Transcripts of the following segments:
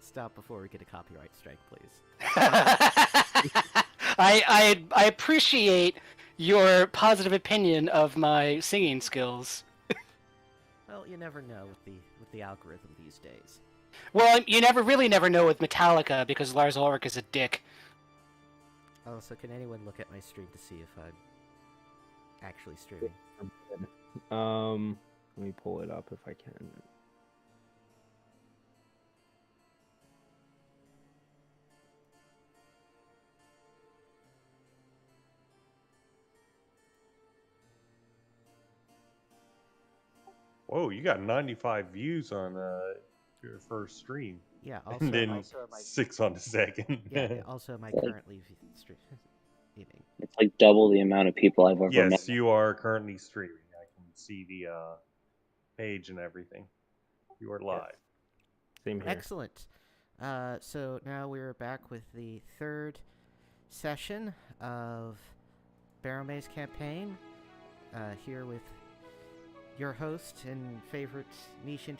Stop before we get a copyright strike, please. I appreciate your positive opinion of my singing skills. Well, you never know with the algorithm these days. Well, you never know with Metallica because Lars Ulrich is a dick. Also, can anyone look at my stream to see if I'm actually streaming? Let me pull it up if I can. Whoa, you got 95 views on your first stream. Yeah, also, And then also am I, 6 on the second. yeah, also am I currently streaming? It's like double the amount of people I've ever met. Yes, you are currently streaming. I can see the page and everything. You are live. Same here. Excellent. So now we're back with the third session of Barrowmaze campaign. Here with your host and favorite niche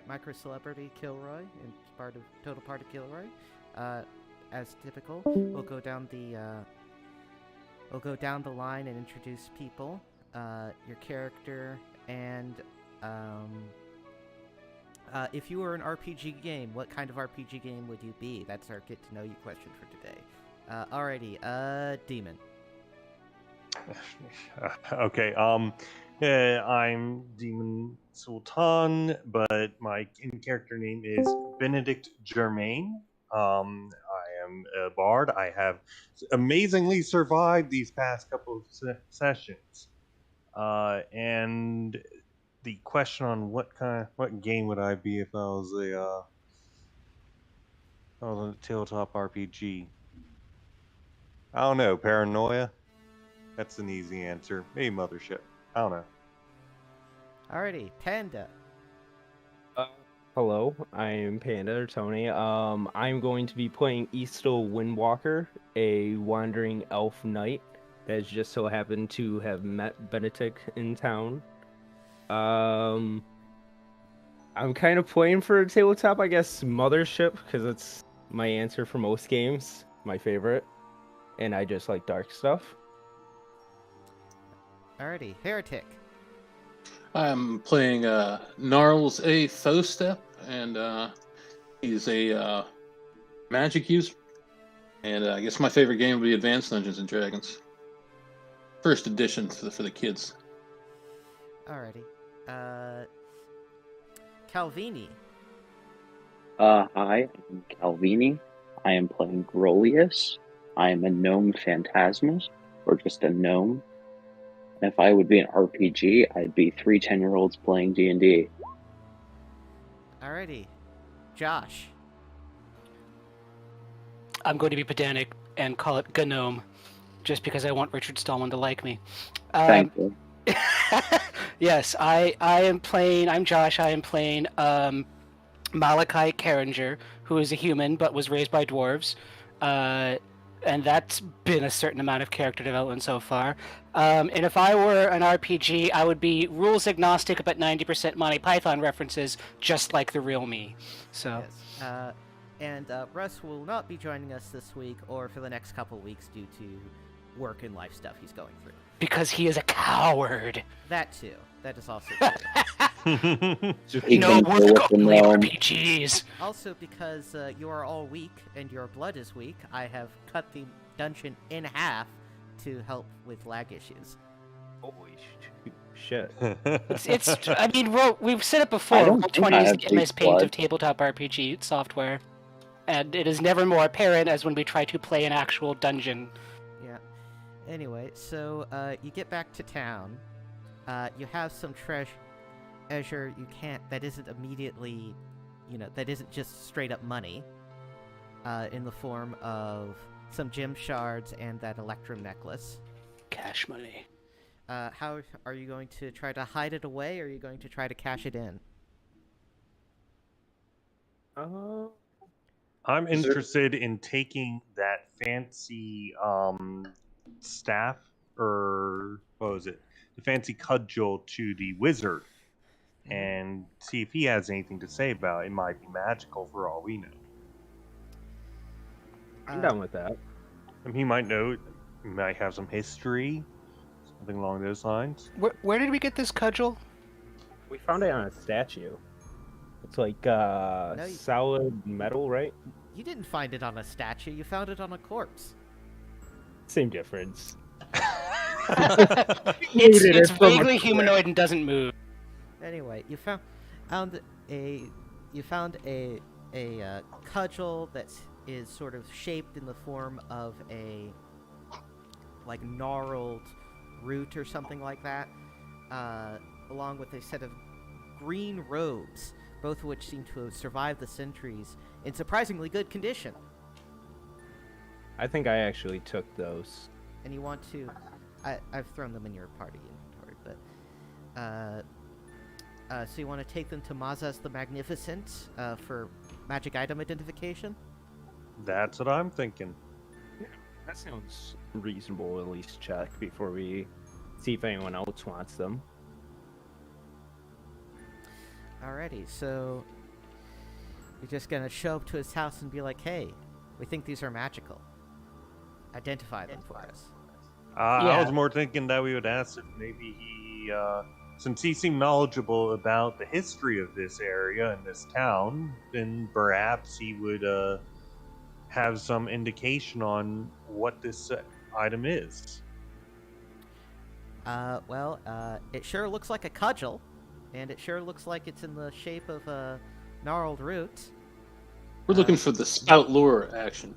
micro celebrity, Kilroy, and part of total part of Kilroy. As typical, we'll go down the line and introduce people, your character, and if you were an RPG game, what kind of RPG game would you be? That's our get to know you question for today. Alrighty, Demon. Okay, I'm Demon Sultan, but my in-character name is Benedict Germain. I am a bard. I have amazingly survived these past couple of sessions. And the question on what game would I be if I was a tabletop RPG? I don't know. Paranoia. That's an easy answer. Maybe Mothership. I don't know. Alrighty, Panda. Hello, I am Panda or Tony. I'm going to be playing Eastel Windwalker, a wandering elf knight that just so happened to have met Benedict in town. I'm kind of playing for a tabletop, I guess, Mothership, because it's my answer for most games, my favorite, and I just like dark stuff. Alrighty, Heretic. I'm playing Gnarls A. Fostep, and he's a magic user. And I guess my favorite game would be Advanced Dungeons and Dragons. First edition for the kids. Alrighty. Calvini. Hi, I'm Calvini. I am playing Grolius. I am a gnome phantasmus, or just a gnome. And if I would be an RPG, I'd be 3 10-year-olds playing D&D. Alrighty. Josh. I'm going to be pedantic and call it Gnome, just because I want Richard Stallman to like me. Thank you. Yes, I'm Josh. I am playing Malachi Carringer, who is a human but was raised by dwarves. And that's been a certain amount of character development so far. And if I were an RPG, I would be rules agnostic but 90% Monty Python references, just like the real me. So. Yes. And Russ will not be joining us this week or for the next couple weeks due to work and life stuff he's going through. Because he is a coward. That too. That is also true. No work, only RPGs. Also, because you are all weak and your blood is weak, I have cut the dungeon in half to help with lag issues. Holy shit. I mean, we've said it before. Roll20 is the MS Paint of tabletop RPG software. And it is never more apparent as when we try to play an actual dungeon. Yeah. Anyway, so you get back to town. You have some treasure that isn't immediately, that isn't just straight up money, in the form of some gem shards and that electrum necklace. Cash money. How are you going to try to hide it away, or are you going to try to cash it in? I'm interested in taking that fancy staff, or what was it? The fancy cudgel to the wizard and see if he has anything to say about it. It might be magical for all we know. I'm down with that. And he might know, he might have some history, something along those lines. Where did we get this cudgel? We found it on a statue. It's like you- solid metal, right? You didn't find it on a statue. You found it on a corpse. Same difference. It's from a vaguely humanoid and doesn't move. Anyway, you found a cudgel that is sort of shaped in the form of a like gnarled root or something like that, along with a set of green robes, both of which seem to have survived the centuries in surprisingly good condition. I think I actually took those. And you want to... I've thrown them in your party inventory, but... so you want to take them to Mazas the Magnificent for magic item identification? That's what I'm thinking. That sounds reasonable, at least check before we see if anyone else wants them. Alrighty, so... You're just gonna show up to his house and be like, hey, we think these are magical. Identify them for us. I Yeah. was more thinking that we would ask if maybe he, since he seemed knowledgeable about the history of this area and this town, then perhaps he would have some indication on what this item is. It sure looks like a cudgel, and it sure looks like it's in the shape of a gnarled root. We're looking for the spout lure action.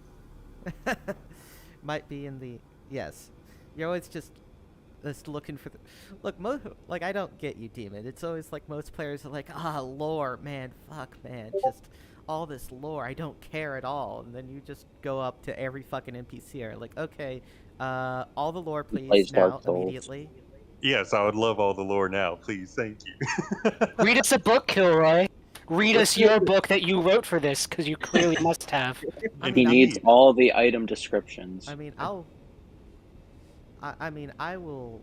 Might be in the... Yes. You're always just looking for the... Look, I don't get you, Demon. It's always like most players are like, lore, man, fuck, man. Just all this lore, I don't care at all. And then you just go up to every fucking NPC and like, okay, all the lore, please, plays now, Dark Souls. immediately. Yes, I would love all the lore now, please. Thank you. Read us a book, Kilroy. Read us your book that you wrote for this, because you clearly must have. I He mean, needs all the item descriptions. I mean, I'll... I will...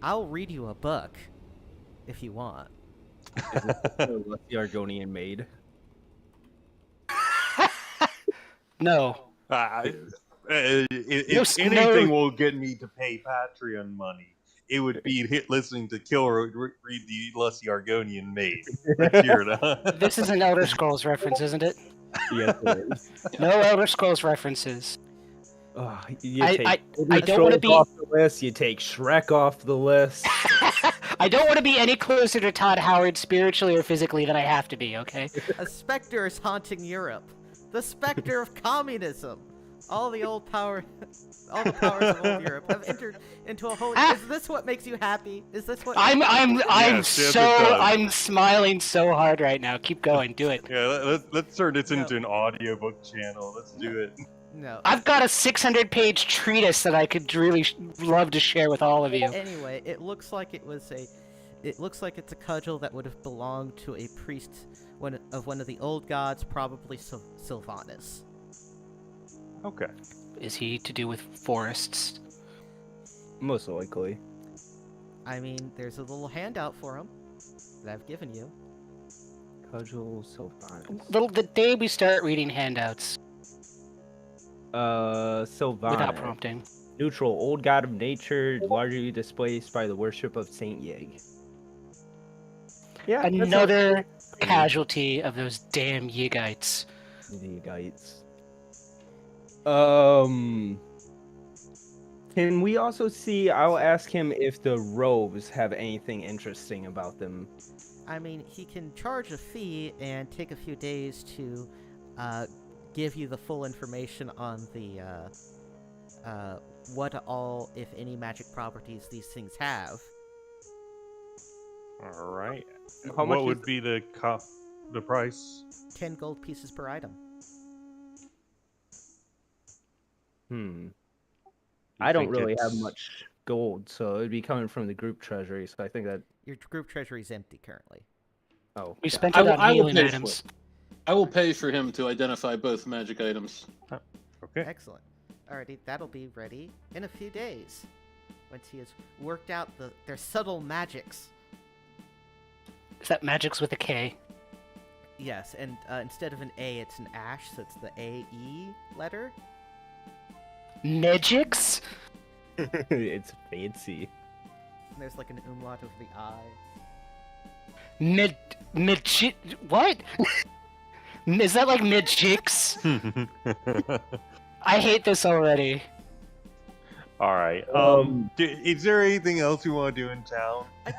I'll read you a book, if you want. The Argonian maid. No. If No, anything no. will get me to pay Patreon money, it would be listening to Kilroy read the Lusty Argonian Maid. Let's hear it. This is an Elder Scrolls reference, isn't it? Yes, it is. No Elder Scrolls references. You I- take I Elder don't wanna Scrolls be- off the list. You take Shrek off the list. I don't want to be any closer to Todd Howard spiritually or physically than I have to be, okay? A specter is haunting Europe. The specter of communism. All the powers of old Europe have entered into a holy... Is this what makes you happy? Is this what... Yes, it does. I'm smiling so hard right now. Keep going, do it. Yeah, let's turn this No. into an audiobook channel. Let's do it. No. I've got a 600-page treatise that I could really love to share with all of you. Anyway, it looks like it was a... It looks like it's a cudgel that would have belonged to a priest of one of the old gods, probably Sylvanas. Okay. Is he to do with forests? Most likely. I mean, there's a little handout for him that I've given you. Cudgel Sylvanas. The day we start reading handouts Sylvanas. without prompting. Neutral, old god of nature, largely displaced by the worship of Saint Yig. Yeah, Another casualty of those damn Yigites. Yigites. Can we also see? I'll ask him if the robes have anything interesting about them. I mean, he can charge a fee and take a few days to give you the full information on the what all, if any, magic properties these things have. All right. How much What would is- be the price? 10 gold pieces per item. I don't think really have it's- much gold, so it'd be coming from the group treasury. So I think that. Your group treasury is empty currently. Oh, We yeah. spent I it will- on I will healing pay for items. I will pay for him to identify both magic items. Okay. Excellent. Alrighty, that'll be ready in a few days. Once he has worked out their subtle magics. Is that magics with a K? Yes, and instead of an A, it's an ash, so it's the A-E letter. Magics? It's fancy. And there's like an umlaut over the I. What? Is that like mid-chicks? I hate this already. All right. Is there anything else you want to do in town? I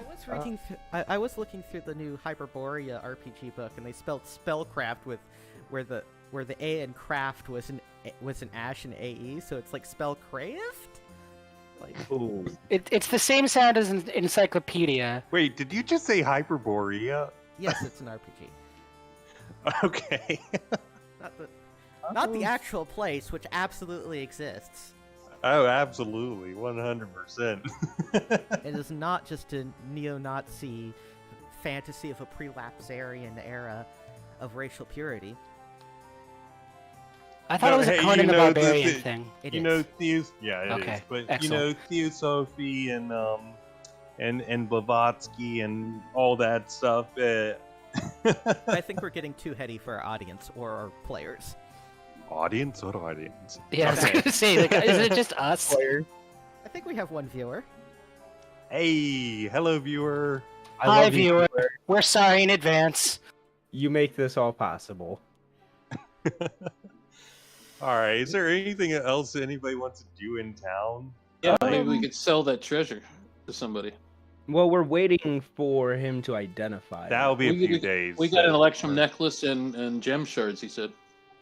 was reading. I was looking through the new Hyperborea RPG book, and they spelled spellcraft with where the A in craft was an ash and AE, so it's like spellcraft. Like, Ooh. It's the same sound as an encyclopedia. Wait, did you just say Hyperborea? yes, it's an RPG. Okay. Not the actual place, which absolutely exists. Oh, absolutely, 100%. It is not just a neo-Nazi fantasy of a pre-lapsarian era of racial purity. I thought it was a Conan the Barbarian thing. It you is. know, yeah, it Okay, is. But excellent. Theosophy and Blavatsky and all that stuff. I think we're getting too heady for our audience or our players. Audience? What audience? Yeah, I was Okay. gonna say, like, is it just us? I think we have one viewer. Hey, hello, viewer. I Hi, love you, viewer. We're sorry in advance. You make this all possible. All right. Is there anything else anybody wants to do in town? Yeah, maybe we could sell that treasure to somebody. Well, we're waiting for him to identify. That'll be a We few could- days. We got an so- electrum necklace and gem shards, he said.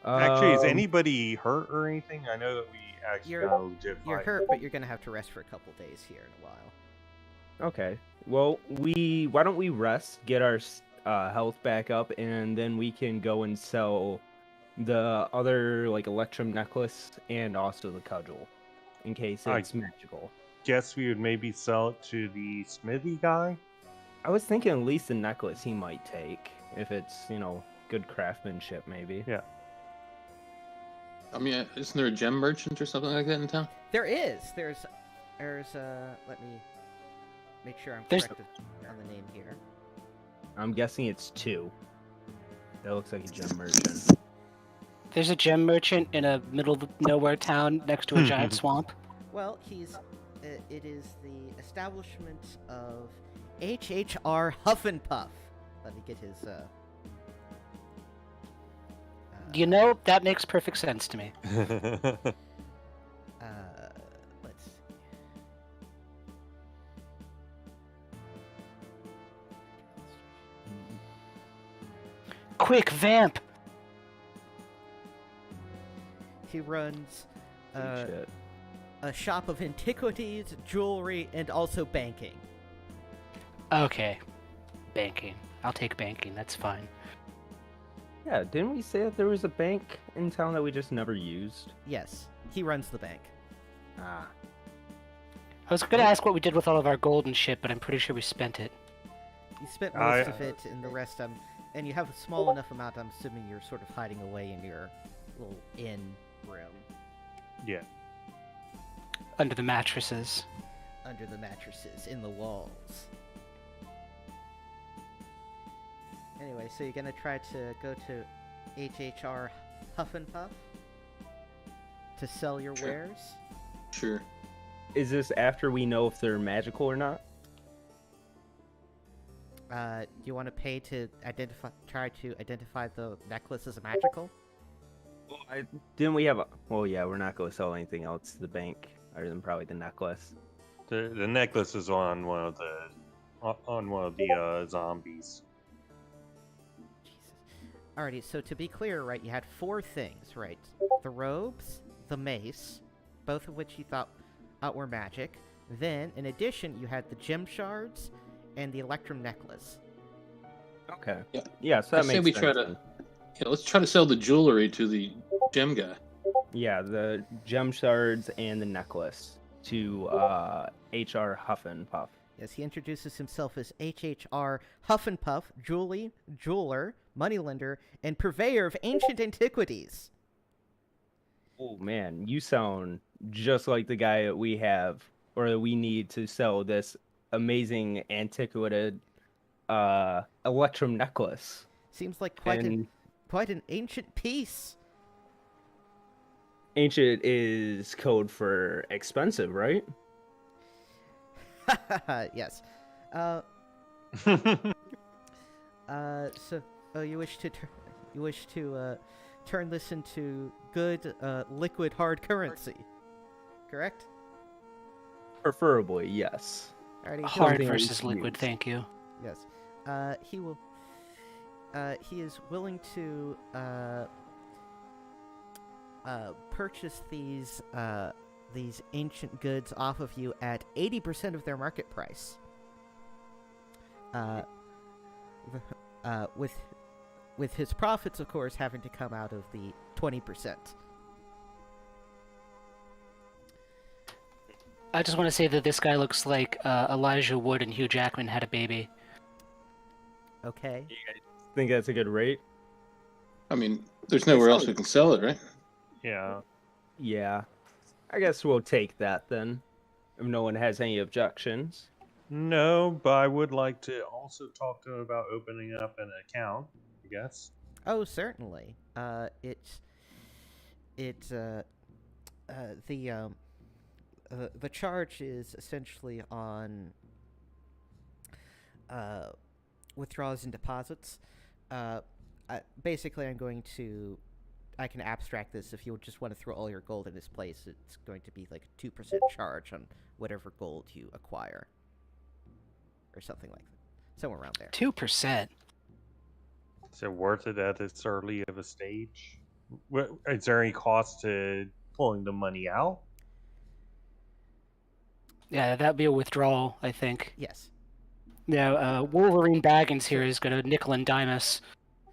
Actually, is Um, anybody hurt or anything? I know that we actually You're- got a legit You're fight. hurt, but you're gonna have to rest for a couple days here in a while. Okay. Well, why don't we rest, get our health back up, and then we can go and sell the other like electrum necklace and also the cudgel, in case I- it's magical. Guess we would maybe sell it to the smithy guy. I was thinking at least the necklace he might take if it's good craftsmanship maybe. Yeah. I mean, isn't there a gem merchant or something like that in town? There is. There's let me make sure I'm There's- correct on the name here. I'm guessing it's 2. That looks like a gem merchant. There's a gem merchant in a middle of nowhere town next to a giant swamp. Well, it is the establishment of H.H.R. Huffenpuff. Let me get his You know, that makes perfect sense to me. let's see. Quick, vamp! He runs Shit. a shop of antiquities, jewelry, and also banking. Okay. Banking. I'll take banking, that's fine. Yeah, didn't we say that there was a bank in town that we just never used? Yes, he runs the bank. Ah. I was gonna ask what we did with all of our gold and shit, but I'm pretty sure we spent it. You spent most of it, and the rest, and you have a small enough amount. I'm assuming you're sort of hiding away in your little inn room Yeah. Under the mattresses. under the mattresses in the walls. Anyway, so you're gonna try to go to H.H.R. Huffenpuff to sell your Sure. wares? Sure. Is this after we know if they're magical or not? Do you want to pay to try to identify the necklace as magical? Didn't we have a... Well, yeah, we're not going to sell anything else to the bank other than probably the necklace. The necklace is on one of the zombies. Jesus. Alrighty, so to be clear, right, you had 4 things, right? The robes, the mace, both of which you thought were magic. Then, in addition, you had the gem shards and the electrum necklace. Okay. Yeah. Yeah, so I that say makes we sense. try to- then. Yeah, let's try to sell the jewelry to the gem guy. Yeah, the gem shards and the necklace to H.R. Huffenpuff. Yes, he introduces himself as H.H.R. Huffenpuff, jeweler, moneylender, and purveyor of ancient antiquities. Oh man, you sound just like the guy that we have, or that we need to sell this amazing antiquated electrum necklace. Seems like And quite an ancient piece. ancient is code for expensive, right? Yes. So you wish to turn this into good liquid hard currency, correct? Preferably, yes. Alrighty. Hard Something I versus used to liquid, use. thank you. Yes. He will. He is willing to purchase these ancient goods off of you at 80% of their market price. With his profits, of course, having to come out of the 20%. I just want to say that this guy looks like Elijah Wood and Hugh Jackman had a baby. Okay. Think that's a good rate? I mean, there's nowhere else we can sell it, right? Yeah. Yeah. I guess we'll take that then. If no one has any objections. No, but I would like to also talk to him about opening up an account, I guess. Oh, certainly. The charge is essentially on withdrawals and deposits. Basically, I can abstract this. If you just want to throw all your gold in this place, it's going to be like a 2% charge on whatever gold you acquire. Or something like that. Somewhere around there. 2%. Is it worth it at this early of a stage? Is there any cost to pulling the money out? Yeah, that'd be a withdrawal, I think. Yes. Yeah, Wolverine Baggins here is gonna nickel and dime us.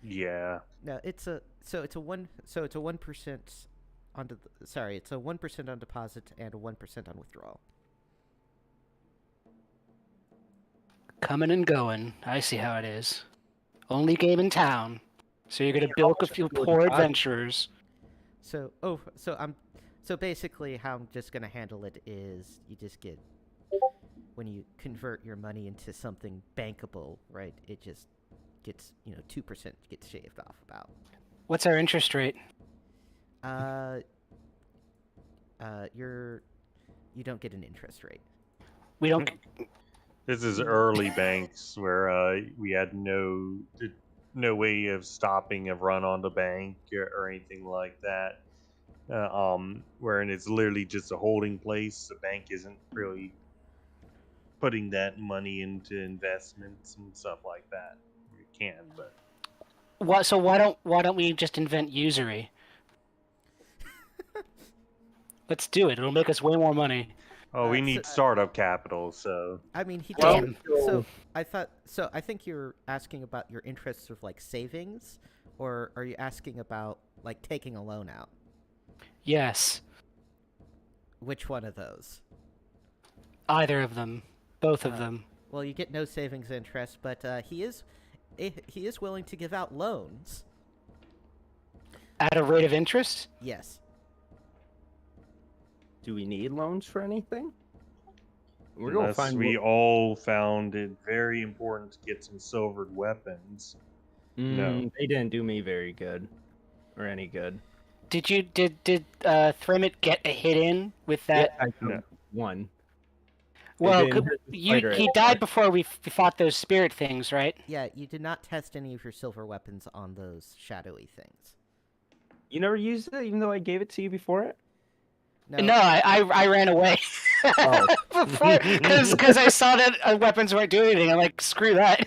Yeah. No, it's a 1% on it's a 1% on deposit and a 1% on withdrawal. Coming and going. I see how it is. Only game in town. So you're gonna bilk a few poor adventurers. So basically how I'm just gonna handle it is you just get, when you convert your money into something bankable, right? It just gets 2% gets shaved off about. What's our interest rate? You don't get an interest rate. We don't. This is early banks where we had no way of stopping a run on the bank or anything like that. Wherein it's literally just a holding place. The bank isn't really putting that money into investments and stuff like that. You can, but So why don't we just invent usury? Let's do it. It'll make us way more money. we need startup capital. So I mean, he Well, did. I think you're asking about your interests of like savings, or are you asking about like taking a loan out? Yes. Which one of those? Either of them. Both of them. Well, you get no savings interest, but he is willing to give out loans. At a rate of interest? Yes. Do we need loans for anything? we all found it very important to get some silvered weapons. No. They didn't do me very good. Or any good. Did Thrimit get a hit in with that? Yeah, I found one. Well, didn't hurt the spider he anymore. died before we fought those spirit things, right? Yeah, you did not test any of your silver weapons on those shadowy things. You never used it, even though I gave it to you before it? No, I ran away. Oh. Because I saw that weapons weren't doing anything. I'm like, screw that.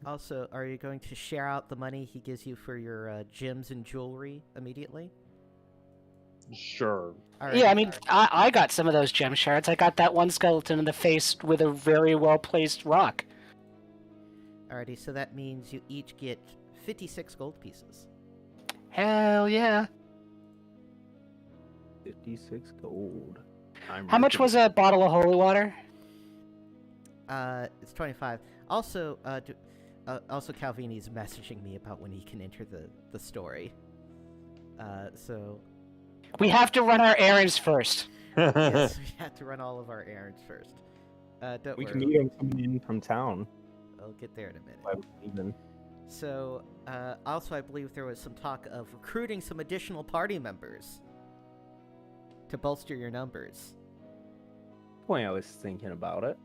Also, are you going to share out the money he gives you for your gems and jewelry immediately? Sure. Alright. Yeah, I mean, I got some of those gem shards. I got that one skeleton in the face with a very well-placed rock. Alrighty, so that means you each get 56 gold pieces. Hell yeah. 56 gold. How much was a bottle of holy water? It's 25. Also, also Calvini's messaging me about when he can enter the story. So... We have to run our errands first. Yes, we have to run all of our errands first. Don't We worry. can meet him coming in from town. I'll get there in a minute. Why would we even? So, also, I believe there was some talk of recruiting some additional party members to bolster your numbers. Point I was thinking about it.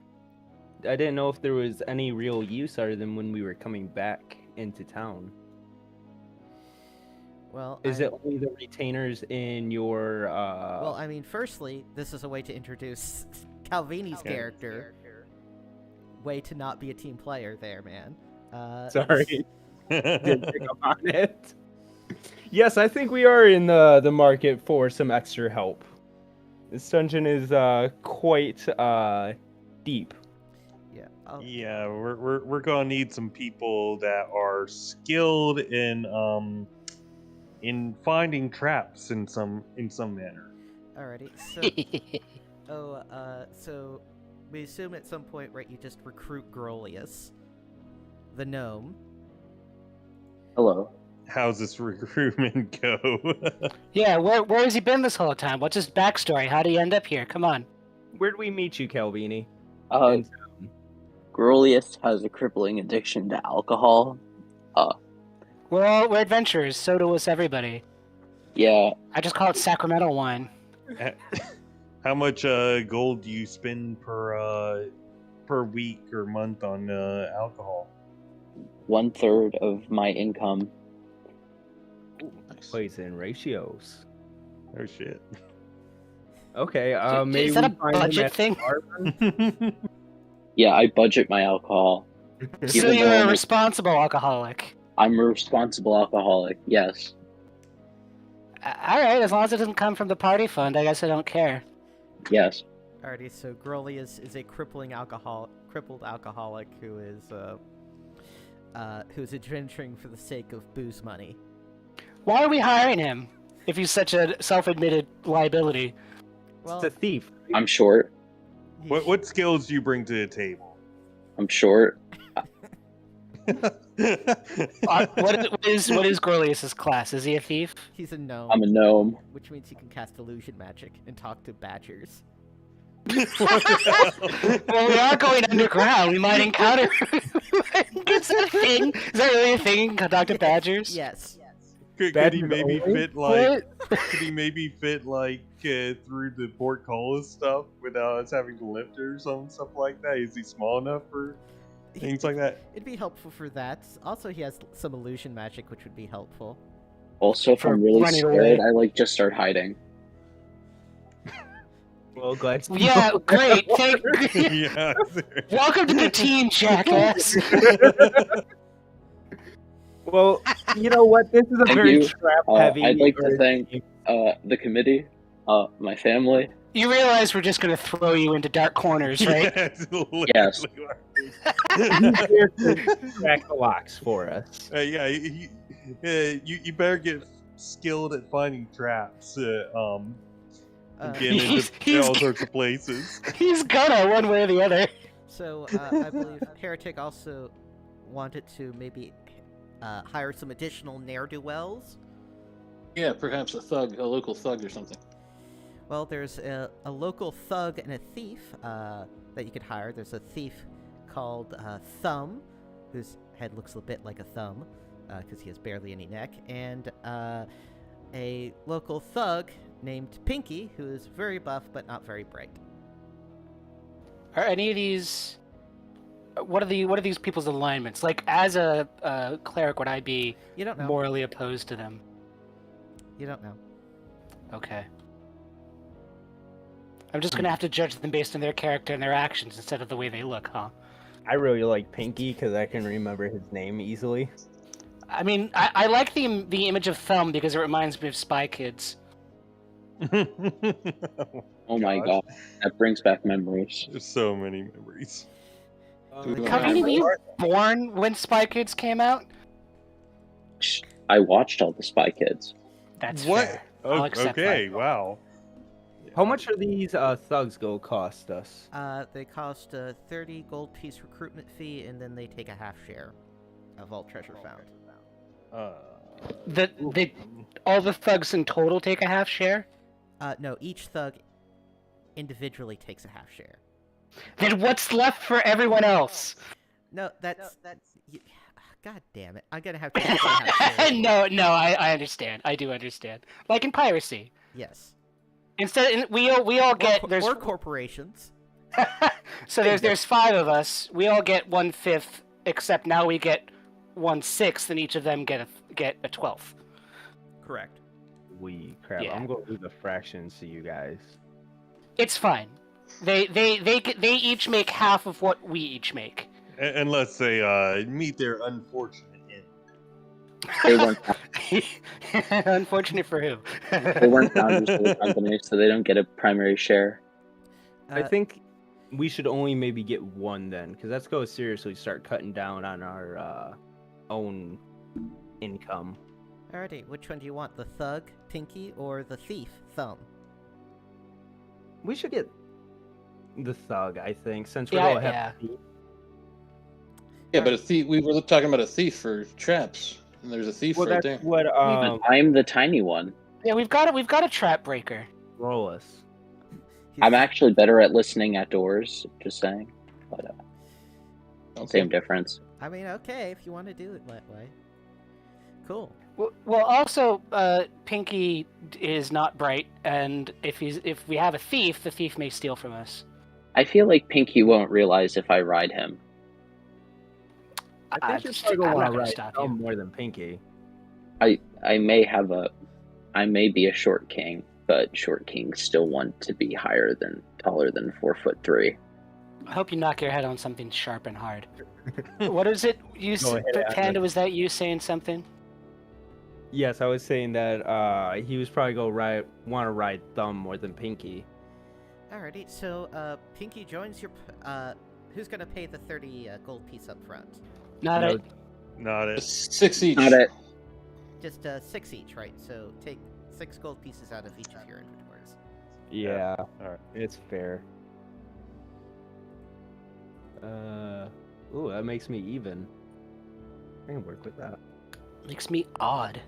I didn't know if there was any real use other than when we were coming back into town. Well, Is it only the retainers in your Well, I mean, firstly, this is a way to introduce Calvini's character. Way to not be a team player there, man. Sorry. Didn't pick up on it. Yes, I think we are in the market for some extra help. This dungeon is quite deep. Yeah. Yeah, we're gonna need some people that are skilled in finding traps in some manner. Alrighty. So, so we assume at some point, right? You just recruit Grolius, the gnome. Hello. How's this recruitment go? Yeah, where has he been this whole time? What's his backstory? How did he end up here? Come on. Where'd we meet you, Calvini? Grolius has a crippling addiction to alcohol. We're adventurers. So does everybody. Yeah, I just call it Sacramento wine. How much gold do you spend per week or month on alcohol? 1/3 of my income. Nice. Plays in ratios. Oh shit. Okay, maybe Is that a we find him budget at the thing? bar. Yeah, I budget my alcohol. So Even you're though a I'm responsible alcoholic. I'm a responsible alcoholic, yes. Alright, as long as it doesn't come from the party fund, I guess I don't care. Yes. Alrighty. So Grolius is a crippled alcoholic who is who's adventuring for the sake of booze money. Why are we hiring him if he's such a self-admitted liability? Well, It's a thief. I'm short. What skills do you bring to the table? I'm short. What is Grolius's class? Is he a thief? He's a gnome, I'm a gnome. which means he can cast illusion magic and talk to badgers. Well, we are going underground. We might encounter. Is that a thing? Is that really a thing? You can talk to badgers? Yes. Could he Badgers maybe only? fit like? Could he maybe fit like through the portcullis stuff without us having to lift or some stuff like that? Is he small enough for things like that? It'd be helpful for that. Also, he has some illusion magic, which would be helpful. Also, if For I'm really running scared, away. I just start hiding. Well, glad to Yeah, know. great. Yeah. Welcome to the team, jackass. Well, you know what? This is a Thank very you. trap-heavy. I'd like to thank the committee, my family. You realize we're just gonna throw you into dark corners, right? Yes. literally Yes. what- He's here to crack the locks for us. Yeah. You better get skilled at finding traps. Getting into he's- all sorts of places. He's gonna, one way or the other. So, I believe Heretic also wanted to maybe hire some additional ne'er-do-wells. Yeah, perhaps a local thug or something. Well, there's a local thug and a thief that you could hire. There's a thief called Thumb, whose head looks a bit like a thumb, because he has barely any neck, and a local thug named Pinky, who is very buff but not very bright. Are any of these? What are these people's alignments? Like, as a cleric, would I be You don't know. morally opposed to them? You don't know. Okay. I'm just gonna have to judge them based on their character and their actions instead of the way they look, huh? I really like Pinky because I can remember his name easily. I mean, I like the image of Thumb because it reminds me of Spy Kids. Oh my Gosh. god, that brings back memories. There's so many memories. Kavini, were you born when Spy Kids came out? I watched all the Spy Kids. That's What? fair. I'll accept Okay, wow. How much are these thugs go cost us? They cost a 30 gold piece recruitment fee, and then they take a half share of all treasure found. All the thugs in total take a half share? No, each thug individually takes a half share. Then what's left for everyone else? No, that's God damn it! I'm gonna have to explain how to No, I understand. I do understand. Like in piracy. Yes. Instead, we all get Or corporations. So there's 5 of us. We all get 1/5, except now we get 1/6, and each of them get a 12th. Correct. Crap. Yeah. I'm going to leave the fractions to you guys. It's fine. They each make half of what we each make. Unless they meet their unfortunate end. They weren't. Unfortunate for who? They weren't founders of the company, so they don't get a primary share. I think we should only maybe get one then, because let's go seriously start cutting down on our own income. Alrighty, which one do you want? The thug, Pinky, or the thief, Thumb? We should get the thug, I think, since we Yeah, all have yeah. Yeah, but a thief. We were talking about a thief for traps, and there's a thief Well, right that's there. what I'm the tiny one. Yeah, we've got a trap breaker. roll us. I'm actually better at listening at doors. Just saying, but same difference. I mean, okay, if you want to do it that way. Cool. Well, also, Pinky is not bright, and if we have a thief, the thief may steal from us. I feel like Pinky won't realize if I ride him. I think you're I'm probably not going to gonna write stop Thumb you. more than Pinky. I may be a short king, but short kings still want to be taller than 4'3". I hope you knock your head on something sharp and hard. What is it? Go ahead, Panda, was that you saying something? Yes, I was saying that he was probably going to want to ride Thumb more than Pinky. Alrighty, so Pinky joins your. Who's gonna pay the 30 gold piece up front? Not No, it. Not it. 6 each. Not it. Just 6 each, right? So take 6 gold pieces out of each of your inventories. Yeah, Alright. it's fair. Ooh, that makes me even. I can work with that. Makes me odd.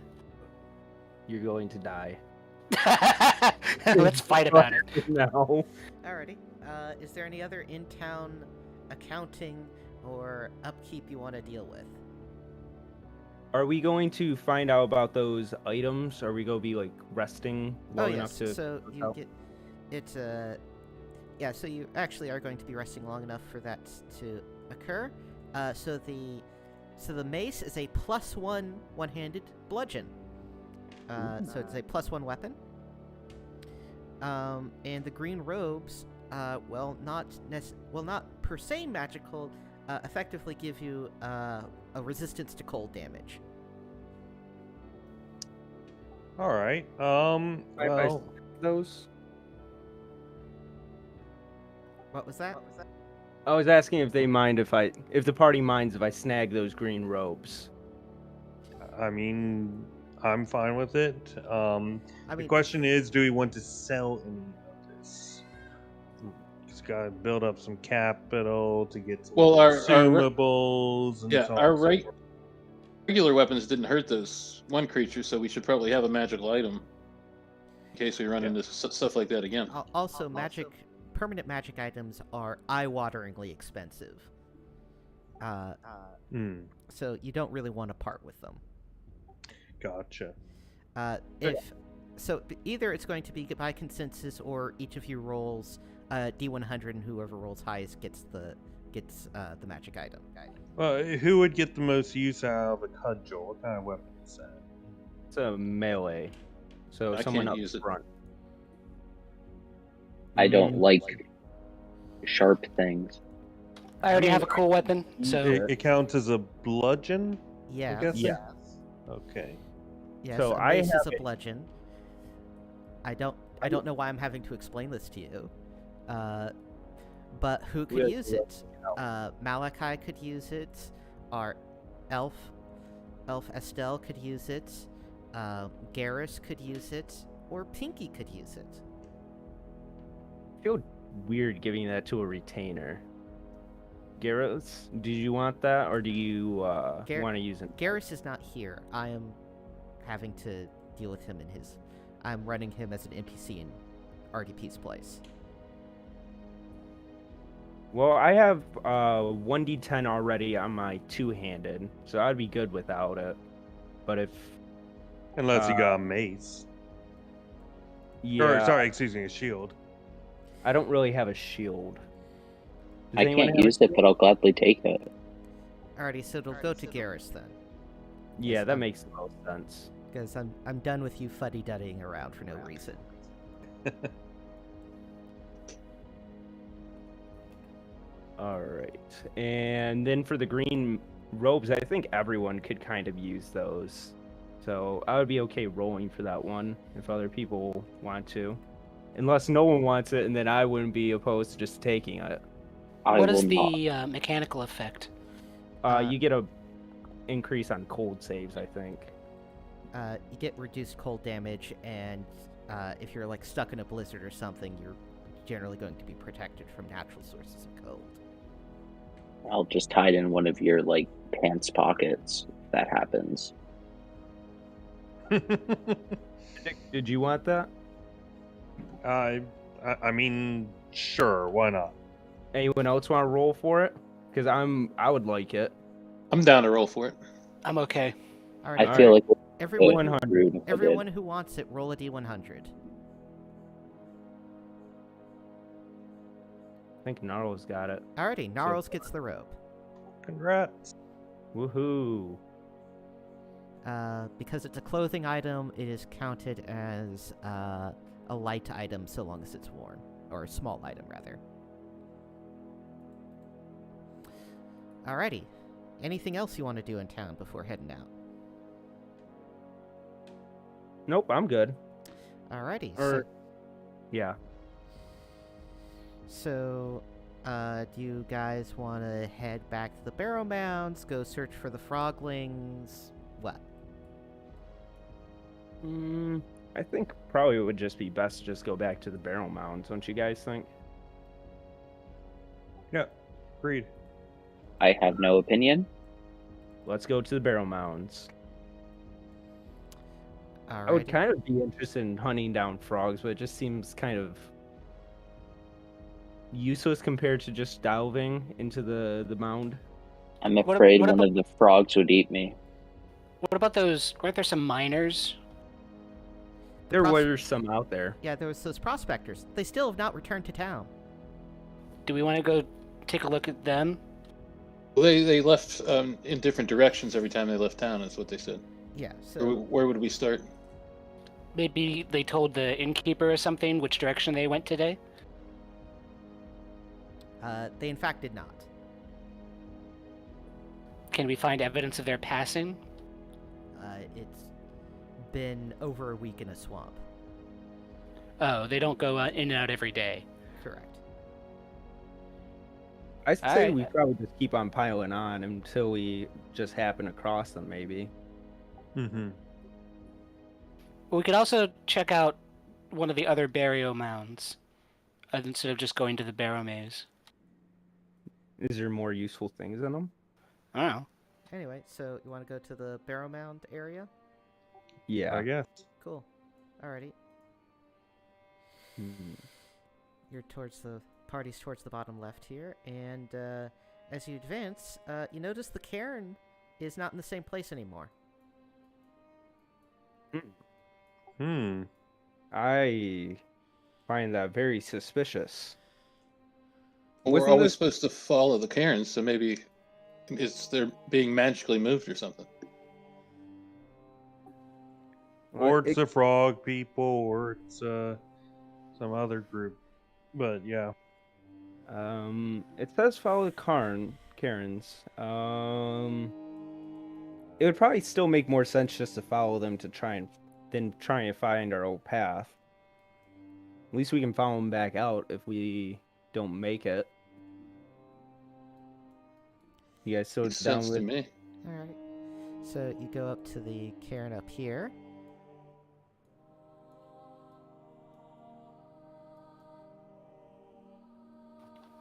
You're going to die. Let's fight about it. No. Alrighty. Is there any other in-town accounting or upkeep you want to deal with? Are we going to find out about those items? Are we going to be like resting long enough to? So you get it's yeah. So you actually are going to be resting long enough for that to occur. So the mace is a +1 one-handed bludgeon. So it's a +1 weapon. And the green robes, not per se magical, effectively give you a resistance to cold damage. All right. Well, those. What was that? I was asking if if the party minds if I snag those green robes. I mean, I'm fine with it. The mean- question is, do we want to sell any of this? Just gotta build up some capital to get some consumables. And so on our and so forth. regular weapons didn't hurt this one creature, so we should probably have a magical item in case we run into stuff like that again. Also, permanent magic items are eye-wateringly expensive. So you don't really want to part with them. Gotcha. Either it's going to be by consensus, or each of you rolls D100, and whoever rolls highest gets the magic item. Well, who would get the most use out of a cudgel? What kind of weapon is that? It's a melee, so I someone can't up use it. front. I don't like sharp things. I already have a cool weapon, so It counts as a bludgeon? Yeah. I guess? Yeah. Okay. Yes, So a I mace is have a bludgeon. I don't know why I'm having to explain this to you. But who could use it? Malachi could use it. Our elf Estelle could use it. Garrus could use it, or Pinky could use it. I feel weird giving that to a retainer. Garrus, do you want that, or do you want to use it? Garrus is not here. I am having to deal with him in his. I'm running him as an NPC in RDP's place. Well, I have 1d10 already on my two-handed, so I'd be good without it. But if Unless you Uh, got a mace. Or, yeah, sorry, excuse me, a shield. I don't really have a shield. Does I anyone can't have use a it, but I'll gladly take it. Alrighty, so it'll go to Garrus then. Yeah, Yes, that I'm- makes the most sense. Because I'm done with you fuddy-duddying around for no reason. All right. And then for the green robes, I think everyone could kind of use those. So I would be okay rolling for that one if other people want to. Unless no one wants it, and then I wouldn't be opposed to just taking it. I What will is not. the mechanical effect? You get a increase on cold saves, I think. You get reduced cold damage, and if you're like stuck in a blizzard or something, you're generally going to be protected from natural sources of cold. I'll just hide in one of your like pants pockets if that happens. Did you want that? I mean, sure, why not? Anyone else want to roll for it? Because I would like it. I'm down to roll for it. I'm okay. Alright, I feel like everyone, 100. rude if I did. everyone who wants it, roll a d100. I think Gnarl's got it. Alrighty, Gnarls gets the robe. Congrats. Woohoo! Because it's a clothing item, it is counted as a light item so long as it's worn. Or a small item, rather. Alrighty. Anything else you want to do in town before heading out? Nope, I'm good. Alrighty. Or, yeah. So, do you guys want to head back to the Barrow Mounds, go search for the froglings? What? I think probably it would just be best to just go back to the Barrel Mounds, don't you guys think? Yeah, agreed. I have no opinion. Let's go to the Barrel Mounds. Alrighty. I would kind of be interested in hunting down frogs, but it just seems kind of useless compared to just delving into the mound. I'm What afraid about- one of the frogs would eat me. What about those? Weren't there some miners? There pros- were some out there. Yeah, there was those prospectors. They still have not returned to town. Do we want to go take a look at them? Well, they left in different directions every time they left town. Is what they said. Yeah, so... Where would we start? Maybe they told the innkeeper or something which direction they went today? They in fact did not. Can we find evidence of their passing? It's been over a week in a swamp. Oh, they don't go in and out every day. Correct. I say Alright. we probably just keep on piling on until we just happen across them, maybe. Mm-hmm. We could also check out one of the other burial mounds instead of just going to the Barrowmaze. Is there more useful things in them? I don't know. Anyway, so you want to go to the Barrow Mound area? Yeah. I guess. Cool. Alrighty. Hmm. You're towards the party's towards the bottom left here, and as you advance, you notice the cairn is not in the same place anymore. Hmm. I find that very suspicious. We're Wasn't always this- supposed to follow the cairns, so maybe they're being magically moved or something. Or It- it's the frog people, or it's some other group. But yeah. It says follow the Karens. It would probably still make more sense just to follow them to try and find our old path. At least we can follow them back out if we don't make it. You guys still Makes down sense with to me. Alright. So you go up to the cairn up here.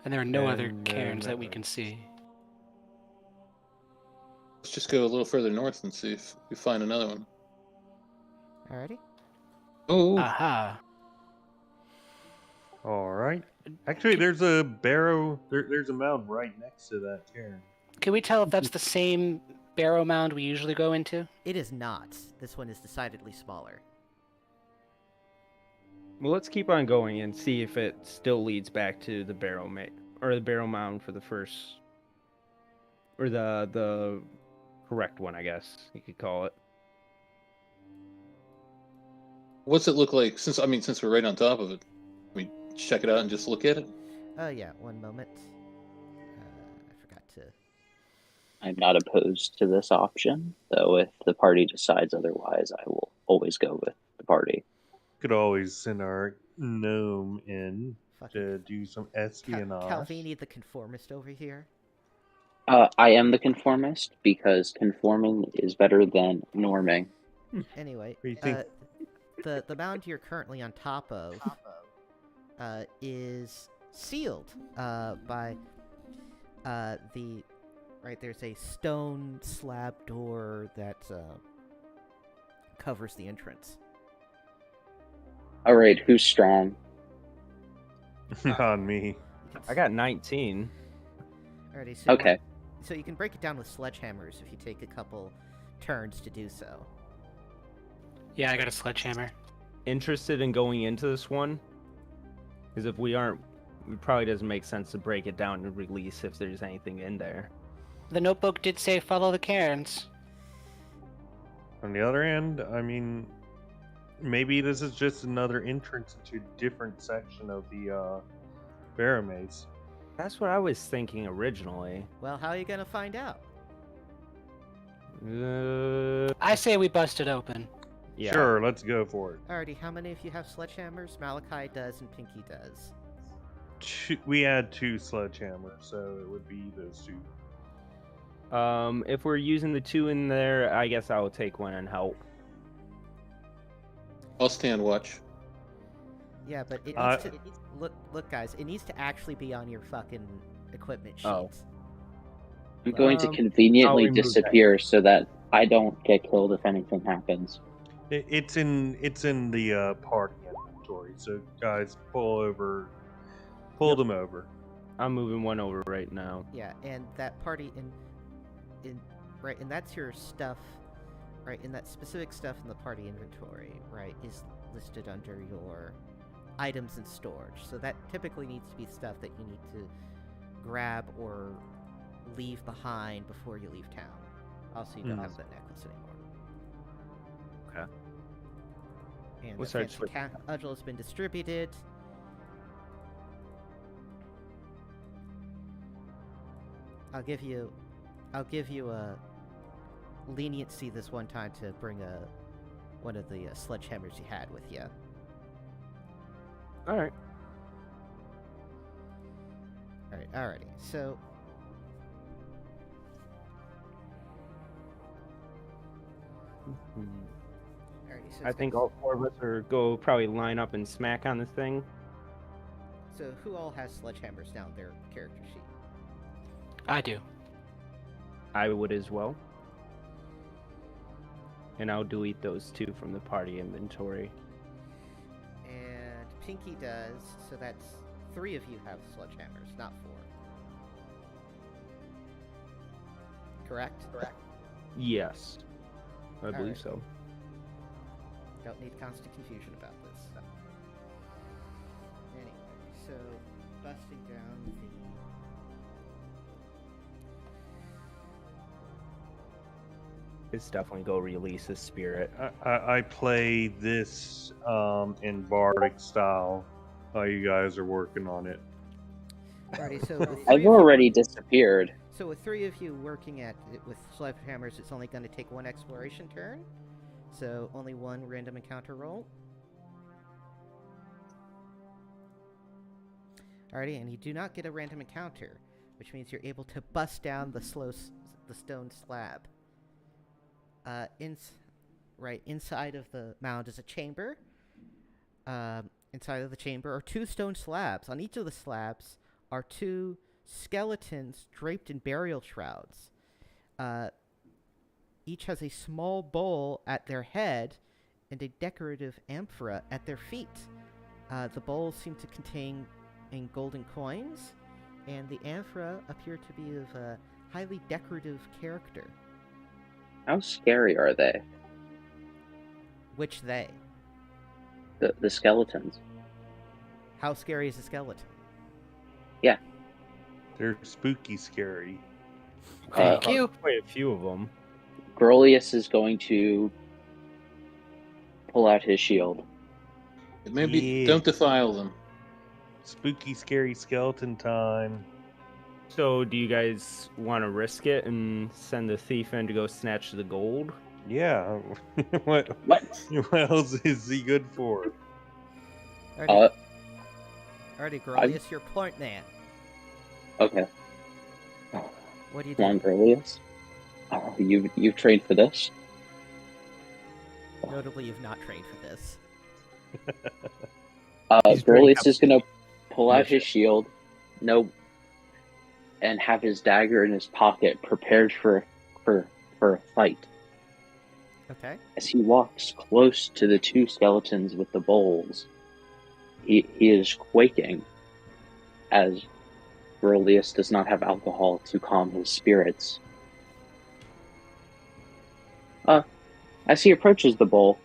And there are no other And, cairns that we can see. Let's just go a little further north and see if we find another one. Alrighty. Oh, Aha. All right. Actually, there's a barrow. There's a mound right next to that cairn. Can we tell if that's the same barrow mound we usually go into? It is not. This one is decidedly smaller. Well, let's keep on going and see if it still leads back to the the barrel mound for the first, or the correct one, I guess you could call it. What's it look like? Since we're right on top of it, we check it out and just look at it. Oh yeah, one moment. I forgot to. I'm not opposed to this option, though if the party decides otherwise, I will always go with the party. Could always send our gnome in Fucking to do some espionage. Calvini, the conformist over here. I am the conformist because conforming is better than norming. Anyway, What do you think? the mound you're currently on top of is sealed by the right. There's a stone slab door that covers the entrance. All right, who's strong? Not me. I got 19. Alrighty, so Okay. So you can break it down with sledgehammers if you take a couple turns to do so. Yeah, I got a sledgehammer. Interested in going into this one? Because if we aren't, it probably doesn't make sense to break it down and release if there's anything in there. The notebook did say follow the cairns. On the other hand, I mean, maybe this is just another entrance into a different section of the Barrowmaze. That's what I was thinking originally. Well, how are you gonna find out? I say we bust it open. Yeah. Sure, let's go for it. Alrighty, how many of you have sledgehammers? Malachi does and Pinky does. We had 2 sledgehammers, so it would be those 2. If we're using the 2 in there, I guess I'll take one and help. I'll stand watch. Yeah, but it needs to look, guys. It needs to actually be on your fucking equipment sheets. Oh. I'm going to I'll conveniently remove that. disappear so that I don't get killed if anything happens. It's in the party inventory. So guys, pull them over. I'm moving one over right now. Yeah, and that party in right, and that's your stuff, right? And that specific stuff in the party inventory, right, is listed under your items and storage. So that typically needs to be stuff that you need to grab or leave behind before you leave town. Also, you don't have that necklace anymore. Okay. And What's the our fancy cudgel has been distributed. I'll give you a leniency this one time to bring one of the sledgehammers you had with you. All right. Alrighty. So alrighty. So I think all 4 of us are probably line up and smack on this thing. So who all has sledgehammers down their character sheet? I do. I would as well. And I'll delete those 2 from the party inventory. And Pinky does, so that's 3 of you have sledgehammers, not 4. Correct? Yes. I believe Alright. so. Don't need constant confusion about this. Anyway, so busting down the... It's definitely go release the spirit. I play this in bardic style while you guys are working on it. Alrighty, so with I've already disappeared. So with 3 of you working at it with sledgehammers, it's only going to take 1 exploration turn. So only 1 random encounter roll. Alrighty, and you do not get a random encounter, which means you're able to bust down the stone slab. Inside of the mound is a chamber. Inside of the chamber are 2 stone slabs. On each of the slabs are 2 skeletons draped in burial shrouds. Each has a small bowl at their head and a decorative amphora at their feet. The bowls seem to contain in golden coins, and the amphora appear to be of a highly decorative character. How scary are they? Which they? The skeletons. How scary is a skeleton? They're spooky scary. Thank you. Quite a few of them. Grolius is going to pull out his shield. Maybe Yeah. don't defile them. Spooky scary skeleton time. So, do you guys want to risk it and send the thief in to go snatch the gold? Yeah. what else is he good for? Alrighty, Grolius, your point man. Okay. What do you Come on, do? Grolius. You've trained for this. Notably, you've not trained for this. He's pretty Grolius is gonna pull out mission. his shield, and have his dagger in his pocket, prepared for a fight. Okay. As he walks close to the two skeletons with the bowls, he is quaking, as Grolius does not have alcohol to calm his spirits. As he approaches the bowl,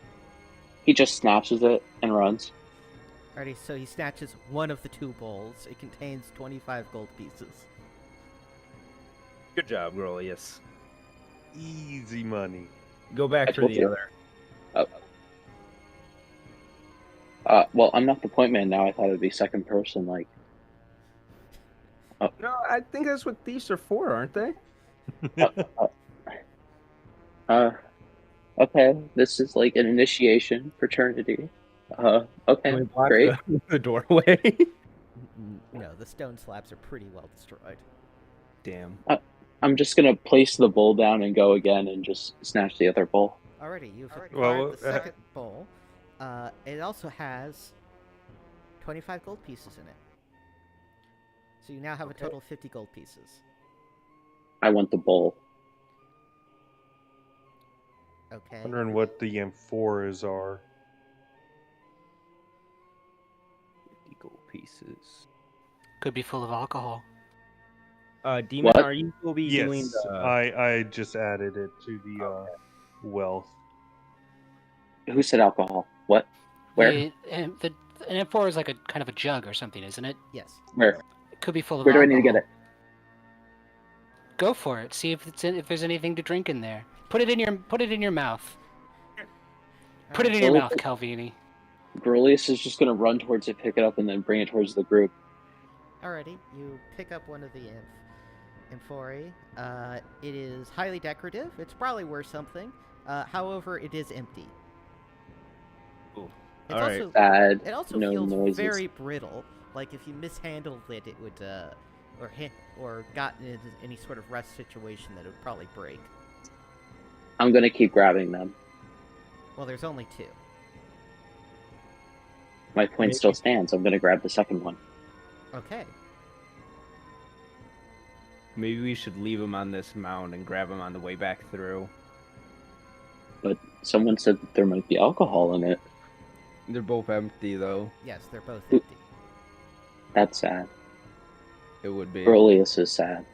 he just snatches it and runs. Alrighty, so he snatches one of the two bowls. It contains 25 gold pieces. Good job, Grolius. Easy money. Go back I for told the you. other. Well, I'm not the point man now. I thought it would be second person, like. No, I think that's what thieves are for, aren't they? Okay, this is like an initiation fraternity. Can Okay, we block great. the doorway? No, the stone slabs are pretty well destroyed. Damn. I'm just gonna place the bowl down and go again and just snatch the other bowl. Alrighty, you've acquired Well, the second bowl. It also has 25 gold pieces in it. So you now have a total of 50 gold pieces. I want the bowl. Okay. Wondering what the amphoras are. Gold pieces. Could be full of alcohol. Demon, What? are you will be doing Yes, the... I just added it to the wealth. Who said alcohol? What? Where? An amphora is like a kind of a jug or something, isn't it? Yes. Where? It could be full of Where do I alcohol. need to get it? Go for it. See if there's anything to drink in there. Put it in your mouth. Put it in your Well, mouth, Calvini. Grolius is just gonna run towards it, pick it up, and then bring it towards the group. Alrighty, you pick up one of the amphorae. It is highly decorative. It's probably worth something. However, it is empty. Ooh. It's Alright. also Bad. it also No feels noises. very brittle. Like if you mishandled it, it would or got into any sort of rust situation that it would probably break. I'm gonna keep grabbing them. Well, there's only two. My point still stands. I'm gonna grab the second one. Okay. Maybe we should leave him on this mound and grab him on the way back through. But someone said that there might be alcohol in it. They're both empty, though. Yes, they're both Ooh. empty. That's sad. It would be. Grolius is sad.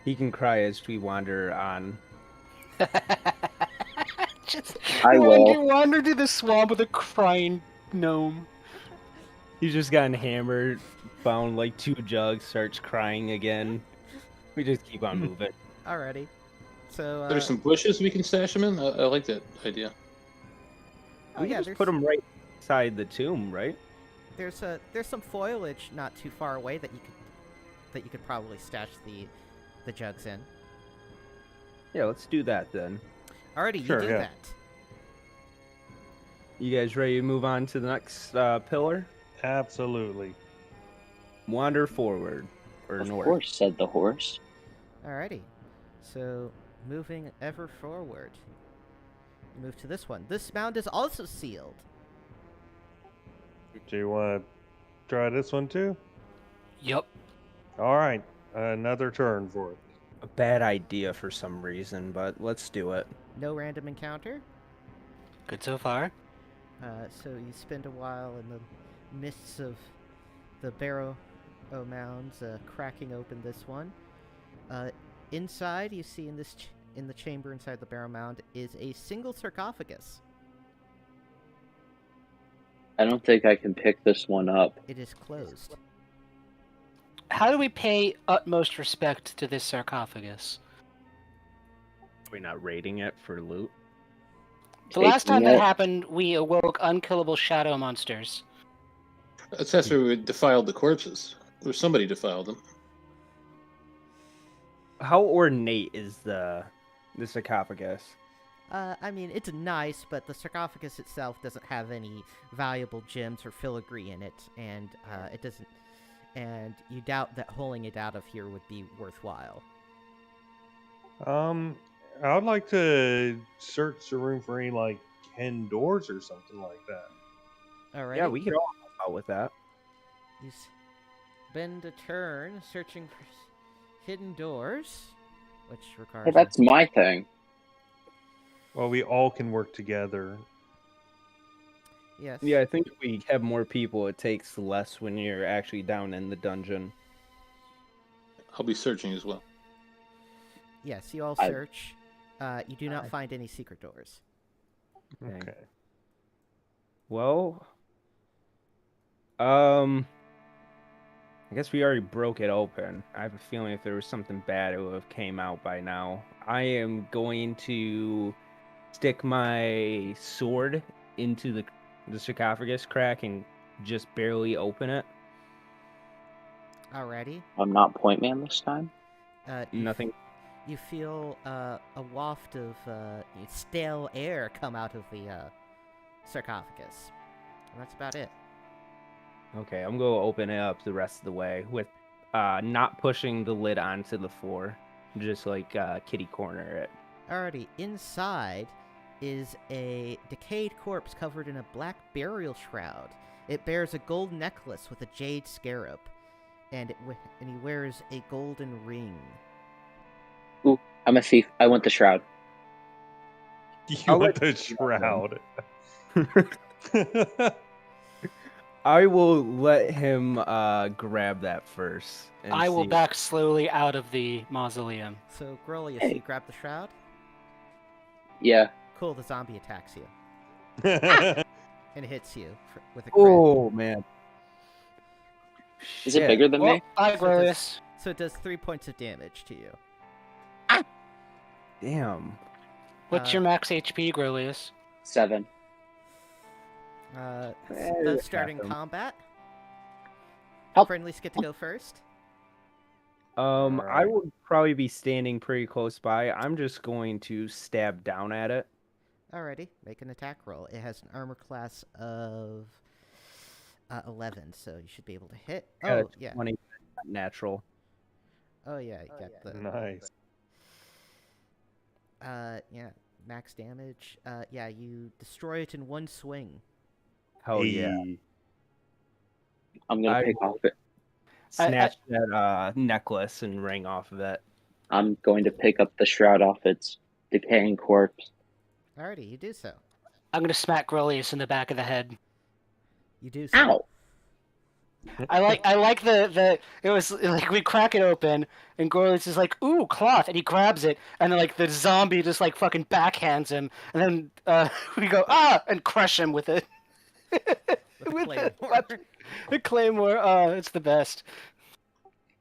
He can cry as we wander on. Just I will. wander to the swamp with a crying gnome. He's just gotten hammered, found like 2 jugs, starts crying again. We just keep on moving. Alrighty. So There's some bushes we can stash them in. I like that idea. oh We yeah, can just there's put him right inside the tomb, right? there's some foliage not too far away that you could probably stash the jugs in. Yeah, let's do that then. Alrighty, you Sure, do yeah. that. You guys ready to move on to the next pillar? Absolutely. Wander forward. Or Of north. course, said the horse. Alrighty. So, moving ever forward. You move to this one. This mound is also sealed. Do you want to try this one too? Yup. All right, another turn for it. A bad idea for some reason, but let's do it. No random encounter. Good so far. So you spend a while in the midst of the barrow mounds, cracking open this one. Inside, you see in the chamber inside the barrow mound is a single sarcophagus. I don't think I can pick this one up. It is closed. How do we pay utmost respect to this sarcophagus? We're not raiding it for loot. The last time Taking that it. happened, we awoke unkillable shadow monsters. That's after we defiled the corpses. Or somebody defiled them. How ornate is the sarcophagus? I mean, it's nice, but the sarcophagus itself doesn't have any valuable gems or filigree in it, and it doesn't. And you doubt that hauling it out of here would be worthwhile. I would like to search the room for any like hidden doors or something like that. Alright. Yeah, we could all help out with that. You spend a turn searching for hidden doors, which requires. Hey, that's my thing. Well, we all can work together. Yes. Yeah, I think if we have more people, it takes less when you're actually down in the dungeon. I'll be searching as well. Yes, you all I- search. You do not find any secret doors. Okay. Okay. Well, I guess we already broke it open. I have a feeling if there was something bad, it would have came out by now. I am going to stick my sword into the sarcophagus crack and just barely open it. Alrighty. I'm not point man this time. Nothing. You feel a waft of stale air come out of the sarcophagus. And that's about it. Okay, I'm going to open it up the rest of the way with not pushing the lid onto the floor. Just like kitty corner it. Alrighty, inside is a decayed corpse covered in a black burial shroud. It bears a gold necklace with a jade scarab, and he wears a golden ring. Ooh, I'm a thief. I want the shroud. You I'll want let the you know shroud. I will let him grab that first. And I will see. back slowly out of the mausoleum. So, Grolius, Hey. you grab the shroud? Yeah. Cool, the zombie attacks you and hits you with a crit. Oh man. Is it Shit. bigger than Well, me? bye, So Glorious. So it does 3 points of damage to you. Damn. What's uh, your max HP, Grolius? 7. Those starting him. combat. Help. Friendlies get to go first. I Alright. would probably be standing pretty close by. I'm just going to stab down at it. Alrighty, make an attack roll. It has an armor class of 11, so you should be able to hit. Got Oh, a yeah. 20 natural. Oh, yeah, you got the... Nice. Yeah, max damage. Yeah, you destroy it in one swing. Hell yeah. Hey. I'm gonna I pick will- off it. Snatch that necklace and ring off of it. I'm going to pick up the shroud off its decaying corpse. Alrighty, you do so. I'm gonna smack Grolius in the back of the head. You do so. Ow! I like the it was like we crack it open and Grolius is like, ooh, cloth, and he grabs it and then like the zombie just like fucking backhands him and then we go and crush him with it. With With Claymore. the claymore, it's the best.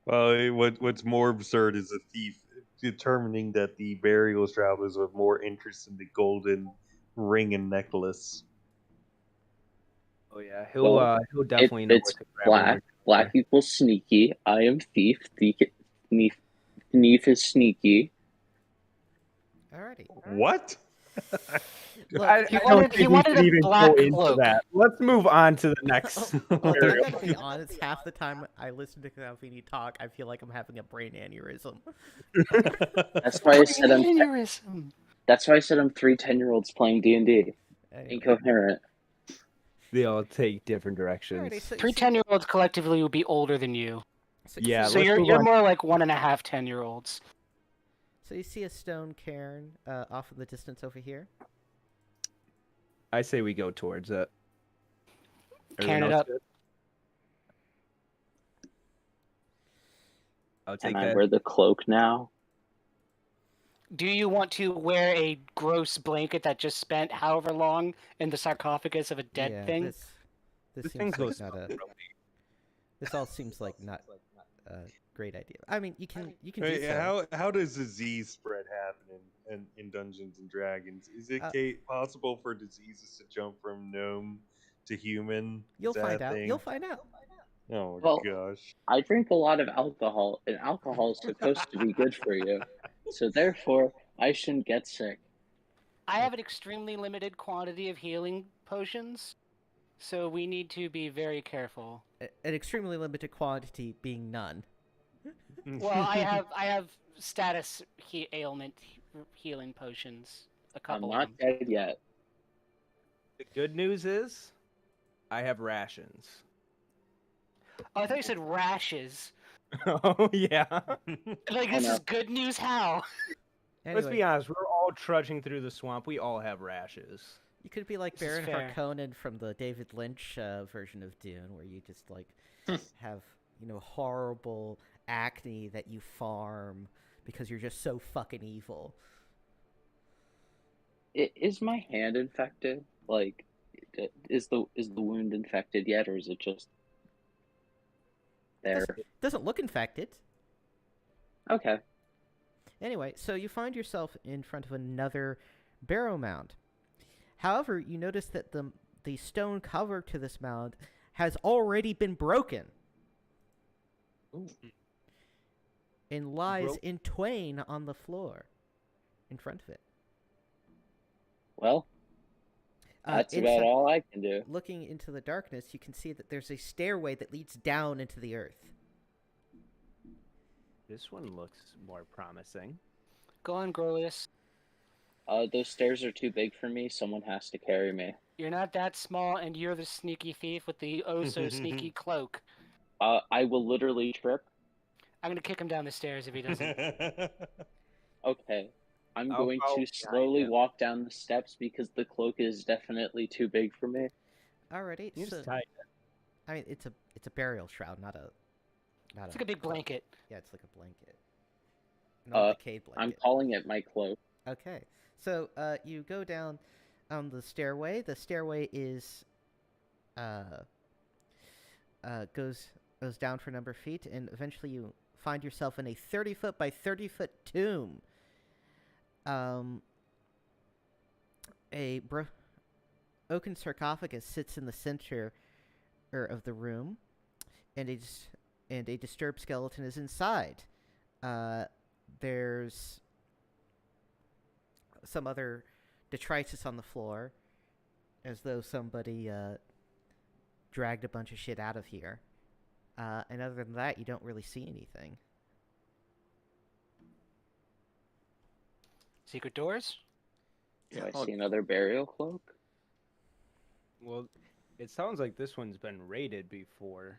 Well, what's more absurd is a thief determining that the burial shroud is of more interest in the golden ring and necklace. Oh yeah, he'll definitely know It's what to grab when black. we're Black equals sneaky. I am thief. Thief is sneaky. Alrighty. What? Look, he wanted a black cloak. that. Let's move on to the next. Look, I burial. gotta be honest, half the time I listen to Calvini talk, I feel like I'm having a brain aneurysm. That's why I said I'm. Aneurysm. That's why I said I'm 3 10-year-olds playing D&D. Anyway. Incoherent. They all take different directions. Alrighty, so you Three see- 10-year-olds collectively would be older than you. Yeah, So let's you're move you're on. more like 1.5 10-year-olds. So you see a stone cairn off in the distance over here. I say we go towards it. Can it Everyone else up. good? I'll take and I that. wear the cloak now. Do you want to wear a gross blanket that just spent however long in the sarcophagus of a dead yeah, thing? this thing seems goes like not a. This all seems like not a great idea. I mean, you can do Wait, so. how does disease spread happen in Dungeons and Dragons? Is it possible for diseases to jump from gnome to human? You'll Is that find a out. thing? You'll find out. Oh Well, gosh. I drink a lot of alcohol, and alcohol is supposed to be good for you. So therefore, I shouldn't get sick. I have an extremely limited quantity of healing potions, so we need to be very careful. An extremely limited quantity being none. Well, I have status ailment healing potions, a I'm couple not of them. dead yet. The good news is, I have rations. Oh, I thought you said rashes. Oh yeah. Like, Oh, this no. is good news. How? Let's Anyway, be honest. We're all trudging through the swamp. We all have rashes. you could be like This is Baron fair. Harkonnen from the David Lynch version of Dune, where you just like have horrible acne that you farm because you're just so fucking evil. Is my hand infected? Like, is the wound infected yet, or is it just there? Doesn't look infected. Okay. Anyway, so you find yourself in front of another barrow mound. However, you notice that the stone cover to this mound has already been broken. Ooh. And lies in twain on the floor in front of it. Well, that's about inside- all I can do. Looking into the darkness, you can see that there's a stairway that leads down into the earth. This one looks more promising. Go on, Grolius. Those stairs are too big for me. Someone has to carry me. You're not that small, and you're the sneaky thief with the oh-so-sneaky cloak. I will literally trip. I'm gonna kick him down the stairs if he doesn't. Okay. I'm I'll going follow to behind slowly him. walk down the steps because the cloak is definitely too big for me. Alrighty, You so just tie it. I mean it's a burial shroud, not a It's like a big blanket. Yeah, it's like a blanket. Not a decayed I'm blanket. calling it my cloak. Okay. So you go down the stairway. The stairway is goes down for a number of feet, and eventually you find yourself in a 30-foot by 30-foot tomb. A oaken sarcophagus sits in the center of the room, and a disturbed skeleton is inside. There's some other detritus on the floor, as though somebody dragged a bunch of shit out of here. And other than that, you don't really see anything. Secret doors? Do I see another burial cloak? Well, it sounds like this one's been raided before.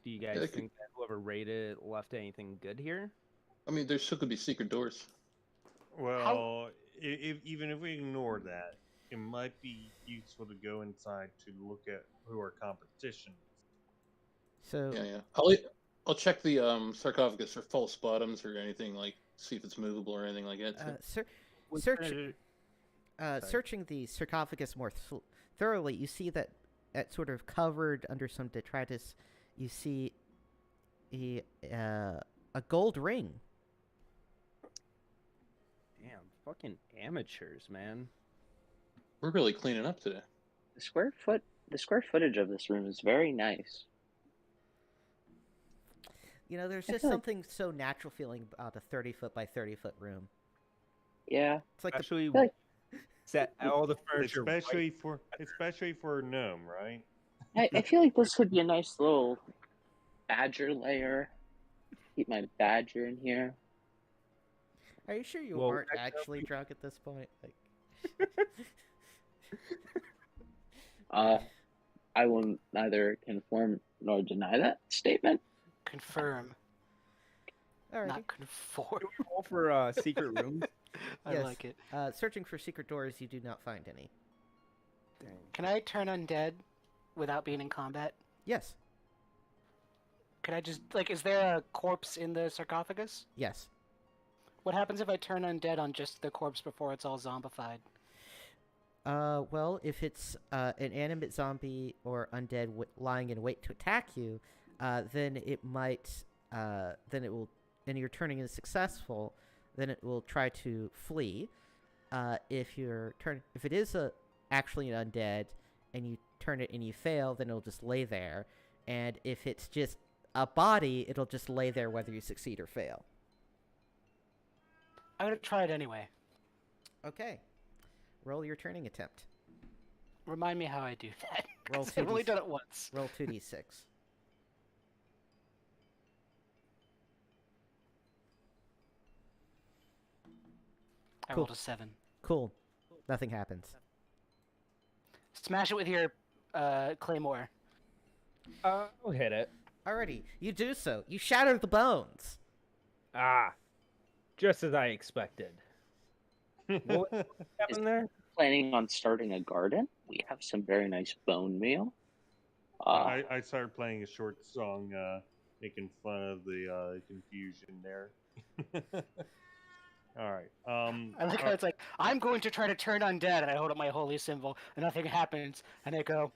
Do you guys think that whoever raided it left anything good here? I mean, there still could be secret doors. Well, even if we ignore that, it might be useful to go inside to look at who our competition is. So Yeah. I'll check the sarcophagus for false bottoms or anything, like see if it's movable or anything like that. searching the sarcophagus more thoroughly, you see that sort of covered under some detritus, you see a gold ring. Damn, fucking amateurs, man. We're really cleaning up today. The square footage of this room is very nice. There's I just feel like- something so natural feeling about a 30-foot by 30-foot room. Yeah. It's like Especially like- set all the furniture. Especially for a gnome, right? I feel like this could be a nice little badger lair. Keep my badger in here. Are you sure you Well, aren't actually- actually drunk at this point? Like, I will neither confirm nor deny that statement. Confirm, alrighty. not conform. All for secret rooms. I Yes. like it. Searching for secret doors, you do not find any. Can I turn undead without being in combat? Yes. Could I just is there a corpse in the sarcophagus? Yes. What happens if I turn undead on just the corpse before it's all zombified? Well, if it's an animate zombie or undead lying in wait to attack you, then it might, then it will, and your turning is successful, then it will try to flee. If it is actually an undead, and you turn it and you fail, then it'll just lay there. And if it's just a body, it'll just lay there whether you succeed or fail. I'm gonna try it anyway. Okay. Roll your turning attempt. Remind me how I do that. Roll 'Cause I've only done it once. Roll 2d6. I Cool. rolled a 7. Cool. Nothing happens. Smash it with your claymore. I'll hit it. Alrighty, you do so. You shatter the bones. Ah, just as I expected. What happened there? Planning on starting a garden. We have some very nice bone meal. I started playing a short song, making fun of the confusion there. All right. I like how it's like, I'm going to try to turn undead, and I hold up my holy symbol, and nothing happens, and I go,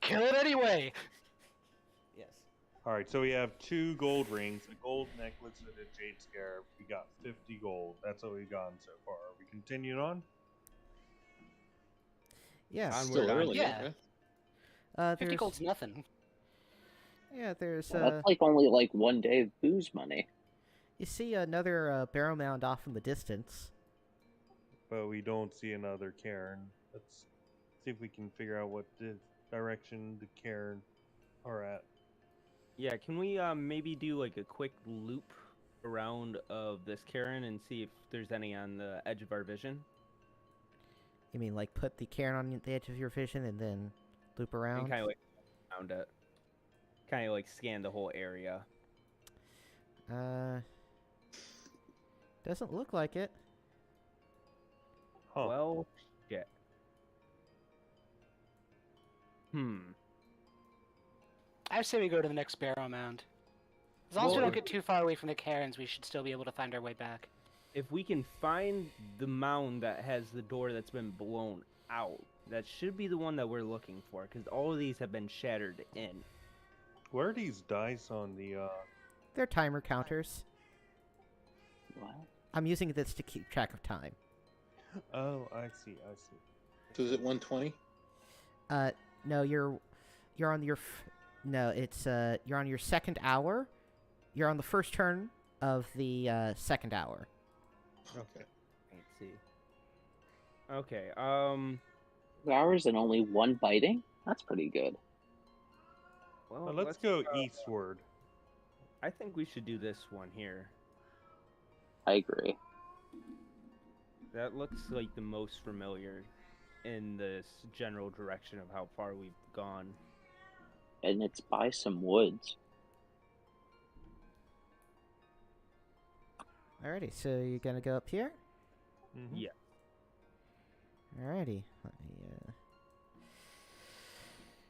kill it anyway! Yes. All right. So we have 2 gold rings, a gold necklace, and a jade scarab. We got 50 gold. That's what we've gotten so far. Are we continuing on? Yes. Still early. Yeah. Okay. 50 gold's nothing. Yeah, there's That's like only like one day of booze money. you see another barrow mound off in the distance. But we don't see another cairn. Let's see if we can figure out what direction the cairn are at. Yeah, can we maybe do like a quick loop around of this cairn and see if there's any on the edge of our vision? You mean like put the cairn on the edge of your vision and then loop And around? kind of like around it. Kind of like scan the whole area. Doesn't look like it. Huh. Well, shit. I say we go to the next barrow mound. As long as we Well, don't get too far away from the cairns, we should still be able to find our way back. If we can find the mound that has the door that's been blown out, that should be the one that we're looking for, because all of these have been shattered in. Where are these dice on the? They're timer counters. What? I'm using this to keep track of time. Oh, I see. So is it 120? No, you're on your no, it's you're on your second hour. You're on the first turn of the second hour. Okay. Let's see. Okay, 2 hours and only 1 biting? That's pretty good. well, Let's go eastward. I think we should do this one here. I agree. That looks like the most familiar in this general direction of how far we've gone. And it's by some woods. Alrighty, so you're gonna go up here? Mm-hmm. Yeah. Alrighty. Let me,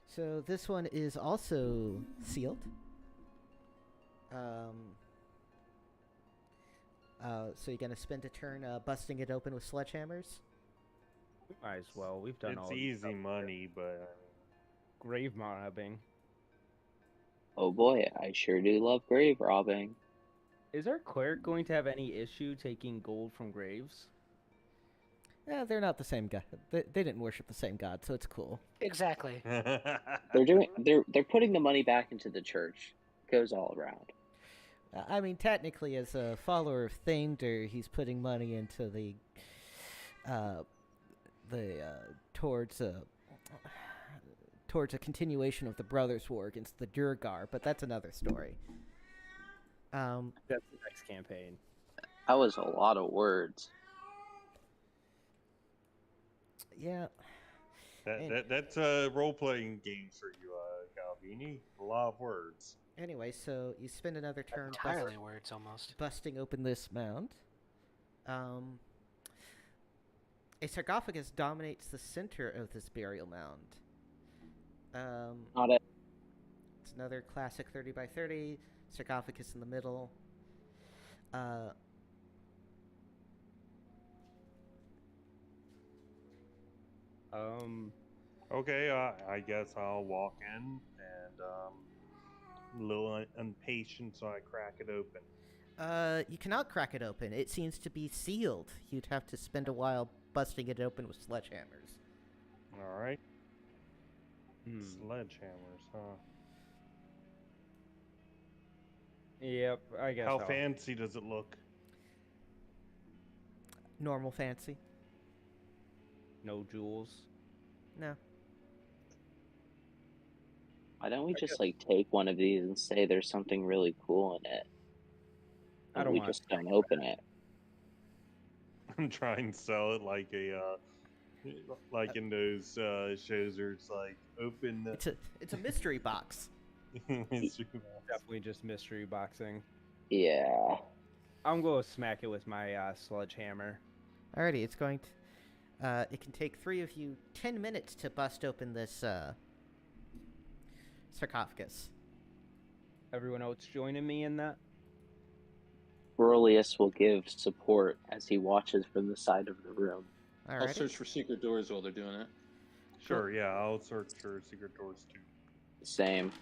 So this one is also sealed. So you're gonna spend a turn busting it open with sledgehammers? Might as well. We've done all It's this easy stuff. money, but Grave robbing. Oh boy, I sure do love grave robbing. Is our cleric going to have any issue taking gold from graves? Yeah, they're not the same god. They didn't worship the same god, so it's cool. Exactly. They're putting the money back into the church. Goes all around. I mean, technically, as a follower of Thander, he's putting money into the towards a continuation of the Brothers' War against the Durgar, but that's another story. That's the next campaign. That was a lot of words. Yeah. That's a role-playing game for you, Galvini. A lot of words. Anyway, so you spend another turn Entirely words, almost. busting open this mound. A sarcophagus dominates the center of this burial mound. Not it. It's another classic 30 by 30. sarcophagus in the middle. Uh, Okay, I guess I'll walk in and a little impatient, so I crack it open. you cannot crack it open. It seems to be sealed. You'd have to spend a while busting it open with sledgehammers. All right. Sledgehammers, huh? Yep, I guess. How fancy does it look? Normal fancy. No jewels. No. Why don't we just like take one of these and say there's something really cool in it? I And don't we want just don't open it. I'm trying to sell it like a like in those shows where it's like open the It's a mystery box. Definitely just mystery boxing. Yeah. I'm going to smack it with my sledgehammer. Alrighty, it's going to. It can take 3 of you 10 minutes to bust open this sarcophagus. Everyone else joining me in that? Aurelius will give support as he watches from the side of the room. I'll Alrighty. search for secret doors while they're doing it. Sure, yeah, I'll search for secret doors too. Same.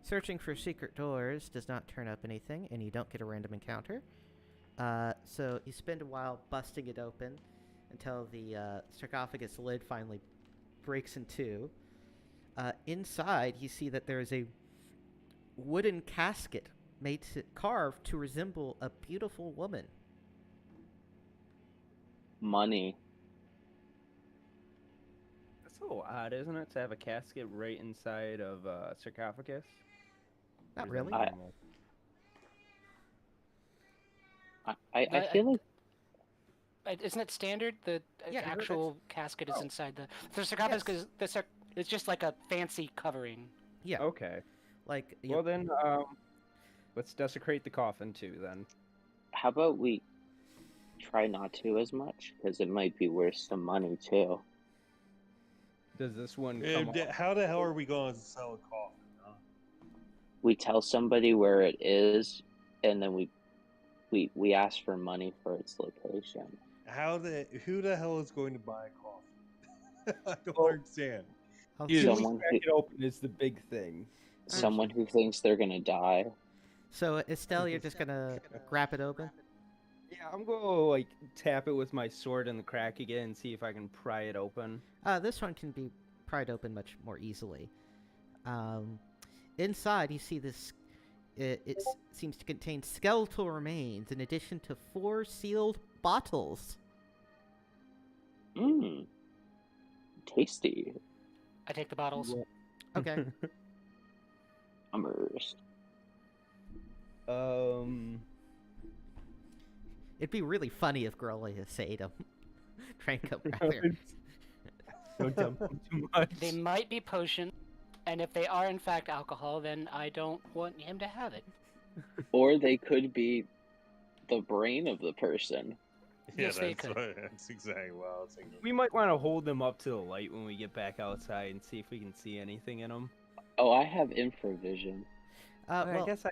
Searching for secret doors does not turn up anything, and you don't get a random encounter. So you spend a while busting it open until the sarcophagus lid finally breaks in two. Inside, you see that there is a wooden casket carved to resemble a beautiful woman. Money. That's a little odd, isn't it, to have a casket right inside of a sarcophagus? Not Or is that really. normal? I feel like Isn't it standard? The Yeah, actual casket is inside the sarcophagus. It's just like a fancy covering. Yeah. Okay. Like, Well then, let's desecrate the coffin too. Then. how about we try not to as much, because it might be worth some money too. Does this one come? How the hell are we going to sell a coffin? Huh? We tell somebody where it is, and then we ask for money for its location. Who the hell is going to buy a coffin? I don't understand. Someone crack it open is the big thing. Someone who thinks they're gonna die. So, Estelle, you're just gonna wrap it open? Yeah, I'm gonna like tap it with my sword in the crack again and see if I can pry it open. This one can be pried open much more easily. Inside, you see this. It seems to contain skeletal remains in addition to 4 sealed bottles. Mmm. Tasty. I take the bottles. Okay. Immersed. It'd be really funny if Grolius ate them. Drank them, rather. Don't dump them too much. They might be potions, and if they are in fact alcohol, then I don't want him to have it. Or they could be the brain of the person. Yeah, Yes, they that's could. that's exactly what I was thinking. We might want to hold them up to the light when we get back outside and see if we can see anything in them. Oh, I have infravision. Well, I guess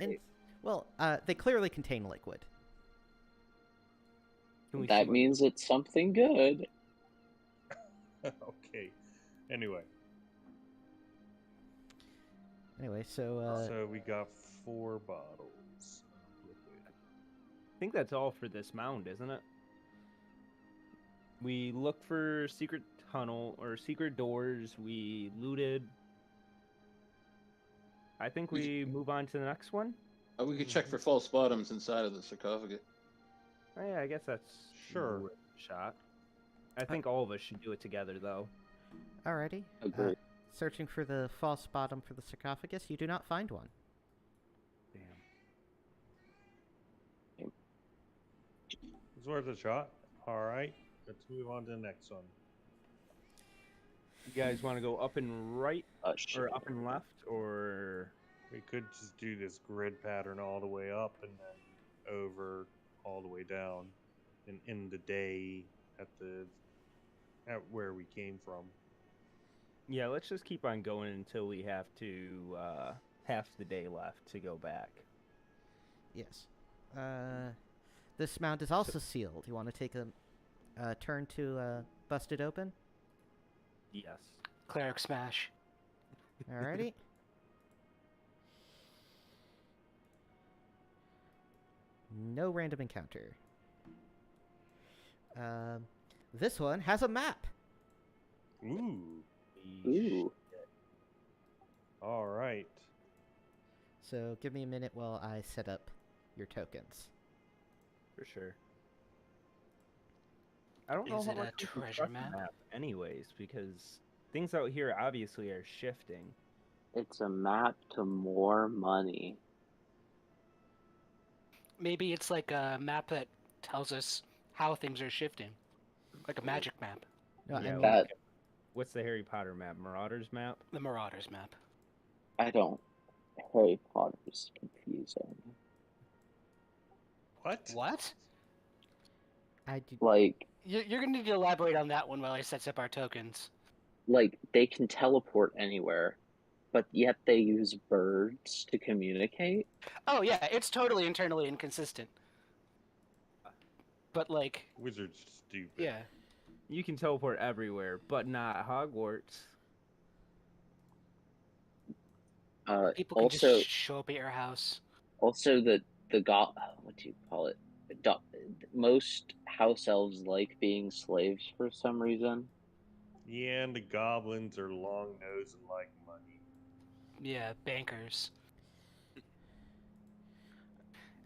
they clearly contain liquid. Can we That see means it's something good. Okay. Anyway, Anyway, so so we got 4 bottles of liquid. I think that's all for this mound, isn't it? We looked for secret tunnel or secret doors. We looted. I think we move on to the next one. We could check for false bottoms inside of the sarcophagus. Oh, yeah, I guess that's Sure. worth a shot. I think all of us should do it together, though. alrighty. Agree. Searching for the false bottom for the sarcophagus, you do not find one. Damn. It's worth a shot. All right, let's move on to the next one. You guys want to go up and right, Sure. or up and left, or We could just do this grid pattern all the way up and then over all the way down, and end the day at where we came from. yeah, let's just keep on going until we have to half the day left to go back. Yes. This mount is also sealed. You want to take a turn to bust it open? Yes. Cleric smash. Alrighty. No random encounter. This one has a map. Ooh. Ooh. All right. So give me a minute while I set up your tokens. For sure. I don't know Is how it much a we can treasure trust the map? anyways, because things out here obviously are shifting. It's a map to more money. Maybe it's like a map that tells us how things are shifting, like a magic map, No, I Yeah, mean, That what's the Harry Potter map? Marauders map? the Marauders map. I don't. Harry Potter's confusing. What? What? I do. Like, You're gonna need to elaborate on that one while I set up our tokens. they can teleport anywhere, but yet they use birds to communicate. Oh yeah, it's totally internally inconsistent. But like, Wizard's stupid. yeah, You can teleport everywhere, but not Hogwarts. people can Also, just show up at your house. also what do you call it? Most house elves like being slaves for some reason. Yeah, and the goblins are long nosed and like money. Yeah, bankers. And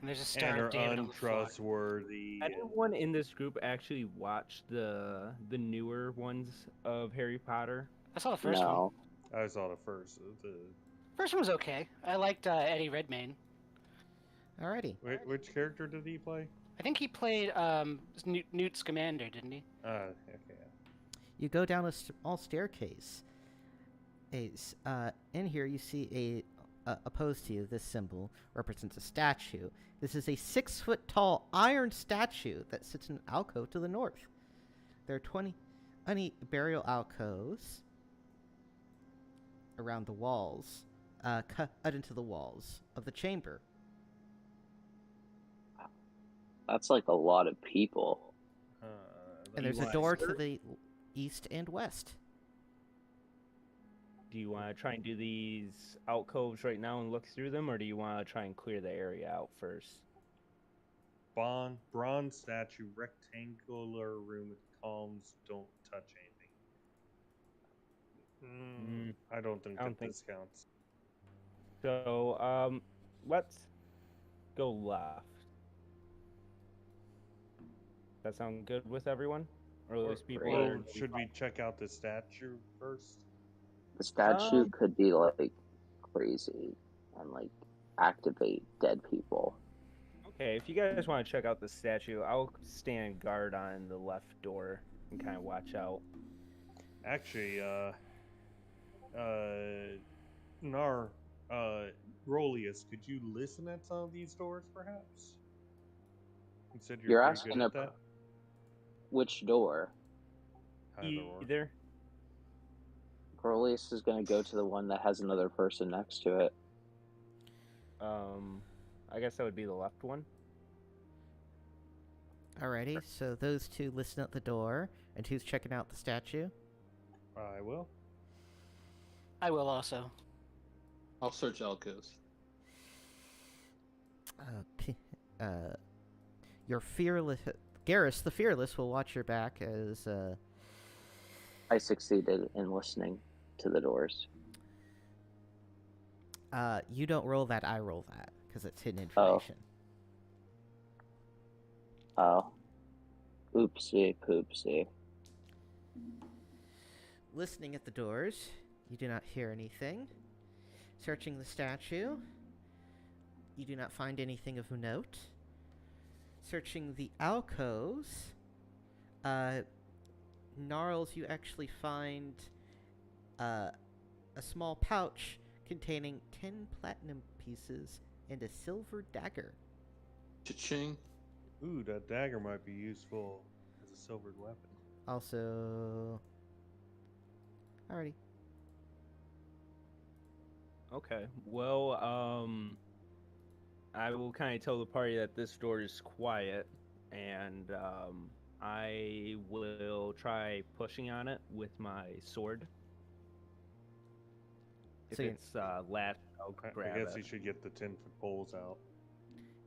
there's a And Star are of David on the floor. untrustworthy. and- Anyone in this group actually watched the newer ones of Harry Potter? I saw the first one. No, I saw the first. First one was okay. I liked Eddie Redmayne. Alrighty. Which character did he play? I think he played Newt Scamander, didn't he? Okay. You go down a small staircase. In here, you see opposed to you, this symbol represents a statue. This is a 6-foot tall iron statue that sits in an alcove to the north. There are 20 burial alcoves around the walls, cut into the walls of the chamber. that's like a lot of people. And there's a door to the east and west. Do you want to try and do these alcoves right now and look through them, or do you want to try and clear the area out first? Bronze statue, rectangular room with columns. Don't touch anything. I don't think this counts. So, let's go left. That sound good with everyone? Or at least people that Or are should we check out the statue first? The statue Um, could be like crazy and like activate dead people. Okay, if you guys want to check out the statue, I'll stand guard on the left door and kind of watch out. Actually, Rolius, could you listen at some of these doors, perhaps? You said You're pretty asking good at that. which door? Either or. Either. Corlius is going to go to the one that has another person next to it. I guess that would be the left one. Alrighty, so those two listen at the door, and who's checking out the statue? I will. I will also. I'll search alcoves. Your fearless Garrus the Fearless will watch your back as I succeeded in listening to the doors. you don't roll that, I roll that, because it's hidden information. Oh. Oopsie poopsie. Listening at the doors, you do not hear anything. Searching the statue, you do not find anything of note. Searching the alcoves, Gnarls, you actually find a small pouch containing 10 platinum pieces and a silver dagger. Cha-ching. Ooh, that dagger might be useful as a silvered weapon. Also, alrighty. Okay. Well, I will kind of tell the party that this door is quiet, and I will try pushing on it with my sword. If So you- it's latched, I'll I grab guess it. you should get the 10-foot poles out.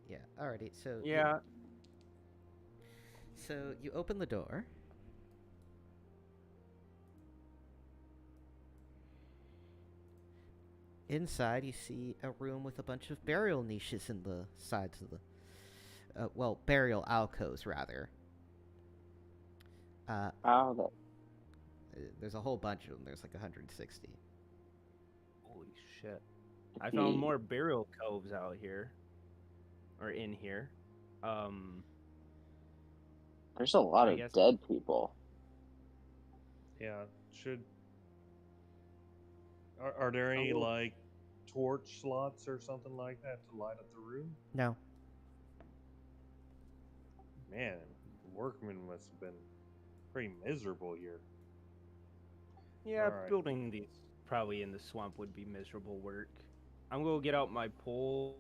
Yeah. Alrighty. So Yeah. So you open the door. Inside, you see a room with a bunch of burial niches in the sides of the, burial alcoves rather. Oh, There's a whole bunch of them. There's like 160. Holy shit! I that found more burial coves out here, or in here. There's a lot I of guess- dead people. Yeah, should. Are there any will- like torch slots or something like that to light up the room? No. Man, the workmen must have been pretty miserable here. Yeah, Alright. building these probably in the swamp would be miserable work. I'm gonna get out my pole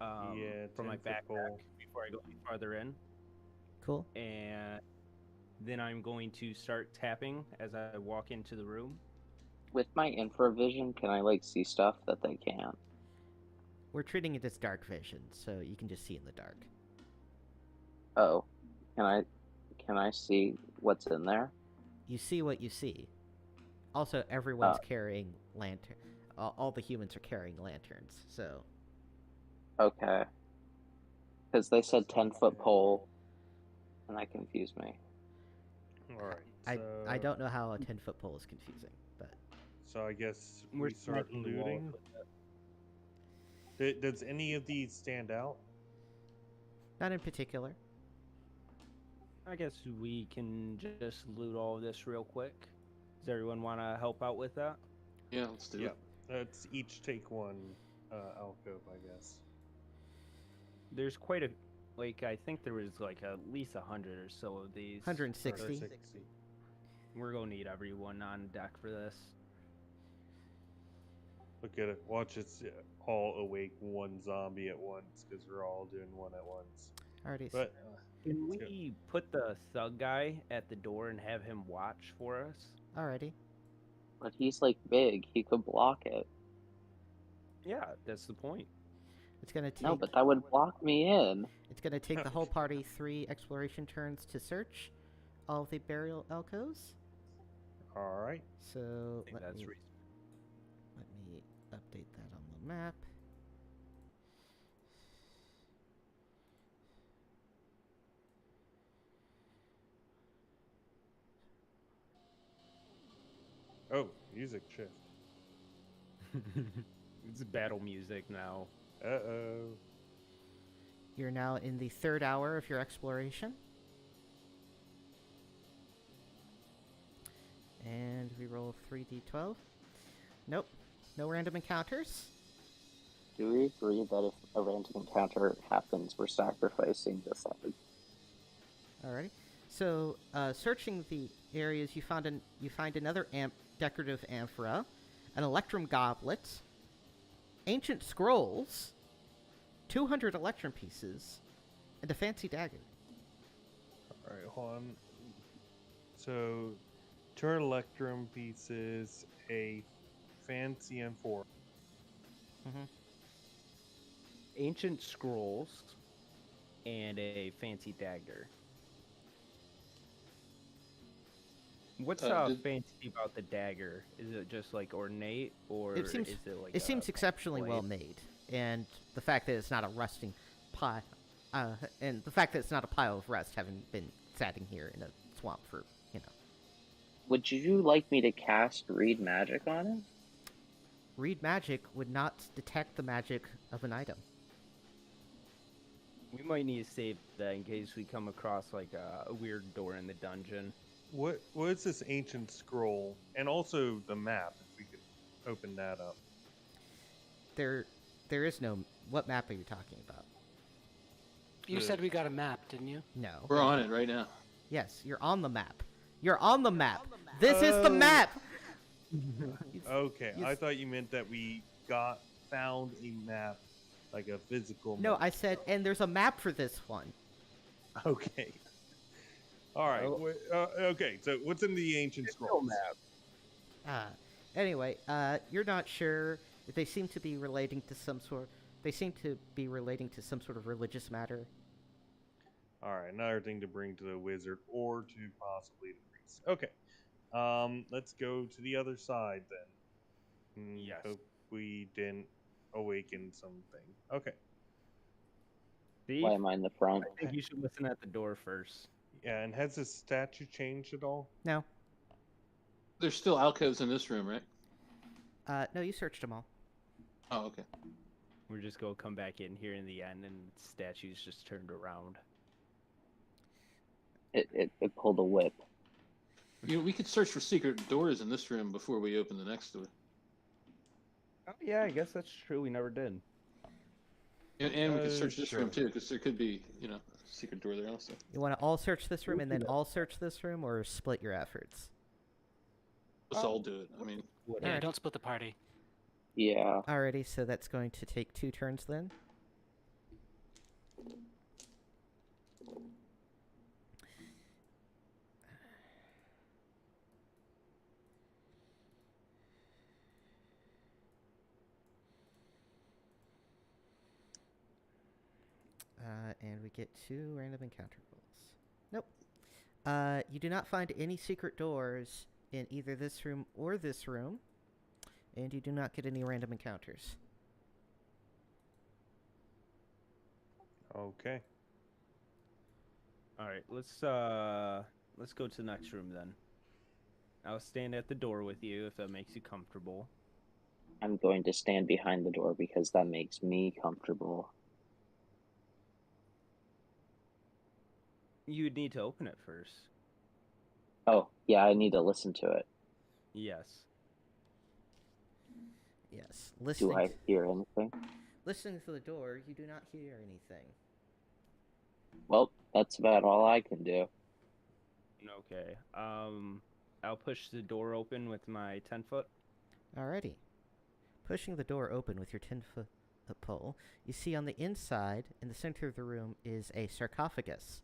Yeah, from my 10-foot backpack pole. before I go any farther in, Cool. and then I'm going to start tapping as I walk into the room. With my infravision, can I like see stuff that they can't? We're treating it as dark vision, so you can just see in the dark. Oh, can I see what's in there? You see what you see. Also, everyone's Oh. carrying lantern. All the humans are carrying lanterns, so Okay. Because they said 10-foot pole, and that confused me. Alright. I don't know how a 10-foot pole is confusing, but So I guess We're we start smacking the walls looting. with it. Does any of these stand out? not in particular. I guess we can just loot all of this real quick. Does everyone want to help out with that? Yeah, let's do Yeah. it. Let's each take one alcove, I guess. There's quite a, like, I think there was like at least 100 or so of these. 160. 60. We're gonna need everyone on deck for this. Look at it. Watch us all awake one zombie at once because we're all doing one at once. Alrighty. But Can Let's go. we put the thug guy at the door and have him watch for us? Alrighty. But he's like big; he could block it. Yeah, that's the point. It's gonna take. No, but that would block me in. It's gonna take the whole party 3 exploration turns to search all of the burial alcoves. all right. So I think let that's me, reasonable. let me update that on the map. Oh, music shift. It's battle music now. Uh-oh. You're now in the 3rd hour of your exploration. And we roll 3d12. Nope. No random encounters. Do we agree that if a random encounter happens, we're sacrificing the thug? Alrighty. So, searching the areas, you find another decorative amphora, an electrum goblet, ancient scrolls, 200 electrum pieces, and a fancy dagger. All right, hold on. So, 2 electrum pieces, a fancy M4. Mm-hmm. Ancient scrolls and a fancy dagger. What's Did- fancy about the dagger? Is it just like ornate, or It seems- is it like It seems exceptionally blade? well made, and the fact that it's not a rusting pile, and the fact that it's not a pile of rust, having been sitting here in a swamp for, Would you like me to cast Read Magic on it? Read magic would not detect the magic of an item. We might need to save that in case we come across like a weird door in the dungeon. What is this ancient scroll? And also the map, if we could open that up. There is no. What map are you talking about? You said we got a map, didn't you? No. We're on it right now. Yes, you're on the map. You're on the map. This is the Oh. map. Okay, You I s- thought you meant that we found a map like a physical. No, map. I said, and there's a map for this one. Okay. All right. Oh. Okay. So what's in the ancient scrolls? Anyway, you're not sure. They seem to be relating to some sort. They seem to be relating to some sort of religious matter. All right. Another thing to bring to the wizard or to possibly the priest. Okay. Let's go to the other side then. Yes. Hope we didn't awaken something. Okay. See? Why am I in the front? I think you should listen at the door first. Yeah, and has the statue changed at all? No. There's still alcoves in this room, right? No, you searched them all. Oh, okay. We're just gonna come back in here in the end, and statues just turned around. It pulled a whip. You know, we could search for secret doors in this room before we open the next door. Oh yeah, I guess that's true. We never did. And we could search this sure. room too, because there could be, you know, a secret door there also. You want to all search this room and then all search this room, or split your efforts? Let's all do it. I mean, Yeah, Alright. don't split the party. Yeah. Alrighty, so that's going to take 2 turns then. And we get 2 random encounter rolls. Nope. You do not find any secret doors in either this room or this room. And you do not get any random encounters. Okay. All right, let's go to the next room then. I'll stand at the door with you if that makes you comfortable. I'm going to stand behind the door because that makes me comfortable. You would need to open it first. Oh, yeah, I need to listen to it. Yes. Yes. Do I hear anything? Listening to the door, you do not hear anything. Well, that's about all I can do. Okay. I'll push the door open with my 10-foot. Alrighty. Pushing the door open with your 10-foot pole, you see on the inside, in the center of the room, is a sarcophagus.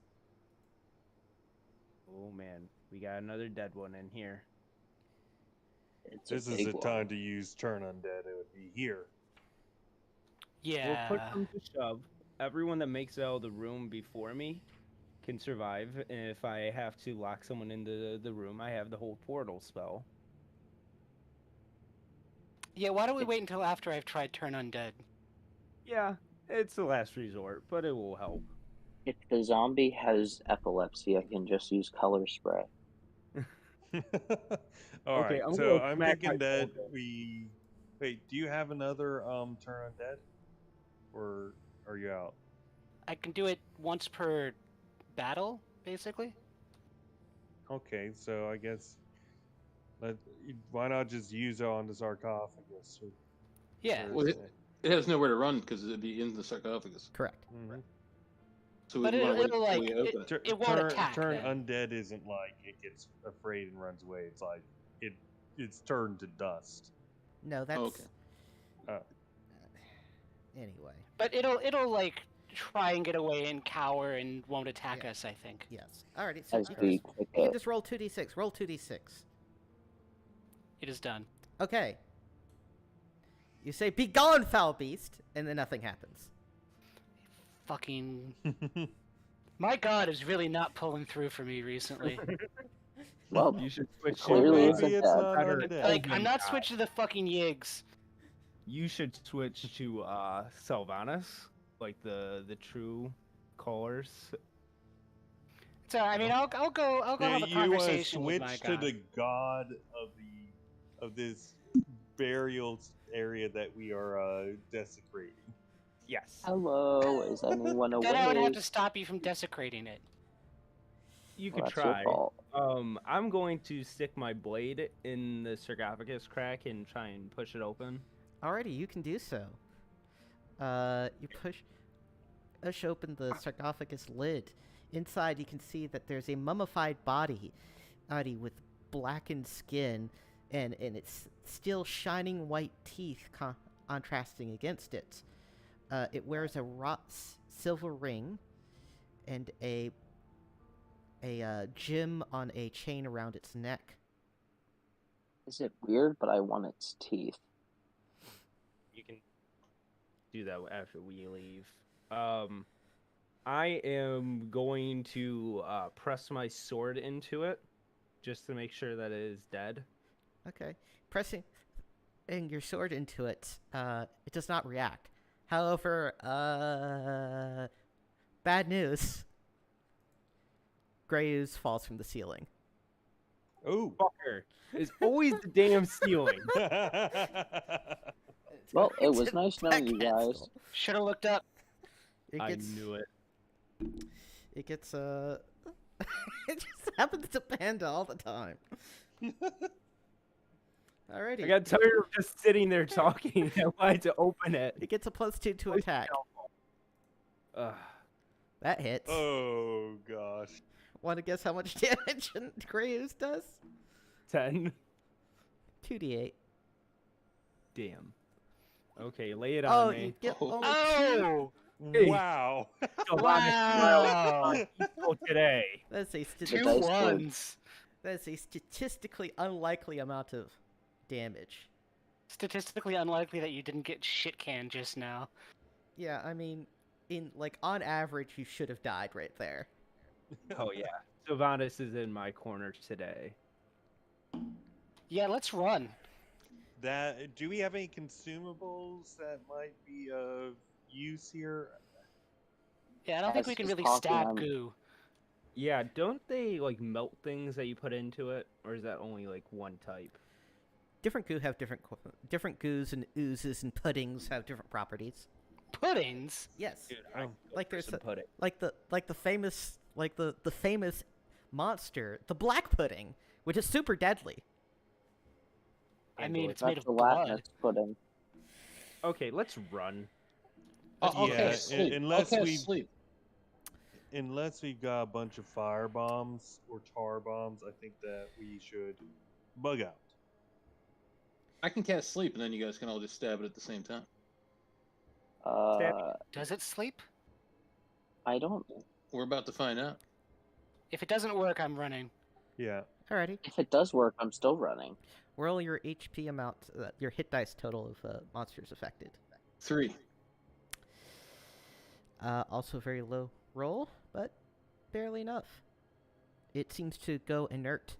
Oh man, we got another dead one in here. It's This a is big the one. time to use turn undead. It would be here. Yeah. We'll put them to shove. Everyone that makes it out of the room before me can survive. And if I have to lock someone into the room, I have the whole portal spell. Yeah, why don't we wait until after I've tried Turn Undead? Yeah, it's the last resort, but it will help. If the zombie has epilepsy, I can just use color spray. All Okay, right. I'm So gonna I'm smack thinking my that phone. we wait. Do you have another turn undead, or are you out? I can do it once per battle, basically. Okay, so I guess why not just use it on the sarcophagus? Yeah. Well, it has nowhere to run because it'd be in the sarcophagus. Correct. So But we want to wait it'll, until like, we open it. It won't turn, attack Turn then. undead isn't like it gets afraid and runs away. It's like it's turned to dust. No, that's... Okay. Anyway, But it'll like try and get away and cower and won't attack Yeah. us, I think. yes. Alrighty, so As you we can, click you can it. just roll 2d6. Roll 2d6. It is done. Okay. You say, "Be gone, foul beast," and then nothing happens. Fucking my god is really not pulling through for me recently. Well, You should switch clearly to, it's Maybe a it's dead. not Better. undead. Like, my I'm not God. switching to the fucking Yigs. You should switch to Sylvanas, like the true callers. So I mean, I'll go have a you want to conversation with my switch to god. the god of this burial area that we are desecrating. Yes. Hello, is anyone awake? Then I would have to stop you from desecrating it. You Well, could that's your try. fault. I'm going to stick my blade in the sarcophagus crack and try and push it open. Alrighty, you can do so. You push open the sarcophagus lid. Inside, you can see that there's a mummified body with blackened skin, and it's still shining white teeth contrasting against it. It wears a silver ring and a gem on a chain around its neck. Is it weird? But I want its teeth. You can do that after we leave. I am going to press my sword into it just to make sure that it is dead. Okay. Pressing your sword into it, it does not react. However, bad news. Gray ooze falls from the ceiling. Oh. Fucker. It's always the damn ceiling. Well, it was nice knowing you guys. Should have looked up. I knew it. It gets it just happens to Panda all the time. Alrighty. I got tired of just sitting there talking. I wanted to open it. It gets a +2 to attack. That hits. Oh gosh. Want to guess how much damage Gray ooze does? 10. 2d8. Damn. Okay, lay it on Oh, me. you get only Oh! Hey. Wow. Wow! Oh, today. That's a Two dice ones. That's a statistically unlikely amount of damage. Statistically unlikely that you didn't get shit canned just now. Yeah, I mean, on average, you should have died right there. Oh yeah. Sylvanas is in my corner today. Yeah, let's run. Do we have any consumables that might be of use here? Yeah, I don't think As we can he's really talking, stab I'm- goo. Yeah, don't they like melt things that you put into it, or is that only like one type? Different goo have different goos and oozes and puddings have different properties. Puddings? Yes, Dude, I like there's some pudding. the famous the famous monster, the black pudding, which is super deadly. I mean, it's That's made of the blood. Latinus pudding. Okay, let's run. I'll Yeah, cast sleep. unless I'll cast we- sleep. Unless we've got a bunch of fire bombs or tar bombs, I think that we should bug out. I can cast sleep, and then you guys can all just stab it at the same time. Does it sleep? I don't. We're about to find out. If it doesn't work, I'm running. Yeah. Alrighty, If it does work, I'm still running. roll your HP amount, your hit dice total of monsters affected. 3. Also very low roll, but barely enough. It seems to go inert,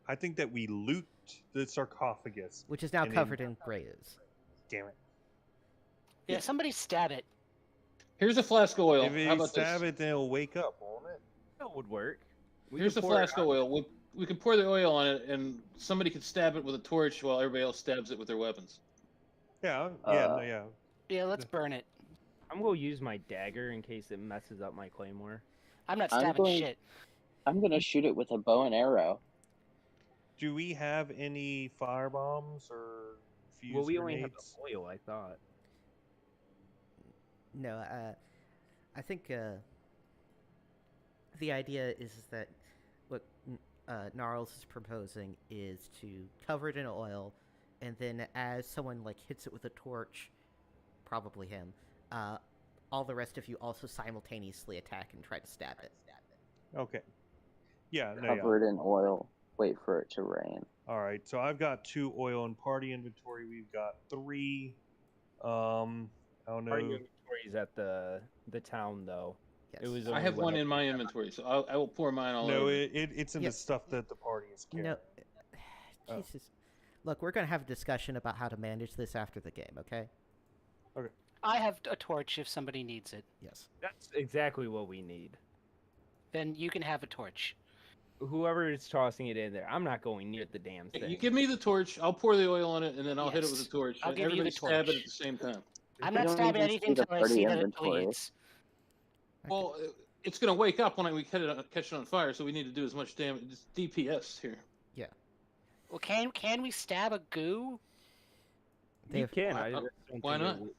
I think that we loot the sarcophagus. which is now And then- covered in gray ooze. Damn it. Yeah, somebody stab it. Here's a flask of oil. If How you about stab this? it, then it'll wake up, won't it? That would work. Here's a can pour it flask of on- oil. We can pour the oil on it, and somebody can stab it with a torch while everybody else stabs it with their weapons. Yeah. Uh, Yeah. Yeah, let's burn it. I'm gonna use my dagger in case it messes up my claymore. I'm not I'm stabbing going- shit. I'm gonna shoot it with a bow and arrow. Do we have any fire bombs or fuse Well, we only have grenades? the oil, I thought. No, I think the idea is that what Gnarls is proposing is to cover it in oil, and then as someone like hits it with a torch, probably him, all the rest of you also simultaneously attack and try to stab it. Okay. Yeah. No. Cover it in oil. Wait for it to rain. All right. So I've got 2 oil in party inventory. We've got 3. I don't know. Our inventory's at the town though. Yes. It was. I only have what one I- in my inventory, so I will pour mine all No, over. it's in Yeah. the stuff that the party is carrying. No. Oh. Jesus. Look, we're gonna have a discussion about how to manage this after the game. Okay? I have a torch if somebody needs it. Yes. That's exactly what we need. Then you can have a torch. Whoever is tossing it in there, I'm not going near the damn thing. You give me the torch, I'll pour the oil on it, and then I'll hit it with Yes. a torch. I'll and give you the everybody stab it torch. at the same time. I'm We not don't stabbing even anything see the until I party see that it inventory. bleeds. Well, it's going to wake up when we catch it on fire, so we need to do as much damage. It's DPS here. Well, can we stab a goo? They You have- can. Why- I just don't why think it not? will-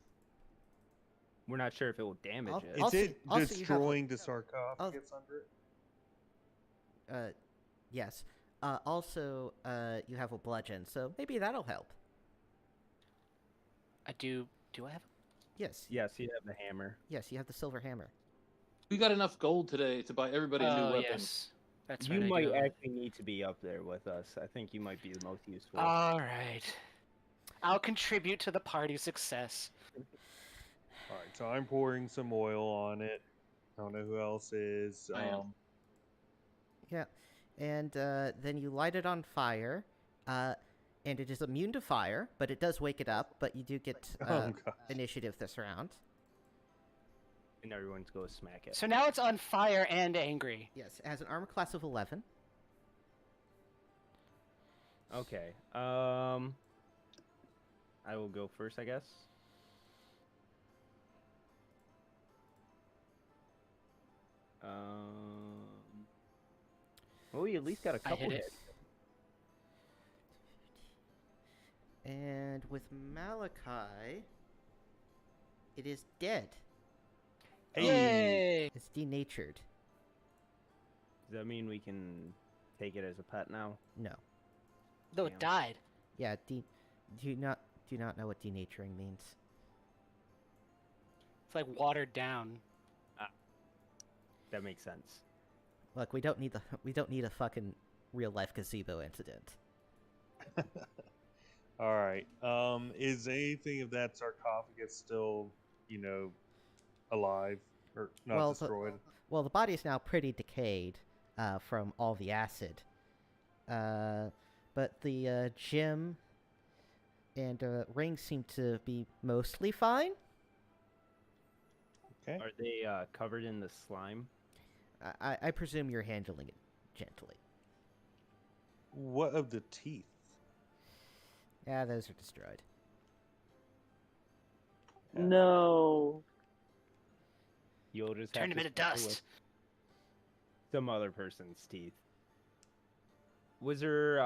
We're not sure if it will damage I'll- it. Is Also- it also you have- destroying the sarcophagus under it? Yes. Also, you have a bludgeon, so maybe that'll help. I do. Do I have? Yes. Yes, you have the hammer. Yes, you have the silver hammer. We got enough gold today to buy everybody a new Oh, weapon. yes. That's You right. might I do. actually need to be up there with us. I think you might be the most useful. All right. I'll contribute to the party's success. All right, so I'm pouring some oil on it. I don't know who else is. I am. Yeah, and then you light it on fire, and it is immune to fire, but it does wake it up. But you do get Oh gosh. initiative this round. And everyone's go smack it. So now it's on fire and angry. Yes, it has an armor class of 11. Okay. I will go first, I guess. Well, we at least got a I couple hit it. hits. And with Malachi, it is dead. Yay! It's denatured. Does that mean we can take it as a pet now? No. Though it died. Yeah, do you not know what denaturing means? It's like watered down. That makes sense. Look, we don't need a fucking real life gazebo incident. All right. Is anything of that sarcophagus still, alive or not Well, destroyed? Well, the body is now pretty decayed from all the acid. But the gym and ring seem to be mostly fine. Okay. Are they covered in the slime? I presume you're handling it gently. What of the teeth? Yeah, those are destroyed. No. You'll just Turn have him to into suffer dust. with some other person's teeth. Was there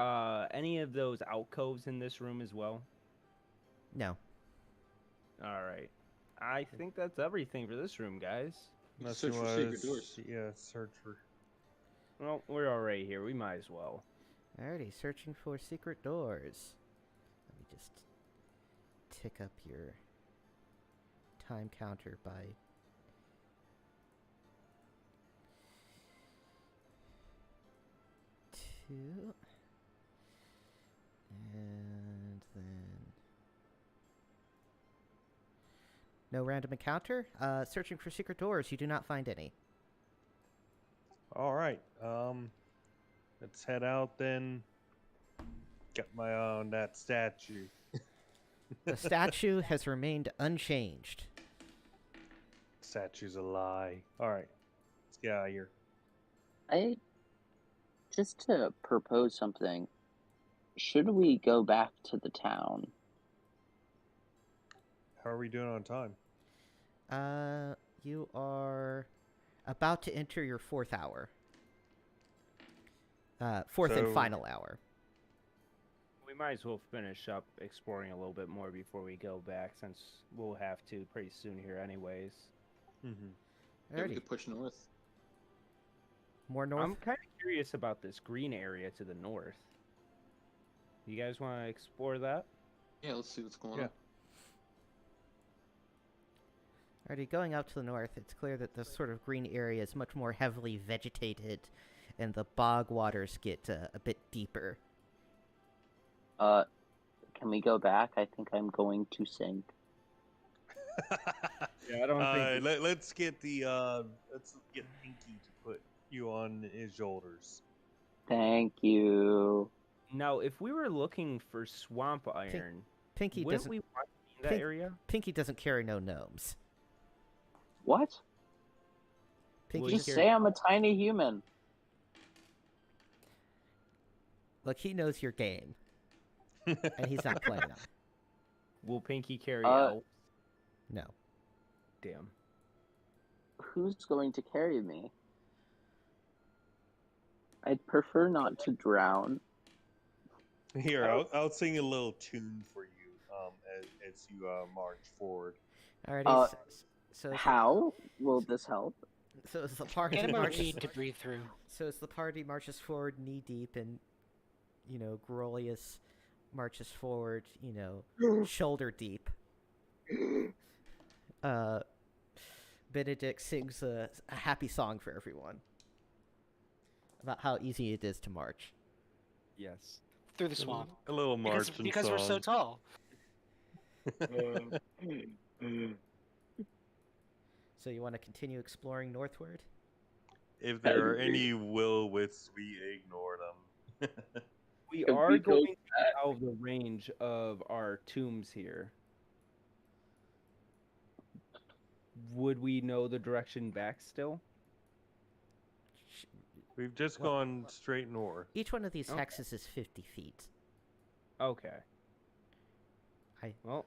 any of those alcoves in this room as well? No. All right. I think that's everything for this room, guys. Unless Search you for wanna secret doors. Yeah, search for. Well, we're already here. We might as well. Alrighty, searching for secret doors. Let me just tick up your time counter by 2. And then no random encounter. Searching for secret doors. You do not find any. All right. Let's head out then. Get my eye on that statue. The statue has remained unchanged. Statue's a lie. All right. Let's get out of here. I just to propose something. Should we go back to the town? How are we doing on time? You are about to enter your 4th hour. 4th and So- final hour. We might as well finish up exploring a little bit more before we go back, since we'll have to pretty soon here anyways. Mm-hmm. Yeah, we Alrighty. could push north. More north. I'm kind of curious about this green area to the north. You guys want to explore that? Yeah, let's see what's going Yeah. on. Alrighty, going out to the north, it's clear that this sort of green area is much more heavily vegetated, and the bog waters get a bit deeper. Can we go back? I think I'm going to sink. Yeah, I don't think. Let's get Pinky to put you on his shoulders. Thank you. Now, if we were looking for swamp iron, Pinky wouldn't doesn't. we want to be in that Pink- area? Pinky doesn't carry no gnomes. What? Pinky Well, Just just here- say I'm a tiny human. look. He knows your game, and he's not playing them. Will Pinky carry Uh, elves? No. Damn. Who's going to carry me? I'd prefer not to drown. Here, I'll sing a little tune for you as you march forward. Alrighty. So How will this help? So as the party Get him a marches, reed to breathe through. so as the party marches forward knee deep, and Grolius marches forward, shoulder deep. Benedict sings a happy song for everyone about how easy it is to march. Yes. Through the swamp. A little marching Because we're so song. tall. So you want to continue exploring northward? If there are any will-withs, we ignore them. We If are we go going out of the range of our tombs here. Would we know the direction back still? We've just Well- gone straight north. Each one of these Okay. hexes is 50 feet. Okay. I Well,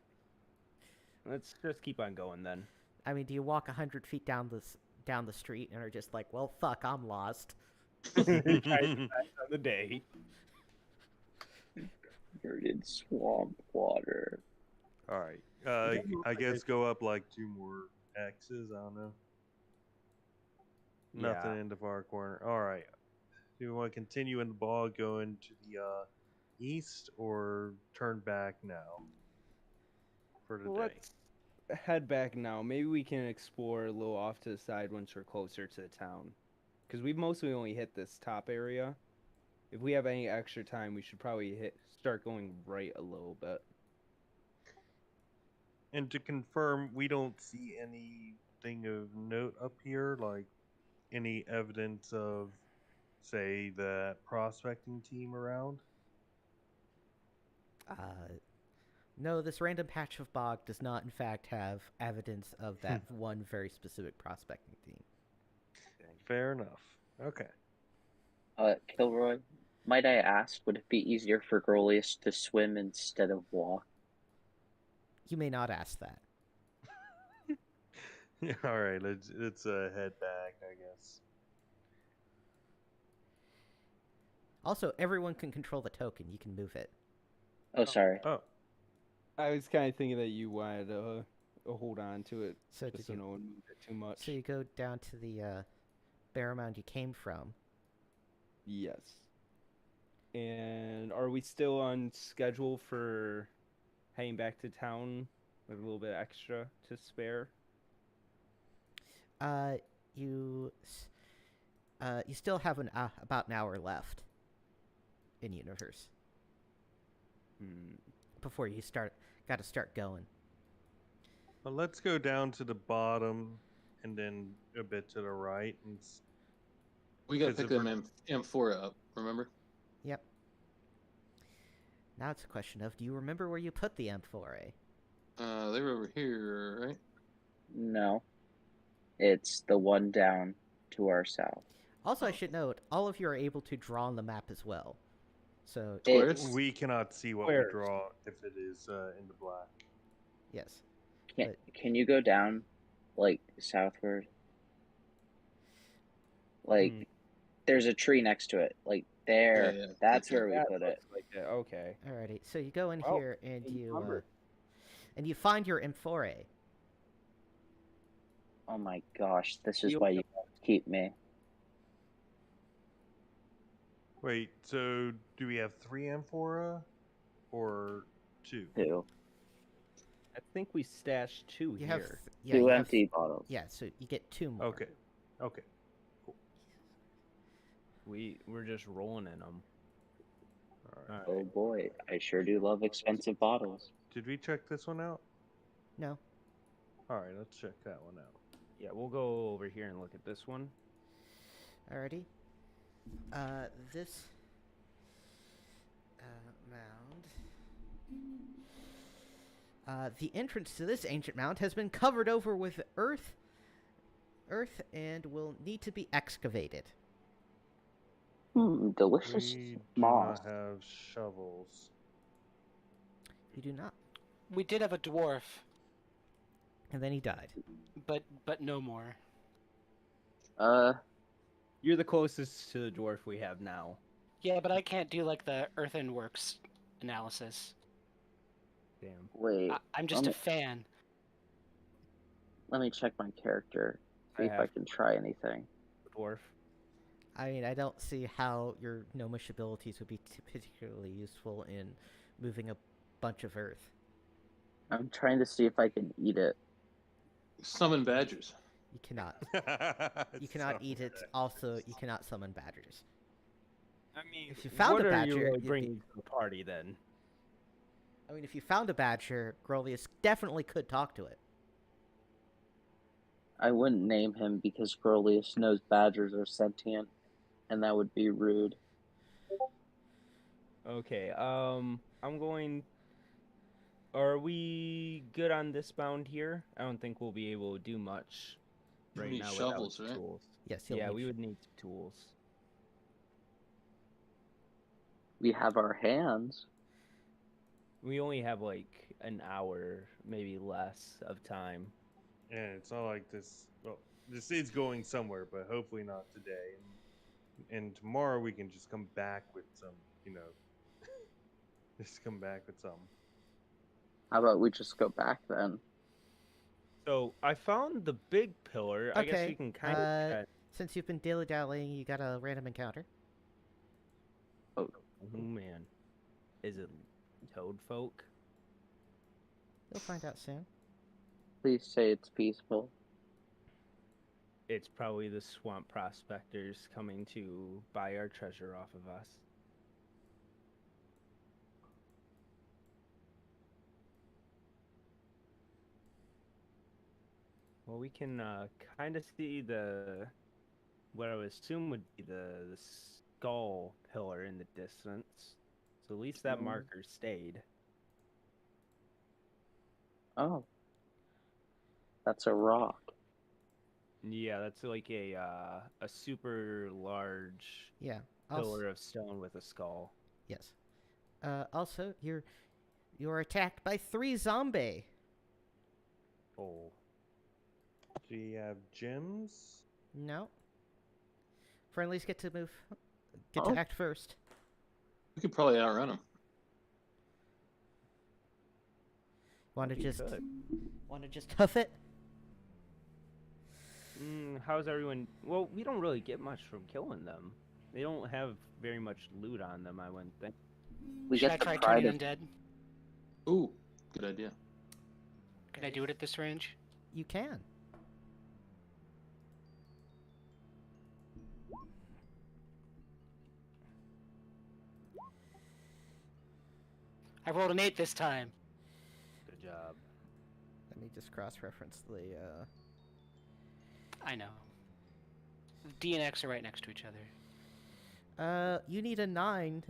let's just keep on going then. I mean, do you walk 100 feet down the street and are just like, well, fuck, I'm lost? Try to pass on the day. Dirted swamp water. All right. I guess go up like 2 more X's. I don't know. Nothing Yeah. in the far corner. All right. Do you want to continue in the ball, going to the east, or turn back now for the day? Let's head back now. Maybe we can explore a little off to the side once we're closer to the town. Because we've mostly only hit this top area. If we have any extra time, we should probably start going right a little bit. And to confirm, we don't see anything of note up here, like any evidence of, say, that prospecting team around. No, this random patch of bog does not, in fact, have evidence of that one very specific prospecting team. Fair enough. Okay. Kilroy, might I ask, would it be easier for Grolius to swim instead of walk? You may not ask that. All right. Let's head back, I guess. Also, everyone can control the token. You can move it. Oh, sorry. Oh, I was kind of thinking that you wanted to hold on to it So just so no one moved it too much. So you go down to the Barrowmound you came from. Yes. And are we still on schedule for heading back to town with a little bit extra to spare? You still have about an hour left in universe before you got to start going. well, let's go down to the bottom and then a bit to the right. And We got to Because pick if them M4 up, remember? Yep. Now it's a question of, do you remember where you put the M4A? They were over here, right? No. It's the one down to our south. Also, I should note, all of you are able to draw on the map as well. So, Squares? we cannot see what Where? we draw if it is in the black. yes. Can you go down, like, southward? Like, there's a tree next to it. Like, there. Yeah. That's where we That put it. looks like it. Okay. Alrighty. So you go in Oh, here and encumbered. you find your M4A. Oh my gosh, this is You- why you keep me. Wait, so do we have 3 amphora or 2? Two. I think we stashed two You here. have yeah, Two you have- empty bottles. yeah, so you get 2 more. Okay. Okay. We're just rolling in them. All right. Oh boy, I sure do love expensive bottles. Did we check this one out? No. All right, let's check that one out. Yeah, we'll go over here and look at this one. Alrighty. This mound. The entrance to this ancient mound has been covered over with earth, and will need to be excavated. Delicious We do moss. not have shovels. You do not. We did have a dwarf, And then he died. but no more. You're the closest to the dwarf we have now. Yeah, but I can't do like the earthenworks analysis. Damn. Wait, I'm just Um, a fan. let me check my character. See I if I have- can try anything. Dwarf. I mean, I don't see how your gnomish abilities would be particularly useful in moving a bunch of earth. I'm trying to see if I can eat it. summon badgers. You cannot. You cannot eat it. Also, you cannot summon badgers. I mean, If you found what a are you badger, really you'd be- bringing to the party then? I mean, if you found a badger, Grolius definitely could talk to it. I wouldn't name him because Grolius knows badgers are sentient, and that would be rude. Okay, I'm going. Are we good on this bound here? I don't think we'll be able to do much You right need now shovels, without right? tools. Yes, you'll Yeah, need we would need some tools. We have our hands. We only have like an hour, maybe less of time. And it's not like this. Well, this is going somewhere, but hopefully not today. And tomorrow we can just come back with some, just come back with some. How about we just go back then? So I found the big pillar. I guess Okay, we can kind of check. Since you've been dilly-dallying, you got a random encounter. Oh man, is it toad folk? You'll find out soon. Please say it's peaceful. It's probably the swamp prospectors coming to buy our treasure off of us. Well, we can kind of see what I would assume would be the skull pillar in the distance. So at least that marker stayed. Oh. That's a rock. Yeah, that's like a super large Yeah. pillar of stone with a skull. Yes. Also, you're attacked by 3 zombie. Oh. Do you have gems? No. Friendlies get to act first. We could probably outrun them. Want to We just could. huff it? How's everyone? Well, we don't really get much from killing them. They don't have very much loot on them, I wouldn't think. We Should I get the try pride turning of undead? Ooh, good idea. Can I do it at this range? You can. I rolled an 8 this time. Good job. Let me just cross-reference the. I know. D and X are right next to each other. You need a 9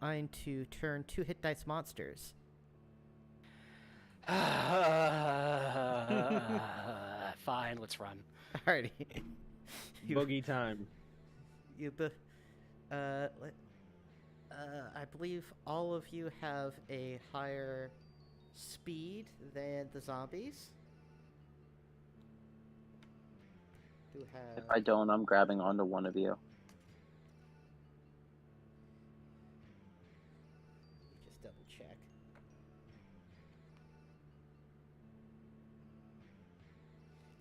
to turn 2 hit dice monsters. Fine, let's run. Alrighty. Boogie time. I believe all of you have a higher speed than the zombies. If I don't, I'm grabbing onto one of you. Just double check.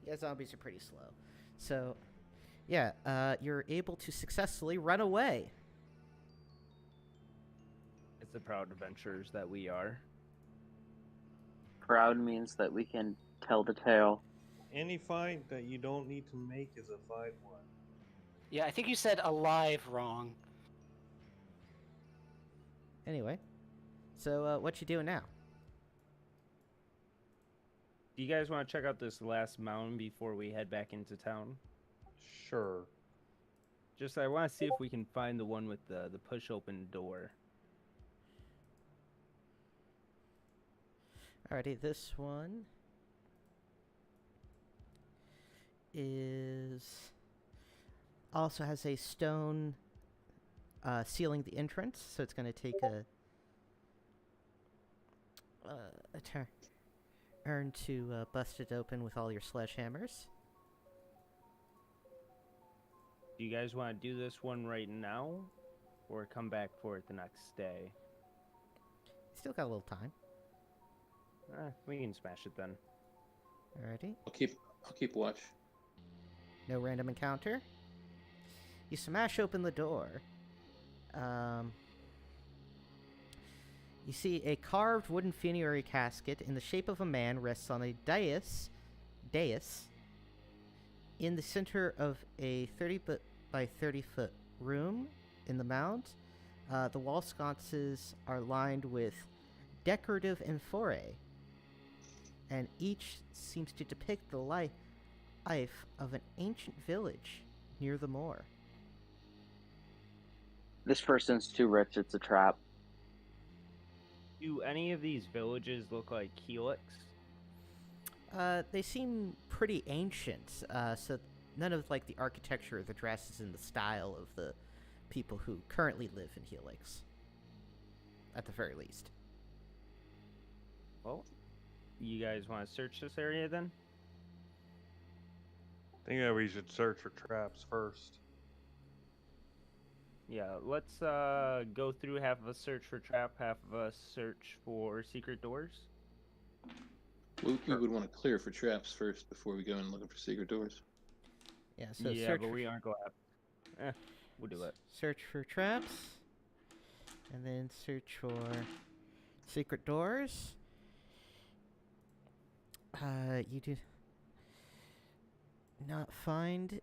Yeah, zombies are pretty slow. So, yeah, you're able to successfully run away. It's the proud adventurers that we are. Proud means that we can tell the tale. Any fight that you don't need to make is a fight one. Yeah, I think you said alive wrong. Anyway, so what you doing now? Do you guys want to check out this last mountain before we head back into town? Sure. Just I want to see if we can find the one with the push open door. Alrighty, this one also has a stone sealing the entrance, so it's going to take a turn to bust it open with all your sledgehammers. Do you guys want to do this one right now, or come back for it the next day? Still got a little time. We can smash it then. Alrighty. I'll keep watch. No random encounter. You smash open the door. You see a carved wooden funerary casket in the shape of a man rests on a dais dais. In the center of a 30 foot by 30 foot room in the mound, the wall sconces are lined with decorative amphorae, and each seems to depict the life of an ancient village near the moor. This person's too rich, it's a trap. Do any of these villages look like Helix? They seem pretty ancient, so none of like the architecture or the dresses and the style of the people who currently live in Helix, at the very least. Well, you guys want to search this area then? I think that we should search for traps first. Yeah, let's go through half of us search for trap, half of us search for secret doors. We would want to clear for traps first before we go in looking for secret doors. Yeah, so yeah, search but for, we aren't going to. We'll do it. search for traps, and then search for secret doors. You do not find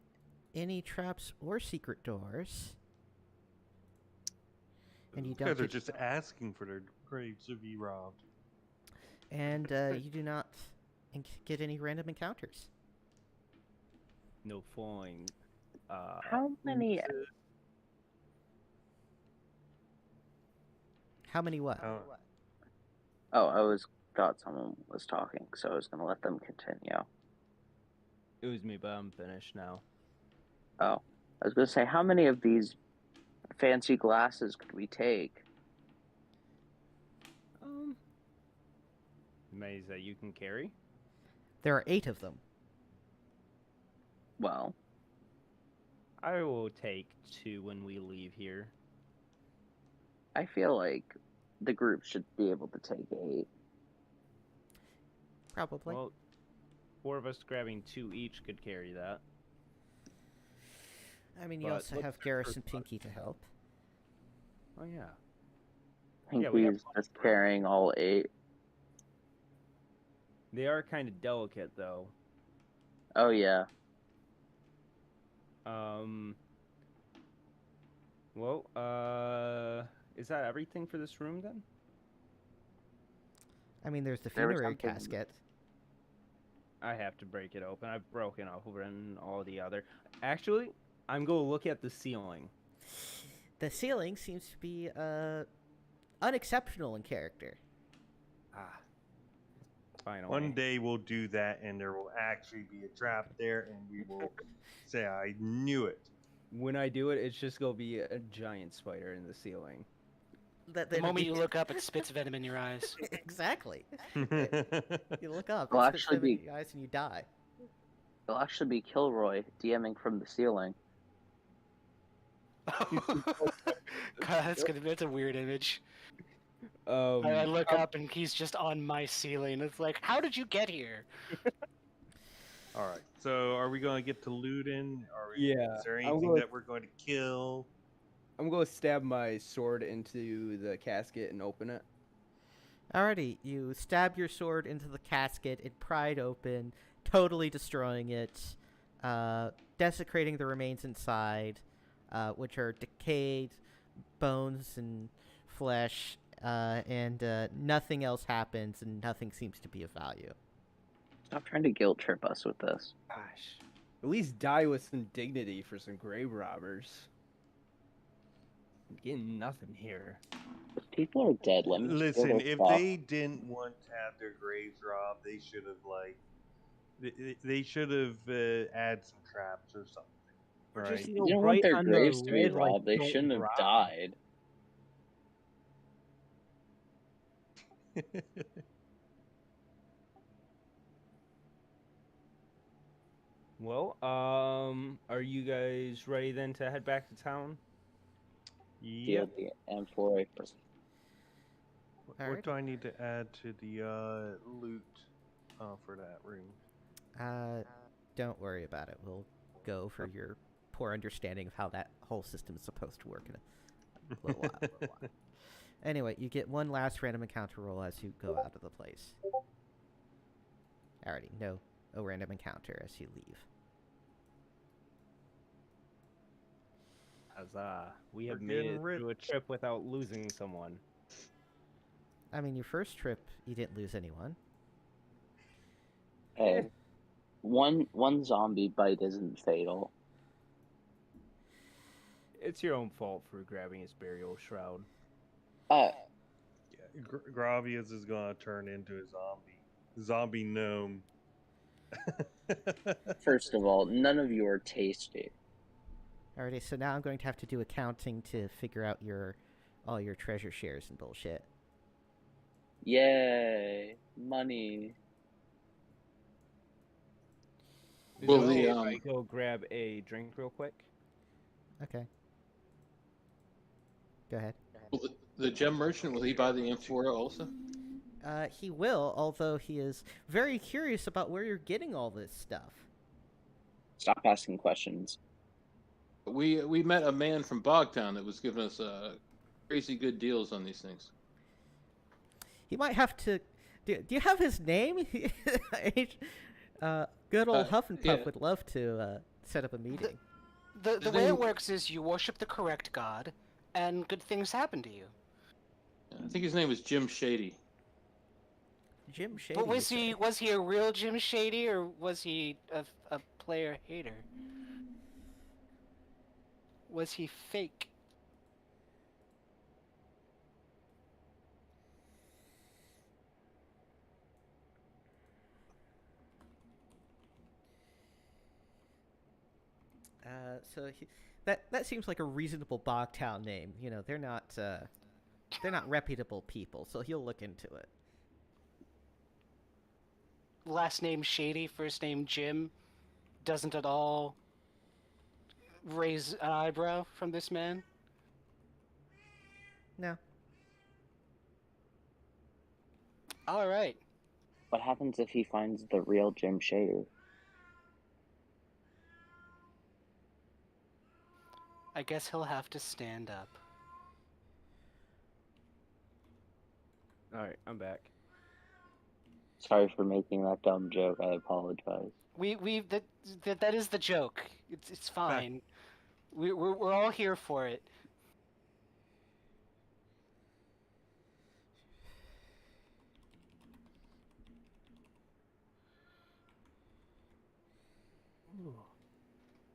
any traps or secret doors. And you These don't guys are get- just asking for their graves to be robbed. And you do not get any random encounters. No falling. How many? oozes. How many what? Oh, Oh, thought someone was talking, so I was gonna let them continue. It was me, but I'm finished now. Oh, I was gonna say, how many of these fancy glasses could we take? Maze that you can carry? There are 8 of them. Well, I will take 2 when we leave here. I feel like the group should be able to take 8. Probably. Well, 4 of us grabbing 2 each could carry that. I mean, you but also let's have search for Garrus and Pinky to help. Oh yeah. Pinky's we have just carrying all 8. They are kind of delicate though. Oh yeah. Well, is that everything for this room then? I mean, there's the There was funerary something- casket. I have to break it open. I've broken open all the other. Actually, I'm going to look at the ceiling. The ceiling seems to be unexceptional in character. Ah. Finally. one day we'll do that, and there will actually be a trap there, and we will say, "I knew it." When I do it, it's just going to be a giant spider in the ceiling. The moment you look up, it spits venom in your eyes. Exactly. You look up, Well, it spits actually venom in be- your eyes, and you die. It'll actually be Kilroy DMing from the ceiling. God, that's a weird image. Um, I look up and he's just on my ceiling. It's like, how did you get here? All right. So, are we going to get to looting? Yeah, Is there I'm anything going- that we're going to kill? I'm going to stab my sword into the casket and open it. Alrighty, you stab your sword into the casket, it pried open, totally destroying it, desecrating the remains inside, which are decayed bones and flesh, and nothing else happens, and nothing seems to be of value. Stop trying to guilt trip us with this. Gosh. At least die with some dignity for some grave robbers. I'm getting nothing here. If people are dead, let me steal Listen, their if stuff. they didn't want to have their graves robbed, they should have they should have add some traps or something. Or Right? just, If you don't want their graves to be robbed, they shouldn't have died. Well, are you guys ready then to head back to town? Steal Yep. the M4A first. What do I need to add to the loot for that room? Don't worry about it. We'll go for your poor understanding of how that whole system is supposed to work in a little while. Anyway, you get one last random encounter roll as you go out of the place. Alrighty, no a random encounter as you leave. Huzzah. We have We're made getting it through a rich. trip without losing someone. I mean, your first trip, you didn't lose anyone. Hey, one zombie bite isn't fatal. It's your own fault for grabbing his burial shroud. Uh, Yeah, Gravius is gonna turn into a zombie gnome. first of all, none of you are tasty. Alrighty, so now I'm going to have to do accounting to figure out all your treasure shares and bullshit. Yay, money. Is Well, it the, okay if I go grab a drink real quick? Okay. Go ahead. the gem merchant, will he buy the amphora also? He will, although he is very curious about where you're getting all this stuff. Stop asking questions. We met a man from Bogtown that was giving us crazy good deals on these things. He might have to. Do you have his name? Good old Huff and Puff yeah. would love to set up a meeting. The His way name- it works is you worship the correct god, and good things happen to you. I think his name was Jim Shady. Jim Shady. But you was say? he a real Jim Shady, or was he a player hater? Was he fake? So that seems like a reasonable Bogtown name. You know, they're not reputable people, so he'll look into it. Last name Shady, first name Jim. Doesn't at all raise an eyebrow from this man. No. All right. What happens if he finds the real Jim Shady? I guess he'll have to stand up. Alright, I'm back. Sorry for making that dumb joke. I apologize. That is the joke. It's fine. We're all here for it.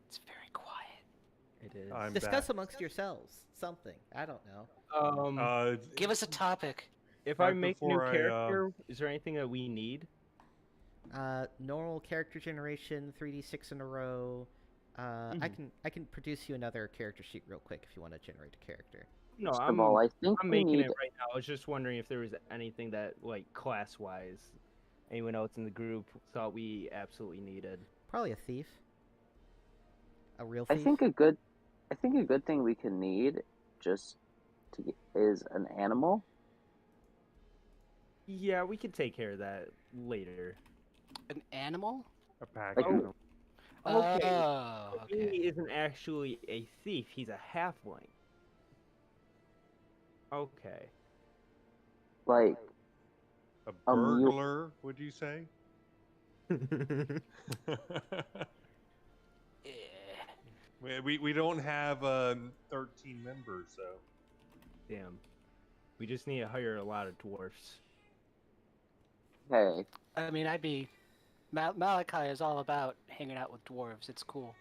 It's very quiet. It is. I'm Discuss back. amongst yourselves something. I don't know. Give us a topic. If right I make a new before I, character, is there anything that we need? Normal character generation, 3d6 in a row. I can produce you another character sheet real quick if you want to generate a character. No, First I'm, of all, I think I'm we making need. it right now. I was just wondering if there was anything that, like, class-wise, anyone else in the group thought we absolutely needed. Probably a thief. A real thief. I think a good thing we can need is an animal. Yeah, we could take care of that later. An animal? a pack. Like- animal. Okay. Oh, He okay. isn't actually a thief. He's a halfling. Okay. Like A a mule. burglar, would you say? Yeah. we don't have 13 members, so Damn. We just need to hire a lot of dwarfs. Hey, I mean, Malachi is all about hanging out with dwarves. It's cool.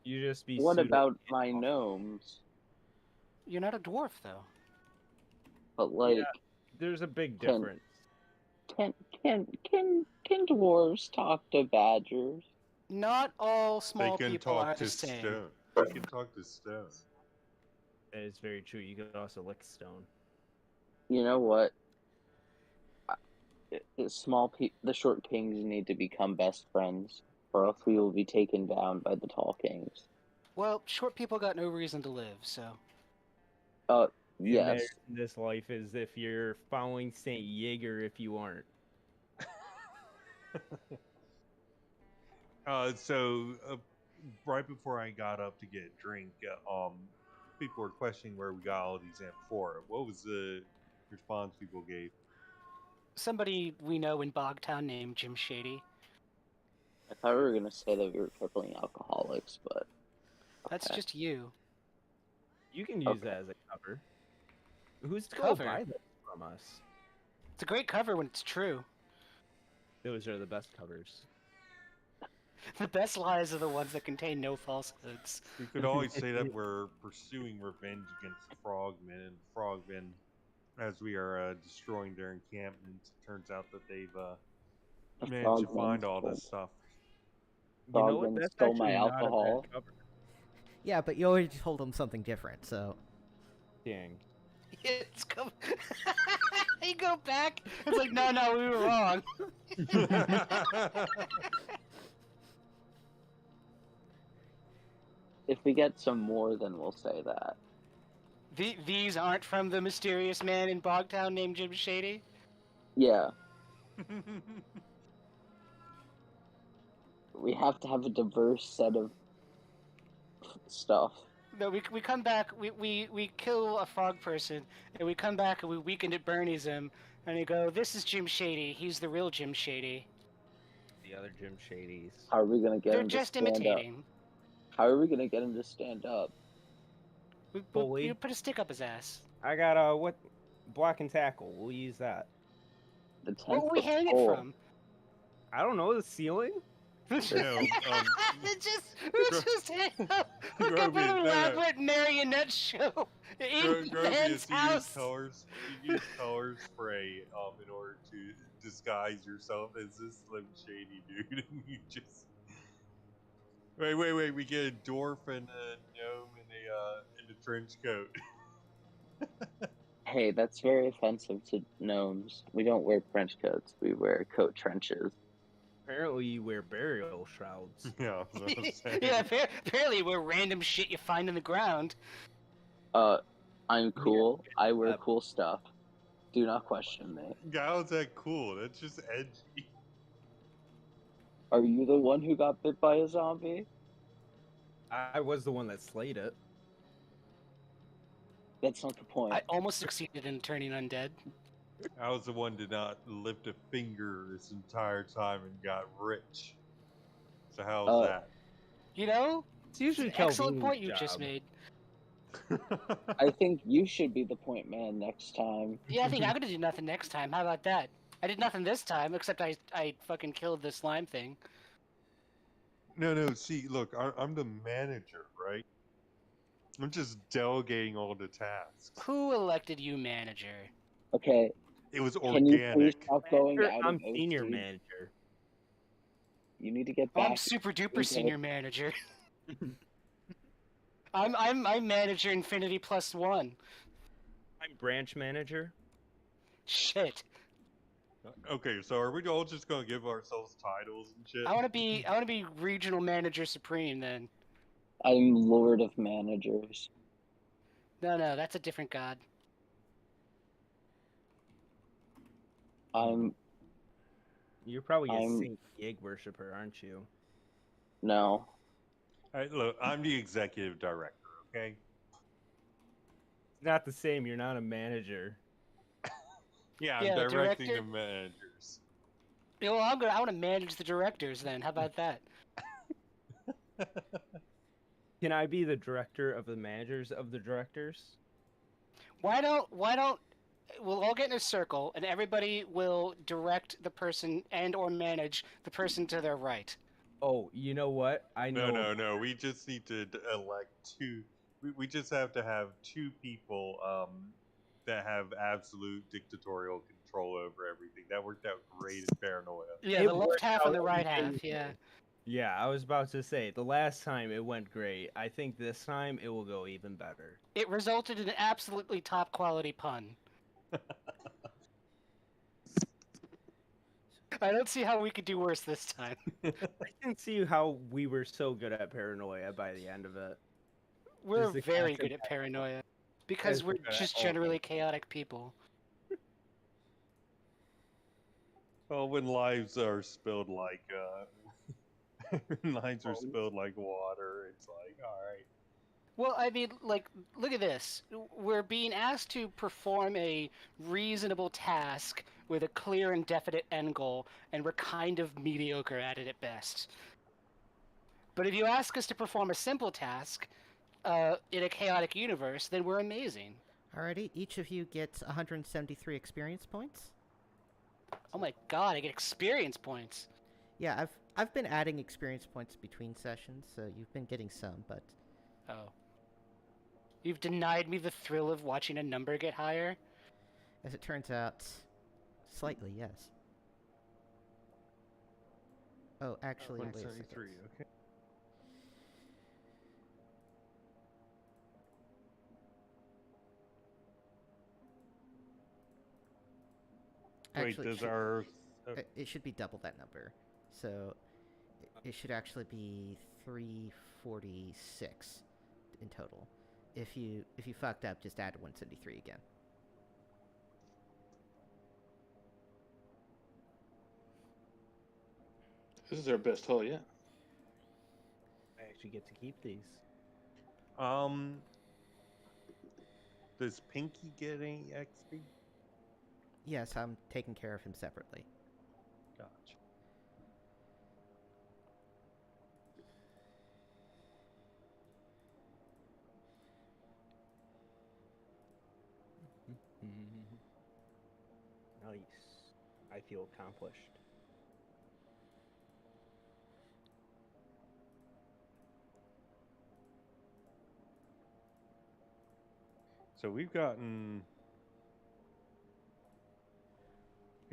You just be. what pseudo- about my gnomes? You're not a dwarf, though. But like, Yeah. There's a big Can- difference. can dwarves talk to badgers? Not all small they can people are talk the to same. stone. They can talk to stone. That is very true. You could also lick stone. You know what? The short kings need to become best friends, or else we will be taken down by the tall kings. Well, short people got no reason to live, so. The Yes. matter in this life is if you're following Saint Jaeger, if you aren't. So right before I got up to get a drink, people were questioning where we got all these amphora. What was the response people gave? Somebody we know in Bogtown named Jim Shady. I thought we were gonna say that we were crippling alcoholics, but That's okay. just you. You can use that as a cover. Who's to go Cover? buy this from us? It's a great cover when it's true. Those are the best covers. The best lies are the ones that contain no falsehoods. We could always say that we're pursuing revenge against the frogmen, and the frogmen, as we are destroying their encampment, it turns out that they've managed to find all this stuff. You know what? Frogmen That's stole my actually not a alcohol. bad cover. Yeah, but you already told them something different, so. Dang. It's come. You go back. It's like, no, we were wrong. If we get some more, then we'll say that. These aren't from the mysterious man in Bogtown named Jim Shady? Yeah. We have to have a diverse set of stuff. No, we come back, we kill a frog person, and we come back and we weaken it Bernie's him, and we go, this is Jim Shady, he's the real Jim Shady. The other Jim Shadys. How are we gonna get They're him just to stand imitating. up? How are we gonna get him to stand up? We put a stick up his ass. I got what? Block and tackle. We'll use that. The Where 10 will we foot hang it pole. from? I don't know, the ceiling? No, It's just hang up like Groby, an no. elaborate marionette show in Ben's house. You use color spray in order to disguise yourself as this Slim Shady dude, and you just wait. We get a dwarf and a gnome in a trench coat. Hey, that's very offensive to gnomes. We don't wear trench coats. We wear coat trenches. Apparently you wear burial shrouds. Yeah, that's what I'm saying. Yeah, apparently we're random shit you find in the ground. I'm cool. I wear cool stuff. Do not question me. How's that cool? That's just edgy. Are you the one who got bit by a zombie? I was the one that slayed it. That's not the point. I almost succeeded in turning undead. I was the one to not lift a finger this entire time and got rich. So how's that? You know, It's usually it's an excellent Calvin's point you job. just made. I think you should be the point man next time. Yeah, I think I'm gonna do nothing next time. How about that? I did nothing this time, except I fucking killed the slime thing. No. See, look, I'm the manager, right? I'm just delegating all the tasks. Who elected you manager? Okay, It was can you please organic. stop going Manager, out I'm of senior OC? manager. You need to get Oh, back. I'm super duper Okay. senior manager. I'm manager Infinity +1. I'm branch manager. Shit. Okay, so are we all just gonna give ourselves titles and shit? I wanna be regional manager supreme then. I'm Lord of Managers. No, that's a different god. You're probably a I'm- Saint Gig worshiper, aren't you? No. Alright, look, I'm the executive director, okay? It's not the same. You're not a manager. Yeah, I'm Yeah, directing director- the managers. Yeah, well, I want to manage the directors then. How about that? Can I be the director of the managers of the directors? Why don't we'll all get in a circle and everybody will direct the person and or manage the person to their right. Oh, you know what? I know. No. We just need to elect two. We just have to have two people that have absolute dictatorial control over everything. That worked out great in Paranoia. Yeah, It the left worked half and the out right even- half. Yeah. Yeah, I was about to say, the last time it went great. I think this time it will go even better. It resulted in an absolutely top quality pun. I don't see how we could do worse this time. I can see how we were so good at paranoia by the end of it. We're the very classic good at paranoia because As we're good at just all generally chaotic people. Well, when lives are spilled like lives are spilled like water, it's like, all right. Well, I mean, like, look at this. We're being asked to perform a reasonable task with a clear and definite end goal, and we're kind of mediocre at it at best. But if you ask us to perform a simple task in a chaotic universe, then we're amazing. Alrighty, each of you gets 173 experience points. Oh my god, I get experience points. Yeah, I've been adding experience points between sessions, so you've been getting some, but Oh. You've denied me the thrill of watching a number get higher? as it turns out, slightly, yes. Oh, actually, wait a second. 173. Okay. Wait, Actually, does our it should be double that number. So it should actually be 346 in total. If you fucked up, just add 173 again. This is our best haul yet. I actually get to keep these. does Pinky get any XP? Yes, I'm taking care of him separately. Gotcha. Nice. I feel accomplished. So we've gotten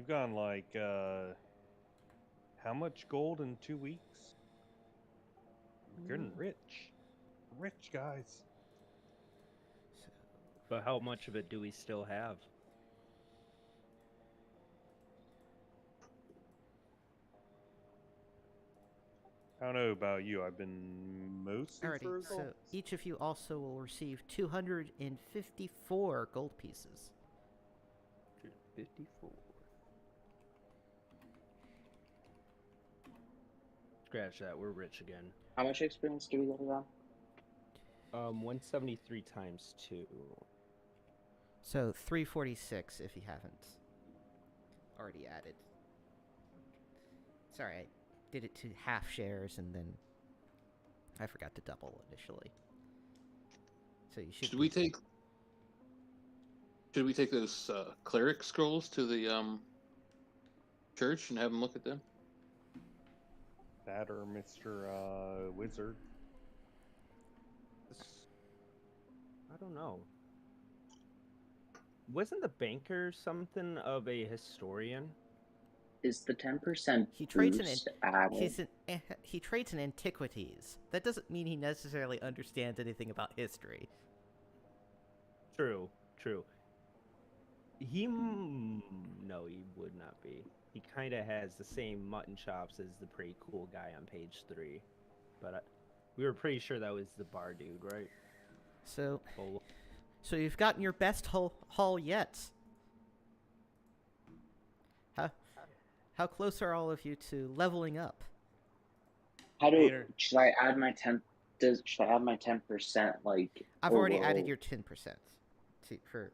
like how much gold in 2 weeks? We're getting rich. Rich guys. So, But how much of it do we still have? I don't know about you. I've been mostly for alrighty, so gold. each of you also will receive 254 gold pieces. 54. Scratch that, we're rich again. How much experience do we get again? 173 times 2. So 346 if you haven't already added. Sorry, I did it to half shares and then I forgot to double initially. So you should. Should we take those cleric scrolls to the church and have them look at them? That or Mr. Wizard. I don't know. Wasn't the banker something of a historian? Is the 10% He trades boost added? he trades in antiquities. That doesn't mean he necessarily understands anything about history. True. No, he would not be. He kind of has the same mutton chops as the pretty cool guy on page 3. But we were pretty sure that was the bar dude, right? So, Oh, so you've gotten your best haul yet. How close are all of you to leveling up? Should I add my 10? Should I add my 10% like? I've already added your 10% for.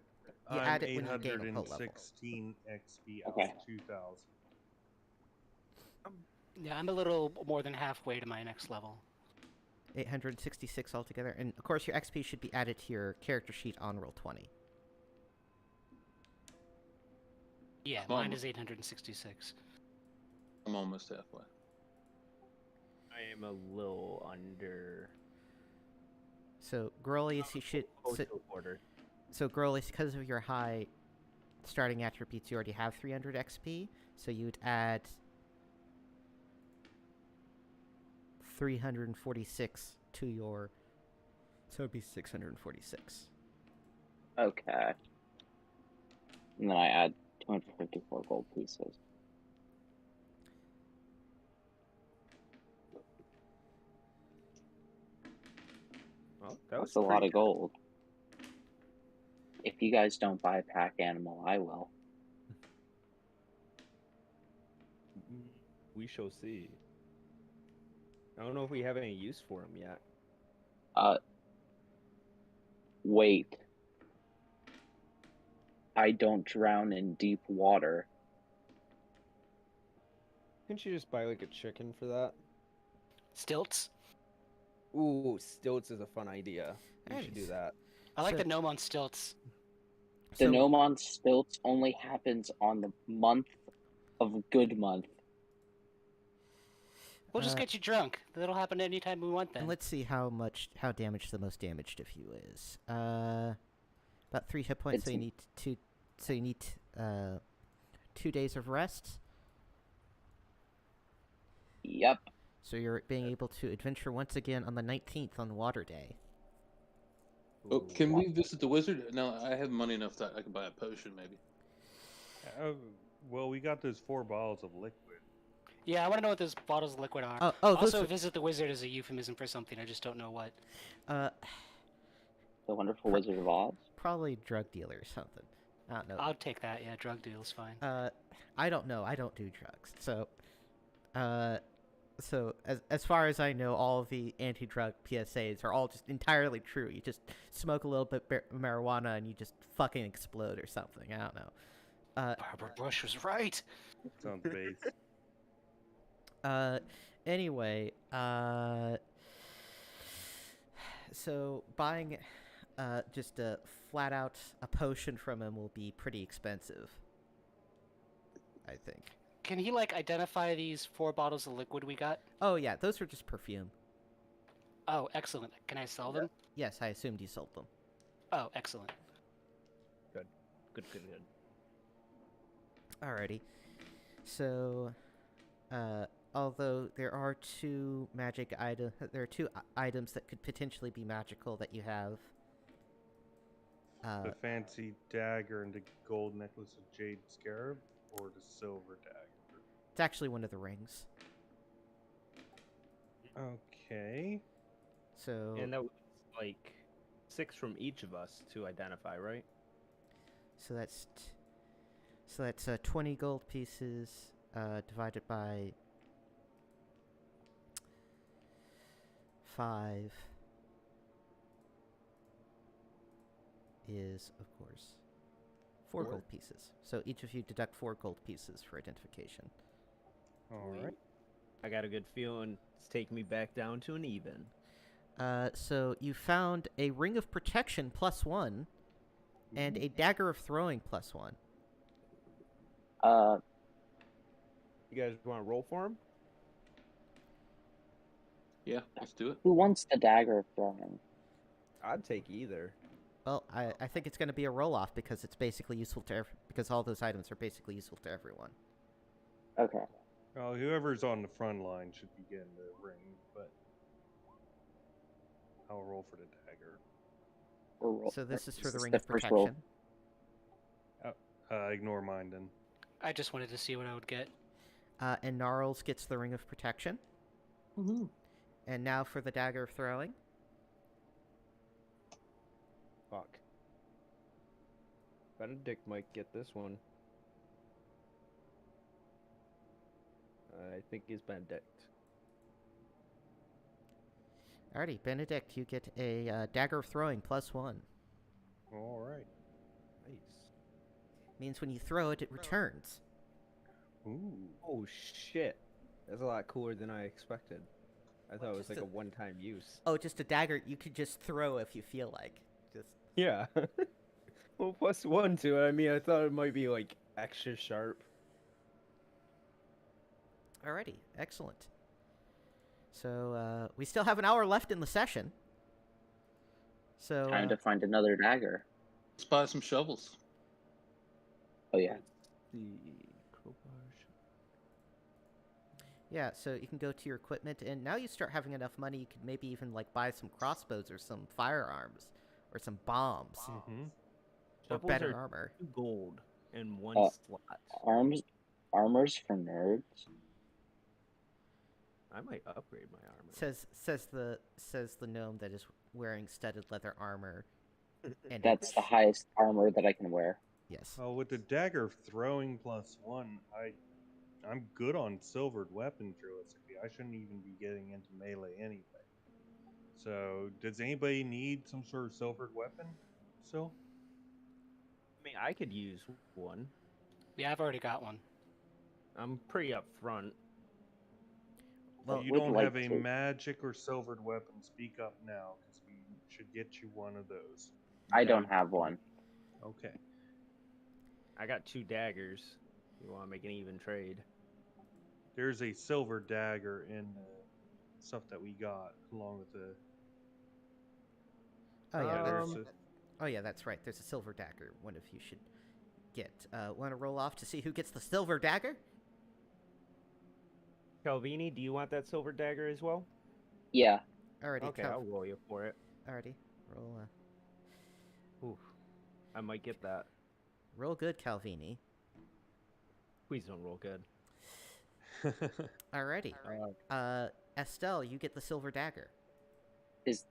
You I'm add it when you gain a whole level. 816 XP out Okay. of 2,000. Yeah, I'm a little more than halfway to my next level. 866 altogether, and of course your XP should be added to your character sheet on Roll20. Yeah, mine is 866. I'm almost halfway. I am a little under. So Grolius, you should. Close to order. So Grolius, because of your high starting attributes, you already have 300 XP. So you'd add 346 to your. So it'd be 646. Okay. And then I add 254 gold pieces. Well, That's a lot of gold. If you guys don't buy a pack animal, I will. We shall see. I don't know if we have any use for him yet. Wait. I don't drown in deep water. Couldn't you just buy like a chicken for that? Stilts. Ooh, stilts is a fun idea. You should do Nice. that. I like So- the gnome on stilts. The So, gnome on stilts only happens on the month of good month. We'll just get you drunk. That'll happen anytime we want and then. let's see how damaged the most damaged of you is. About 3 hit points. So you need two. So you need 2 days of rest. Yep. So you're being able to adventure once again on the 19th on Water Day. Oh, can we visit the wizard? No, I have money enough that I can buy a potion, maybe. Well, we got those 4 bottles of liquid. Yeah, I want to know what those bottles of liquid are. Those Also, are- visit the wizard is a euphemism for something. I just don't know what. Uh, The Wonderful Wizard of Oz. probably drug dealer or something. I don't know. I'll take that. Yeah, drug deal's fine. I don't know. I don't do drugs. So, so as far as I know, all of the anti-drug PSAs are all just entirely true. You just smoke a little bit of marijuana and you just fucking explode or something. I don't know. Barbara Bush was right. Sounds base. Anyway, so buying just a flat out a potion from him will be pretty expensive, I think. Can he like identify these 4 bottles of liquid we got? Oh yeah, those are just perfume. Oh, excellent. Can I sell them? Yes, I assumed you sold them. Oh, excellent. Good. Alrighty. So, although there are 2 magic items, there are 2 items that could potentially be magical that you have. The fancy dagger and the gold necklace of jade scarab, or the silver dagger? It's actually one of the rings. Okay. So, And that was like 6 from each of us to identify, right? so that's 20 gold pieces divided by 5 is, of course, 4 4. gold pieces. So each of you deduct 4 gold pieces for identification. Alright. I got a good feeling it's taking me back down to an even. So you found a ring of protection +1 and a dagger of throwing +1. You guys want to roll for him? Yeah, let's do it. Who wants the dagger of throwing? I'd take either. Well, I think it's going to be a roll-off because it's basically useful to because all those items are basically useful to everyone. Okay. Well, whoever's on the front line should be getting the ring, but I'll roll for the dagger. So this is for the This ring is of the first roll. protection. Ignore mine then. I just wanted to see what I would get. And Gnarls gets the ring of protection. Woohoo. And now for the dagger of throwing. Fuck. Benedict might get this one. I think he's Benedict. Alrighty, Benedict, you get a dagger of throwing +1. Alright. Nice. Means when you throw it, it returns. Ooh. Oh shit. That's a lot cooler than I expected. I thought it was just like a- a one-time use. Oh, just a dagger you could just throw if you feel like. Just Yeah. Well, +1 to it. I mean, I thought it might be like extra sharp. Alrighty, excellent. So we still have an hour left in the session. So Time to find another dagger. Let's buy some shovels. Oh yeah. The crowbar. yeah, so you can go to your equipment, and now you start having enough money. You could maybe even like buy some crossbows or some firearms or some bombs Mm-hmm. or Shovels better are armor. 2 gold and 1 slot. Armors for nerds. I might upgrade my armor. Says the gnome that is wearing studded leather armor. And That's the highest armor that I can wear. yes. Well, with the dagger throwing +1, I'm good on silvered weapons realistically. I shouldn't even be getting into melee anyway. So, does anybody need some sort of silvered weapon still? I mean, I could use one. Yeah, I've already got one. I'm pretty up front. Well, If you would don't like have a to. magic or silvered weapon, speak up now, because we should get you one of those. I don't have one. Okay. I got 2 daggers. You want to make an even trade? There's a silver dagger in the stuff that we got, along with the... oh yeah, there's oh yeah, that's right. There's a silver dagger. One of you should get. Want to roll off to see who gets the silver dagger? Calvini, do you want that silver dagger as well? Yeah. Alrighty, Okay, I'll roll you for it. Alrighty, roll. Ooh, I might get that. Roll good, Calvini. Please don't roll good. Alrighty. Estelle, you get the silver dagger. Is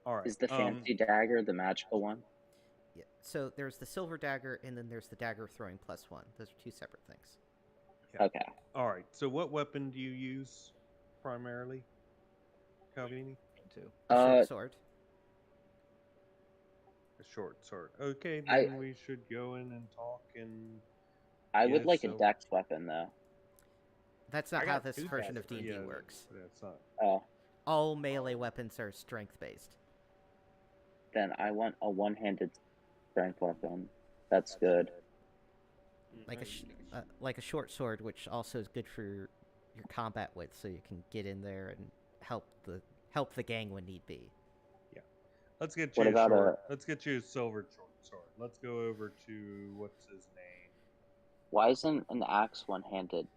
All right. is the fancy dagger the magical one? Yeah. So there's the silver dagger, and then there's the dagger throwing +1. Those are 2 separate things. Yeah. Okay. All right. So what weapon do you use primarily, Calvini? Too. A short sword. A short sword. Okay, then we should go in and talk and... I would like so- a dex weapon though. That's not I how got this 2 version of daggers. D&D Yeah, works. That's not... Oh, All melee weapons are strength-based. then I want a one-handed strength weapon. That's good. Like a short sword, which also is good for your combat width, so you can get in there and help the gang when need be. Let's get What you about Let's get you a silver short sword. Let's go over to what's his name. Why isn't an axe one-handed?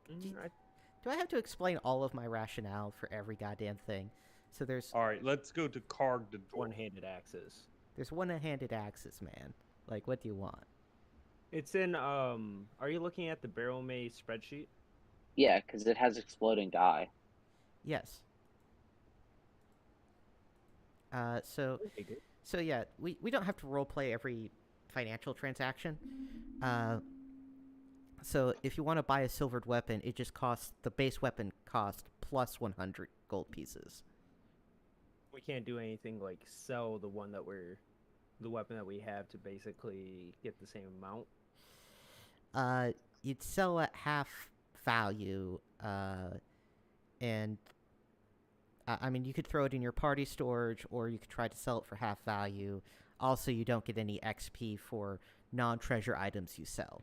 Do I have to explain all of my rationale for every goddamn thing? So there's All right, let's go to Karg the dwarf. One-handed axes. there's one-handed axes, man. Like, what do you want? It's in, are you looking at the Barrowmaze spreadsheet? Yeah, because it has exploding die. Yes. So Okay, good. So yeah, we don't have to roleplay every financial transaction. So if you want to buy a silvered weapon, it just costs the base weapon cost plus 100 gold pieces. We can't do anything like sell the weapon that we have to basically get the same amount. You'd sell at half value, and I mean, you could throw it in your party storage, or you could try to sell it for half value. Also, you don't get any XP for non-treasure items you sell.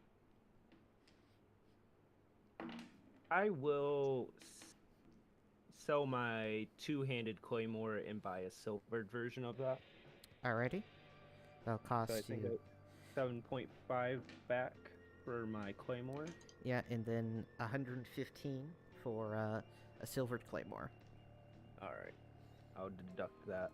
I will sell my 2-handed claymore and buy a silvered version of that. Alrighty. That'll cost So I think you... 7.5 back for my claymore. Yeah, and then 115 for a silvered claymore. All right, I'll deduct that.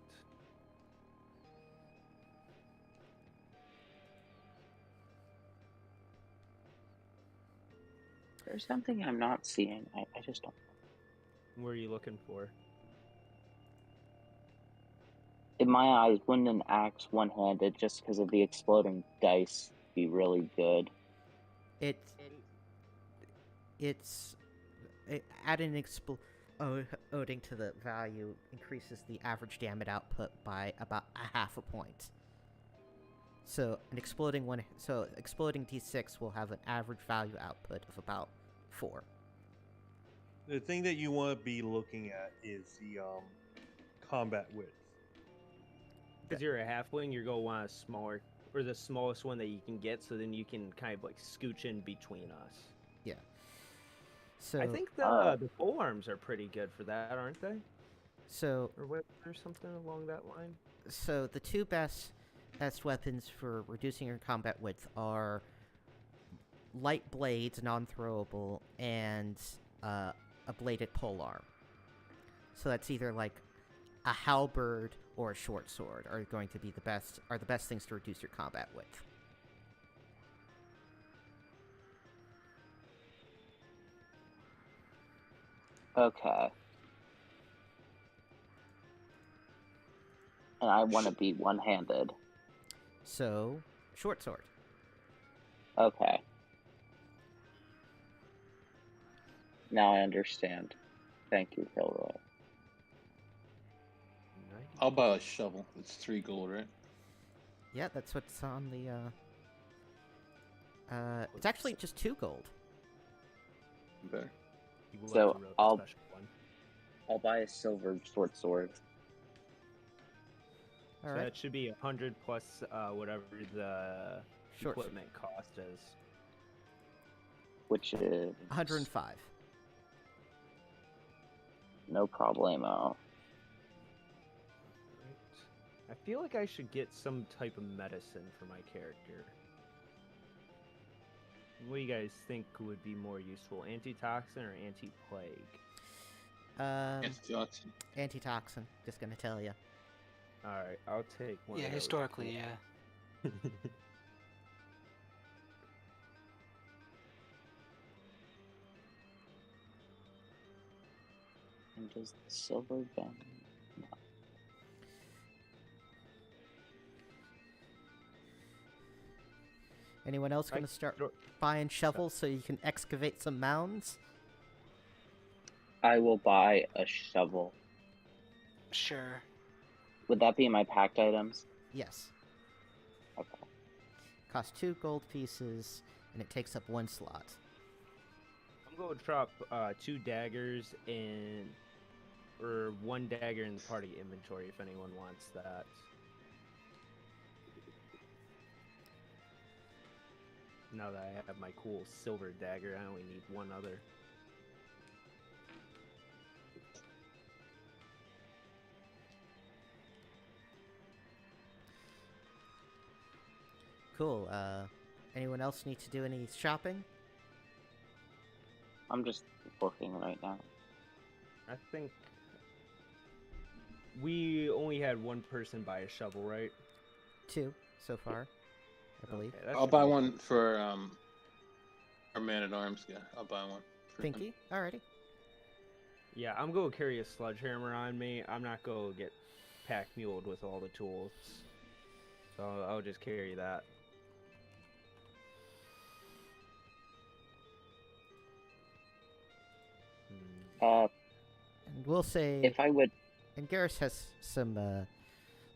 There's something I'm not seeing. I just don't. What are you looking for? In my eyes, wouldn't an axe one-handed just because of the exploding dice be really good? Adding exploding to the value increases the average damage output by about a half a point. So exploding D6 will have an average value output of about 4. The thing that you want to be looking at is the combat width. Because you're a halfling, you're gonna want a smaller, or the smallest one that you can get, so then you can kind of like scooch in between us. Yeah. So I think the polearms are pretty good for that, aren't they? So Or something along that line. So the two best weapons for reducing your combat width are light blades, non-throwable, and a bladed polearm. So that's either like a halberd or a short sword are going to be the best things to reduce your combat width. Okay. And I want to be one-handed. So, short sword. Okay. Now I understand. Thank you, Kilroy. I'll buy a shovel. It's 3 gold, right? Yeah, that's what's on the, it's actually just 2 gold. Better. He loves So a really I'll- special one. I'll buy a silver short sword. All So right. that should be 100 plus whatever the Short equipment cost is. Which is 105. no problemo. Right. I feel like I should get some type of medicine for my character. What do you guys think would be more useful, antitoxin or anti-plague? Antitoxin. Antitoxin. Just gonna tell you. All right, I'll take one. Yeah, of those. historically, yeah. And does the silver gun? Anyone else I gonna start throw- buying shovels so you can excavate some mounds? I will buy a shovel. Sure. Would that be in my packed items? Yes. Okay. Costs 2 gold pieces, and it takes up 1 slot. I'm going to drop 2 daggers or 1 dagger in the party inventory if anyone wants that. Now that I have my cool silver dagger, I only need 1 other. Cool. Anyone else need to do any shopping? I'm just looking right now. I think we only had 1 person buy a shovel, right? 2 so far, I believe. Okay, that I'll should buy be- one for our man-at-arms guy. I'll buy one. for him. Pinky? Alrighty. Yeah, I'm going to carry a sledgehammer on me. I'm not going to get pack-muled with all the tools. So I'll just carry that. Uh, And we'll say... if I would, And Garrus has some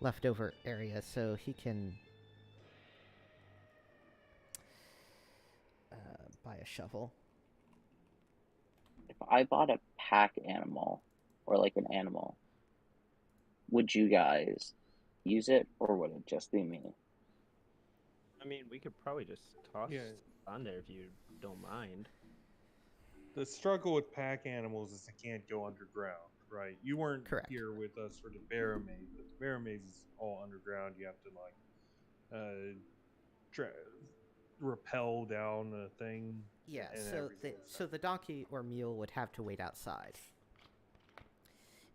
leftover area, so he can buy a shovel. if I bought a pack animal or like an animal, would you guys use it or would it just be me? I mean, we could probably just toss Yeah. on there if you don't mind. The struggle with pack animals is they can't go underground, right? You weren't Correct. here with us for the Barrowmaze, but the Barrowmaze is all underground. You have to rappel down a thing. Yeah, and so everything. so the donkey or mule would have to wait outside.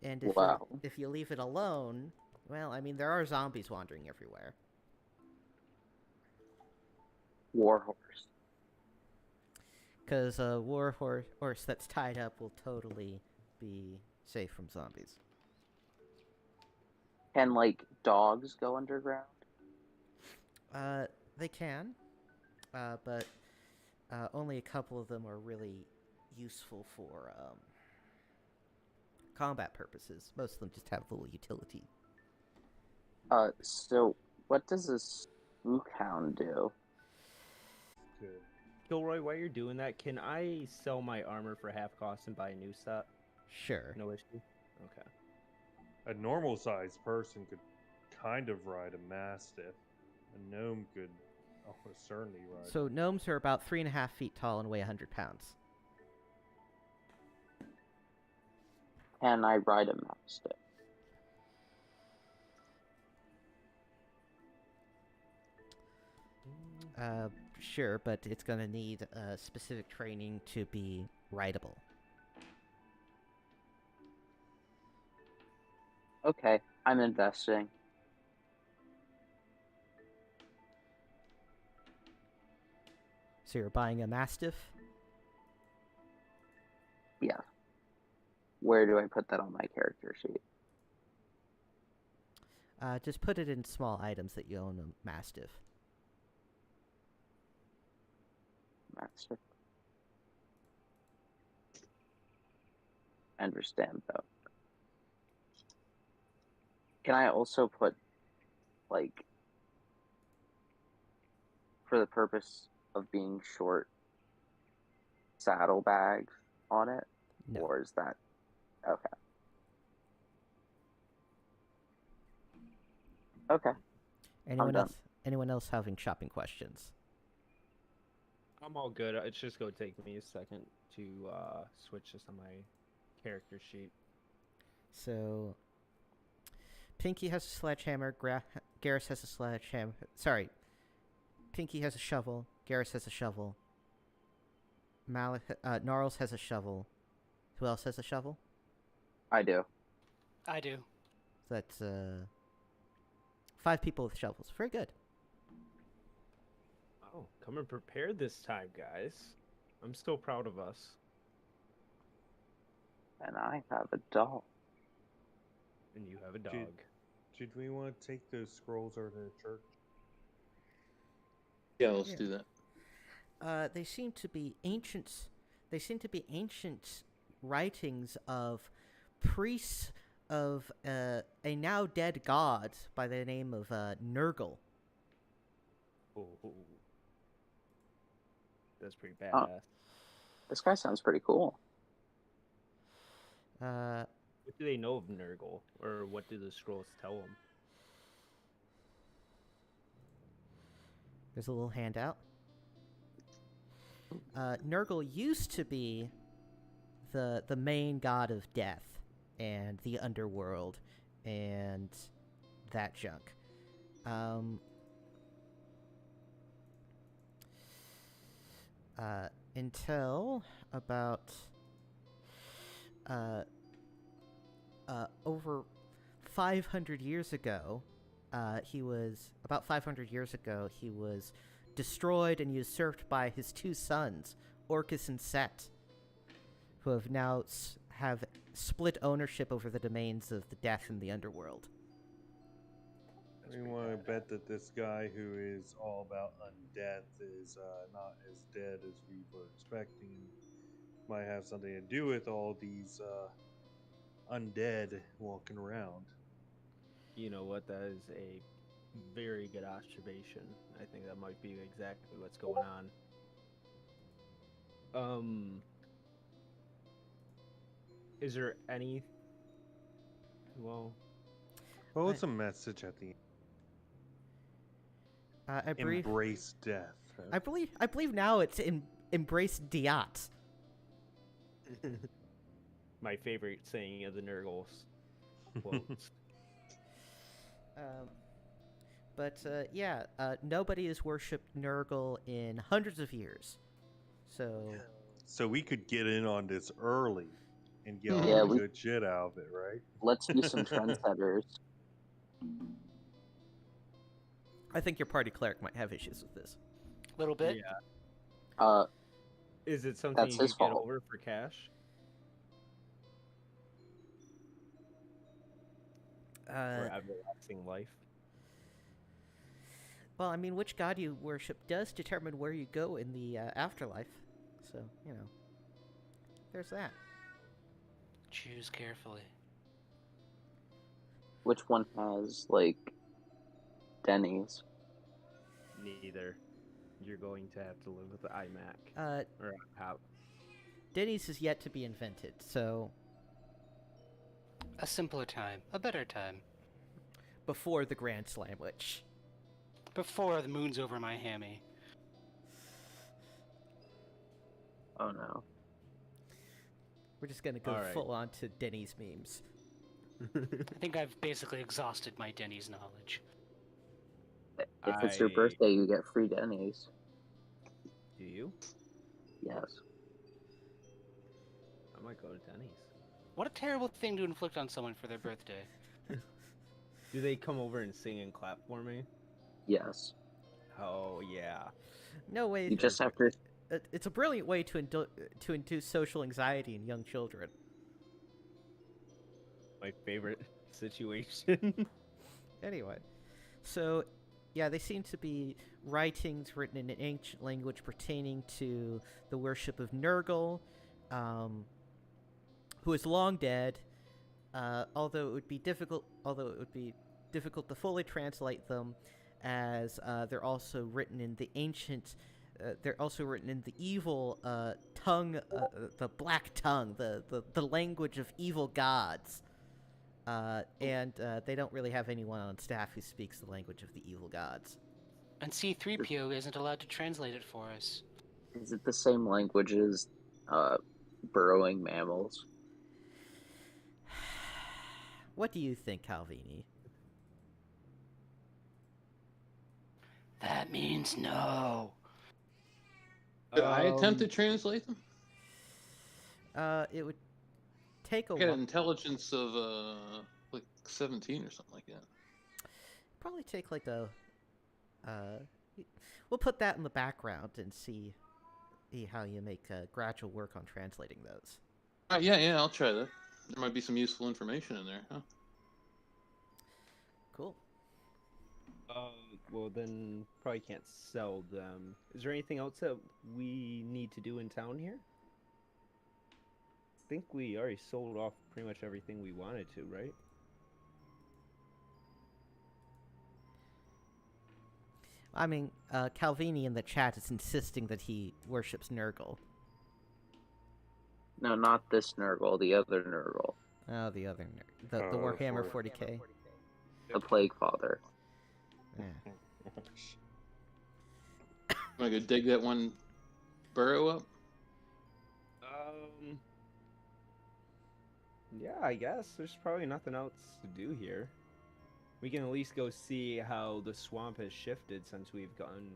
And Wow. if you leave it alone, well, I mean, there are zombies wandering everywhere. Warhorse. Because a war horse that's tied up will totally be safe from zombies. Can like dogs go underground? They can, but only a couple of them are really useful for combat purposes. Most of them just have little utility. So what does a spook hound do? Good. Gilroy, while you're doing that, can I sell my armor for half cost and buy a new set? Sure. No issue? Okay. A normal-sized person could kind of ride a mastiff. A gnome could almost certainly ride. So gnomes are about 3.5 feet tall and weigh 100 pounds. Can I ride a mastiff? Sure, but it's gonna need specific training to be rideable. Okay, I'm investing. So you're buying a mastiff? Yeah. Where do I put that on my character sheet? Just put it in small items that you own a mastiff. Mastiff. I understand though. Can I also put, like, for the purpose of being short, saddlebags on it, No. or is that okay? Okay. Anyone done. else? Anyone else having shopping questions? I'm all good. It's just gonna take me a second to switch this on my character sheet. So, Pinky has a sledgehammer. Garrus has a sledgehammer. Sorry, Pinky has a shovel. Garrus has a shovel. Gnarls has a shovel. Who else has a shovel? I do. I do. So that's 5 people with shovels. Very good. Oh, coming prepared this time, guys. I'm still proud of us. And I have a dog. And you have a dog. Did we want to take those scrolls over to the church? Yeah, let's Yeah. do that. They seem to be ancient. They seem to be ancient writings of priests of a now dead god by the name of Nurgle. Oh, that's pretty Oh. badass. This guy sounds pretty cool. What do they know of Nurgle, or what do the scrolls tell them? There's a little handout. Nurgle used to be the main god of death and the underworld and that junk. Until about over 500 years ago, he was destroyed and usurped by his 2 sons, Orcus and Set, who have now have split ownership over the domains of the death and the underworld. We want to bet that this guy who is all about undeath is not as dead as we were expecting. Might have something to do with all these undead walking around. You know what? That is a very good observation. I think that might be exactly what's going on. Is there any? Well, What was the message at the end? Embrace death. I believe now it's embrace Diat. My favorite saying of the Nurgles quotes. Nobody has worshipped Nurgle in hundreds of years. So we could get in on this early and get Yeah, all the good shit out of it, right? Let's do some trendsetters. I think your party cleric might have issues with this. A little bit. Yeah. Is it something That's you his can get fault. over for cash? For everlasting life? Well, I mean, which god you worship does determine where you go in the afterlife. So, there's that. Choose carefully. Which one has, like, Denny's? Neither. You're going to have to live with the iMac. Or how? Denny's is yet to be invented, so A simpler time. A better time. before the Grand Sandwich. Before the moon's over my hammy. Oh no. We're just gonna go All right. full on to Denny's memes. I think I've basically exhausted my Denny's knowledge. If it's your birthday, you get free Denny's. Do you? Yes. I might go to Denny's. What a terrible thing to inflict on someone for their birthday. Do they come over and sing and clap for me? Yes. Oh, yeah. No way. You just have to. It's a brilliant way to induce social anxiety in young children. My favorite situation. Anyway, so yeah, they seem to be writings written in an ancient language pertaining to the worship of Nurgle, who is long dead. Although it would be difficult to fully translate them, as they're also written in the ancient they're also written in the evil tongue, the black tongue, the language of evil gods. And they don't really have anyone on staff who speaks the language of the evil gods. And C-3PO isn't allowed to translate it for us. Is it the same language as burrowing mammals? What do you think, Calvini? That means no. Did I attempt to translate them? It would take a I got an while. intelligence of like 17 or something like that. Probably take like a. We'll put that in the background and see how you make gradual work on translating those. Yeah, I'll try that. There might be some useful information in there, huh? Cool. Well, then probably can't sell them. Is there anything else that we need to do in town here? I think we already sold off pretty much everything we wanted to, right? I mean, Calvini in the chat is insisting that he worships Nurgle. No, not this Nurgle, the other Nurgle. Oh, the other the Warhammer 40k. The Plague Father. Yeah. Want to go dig that one burrow up? Yeah, I guess there's probably nothing else to do here. We can at least go see how the swamp has shifted since we've gone.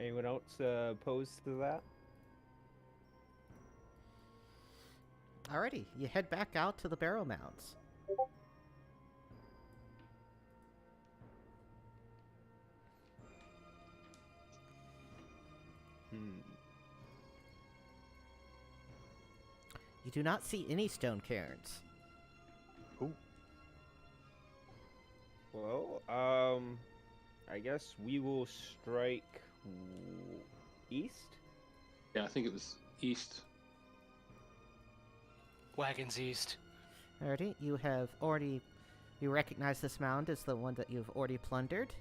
Anyone else opposed to that? Alrighty, you head back out to the Barrow Mounds. You do not see any stone cairns. Cool. Well, I guess we will strike east. Yeah, I think it was east. Wagons east. Alrighty, you recognize this mound as the one that you've already plundered.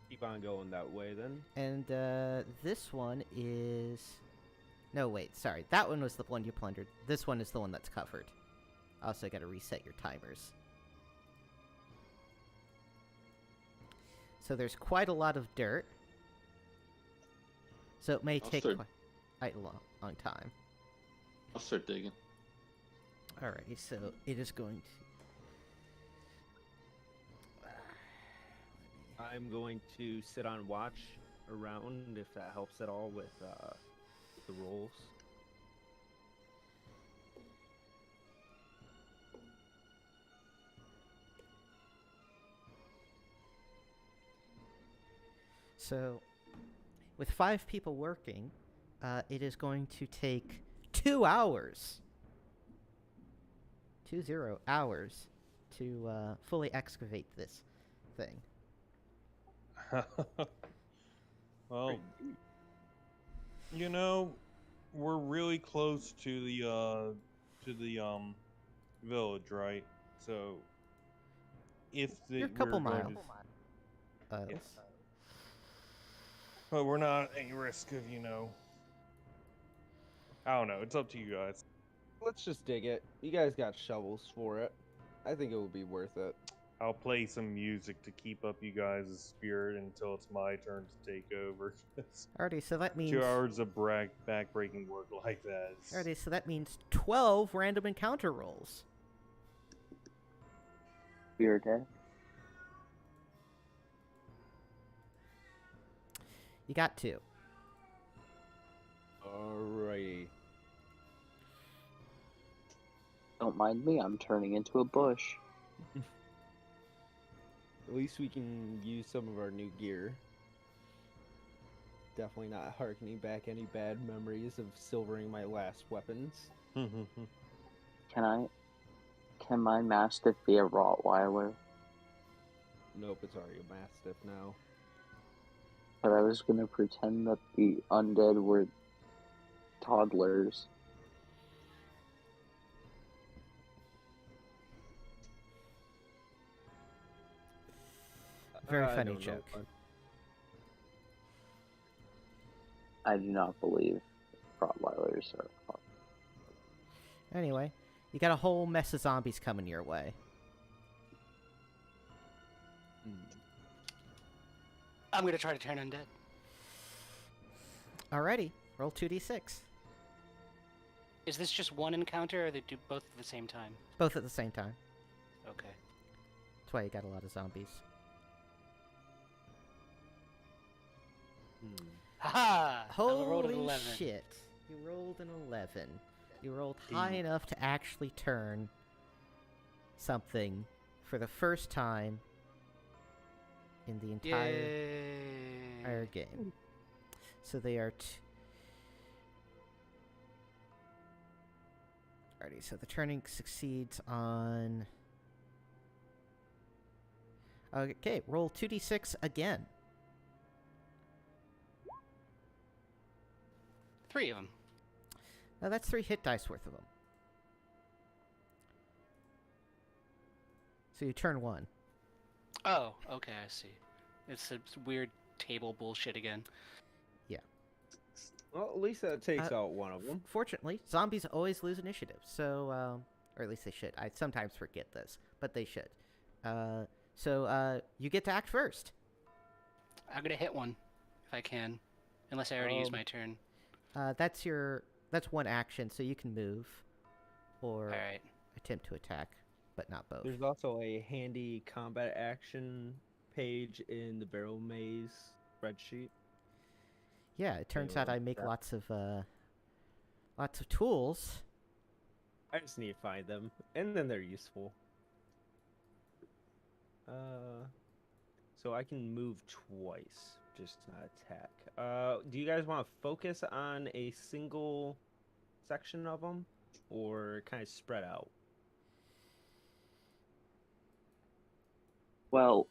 Keep on going that way then. And this one is... No, wait, sorry. That one was the one you plundered. This one is the one that's covered. Also gotta reset your timers. So there's quite a lot of dirt. So it may take quite a long time. I'll start digging. Alrighty, so it is going to... I'm going to sit on watch around if that helps at all with the rolls. So, with 5 people working, it is going to take 2 hours. 20 hours to fully excavate this thing. Well, you know, we're really close to the village, right? So if You're a couple miles. Yes. But we're not at any risk of, I don't know. It's up to you guys. Let's just dig it. You guys got shovels for it. I think it will be worth it. I'll play some music to keep up you guys' spirit until it's my turn to take over. Alrighty, so that means 2 hours of back-breaking work like that. Alrighty, so that means 12 random encounter rolls. Fear death. You got 2. Alrighty. Don't mind me, I'm turning into a bush. At least we can use some of our new gear. Definitely not harkening back any bad memories of silvering my last weapons. Can my mastiff be a Rottweiler? Nope, it's already a mastiff now. But I was gonna pretend that the undead were toddlers. Very funny no, joke. but- I do not believe Rottweilers are. Anyway, you got a whole mess of zombies coming your way. I'm gonna try to turn undead. Alrighty, roll 2d6. Is this just one encounter, or they do both at the same time? Both at the same time. Okay. That's why you got a lot of zombies. Haha! I rolled an Holy 11. shit. You rolled an 11. You rolled high enough to actually turn something for the first time in the entire Yay. game. So they are Alrighty, so the turning succeeds on... Okay, roll 2d6 again. 3 of them. Now that's 3 hit dice worth of them. So you turn 1. Oh, okay, I see. It's a weird table bullshit again. Well, at least that takes out one of them. Fortunately, zombies always lose initiative, so, or at least they should. I sometimes forget this, but they should. So you get to act first. I'm gonna hit one, if I can. Unless I already used my turn. That's one action, so you can move, or Alright. attempt to attack, but not both. There's also a handy combat action page in the Barrowmaze spreadsheet. Yeah, it turns out I make Yeah. lots of tools. I just need to find them, and then they're useful. So I can move twice, just not attack. Do you guys want to focus on a single section of them, or kind of spread out? Well,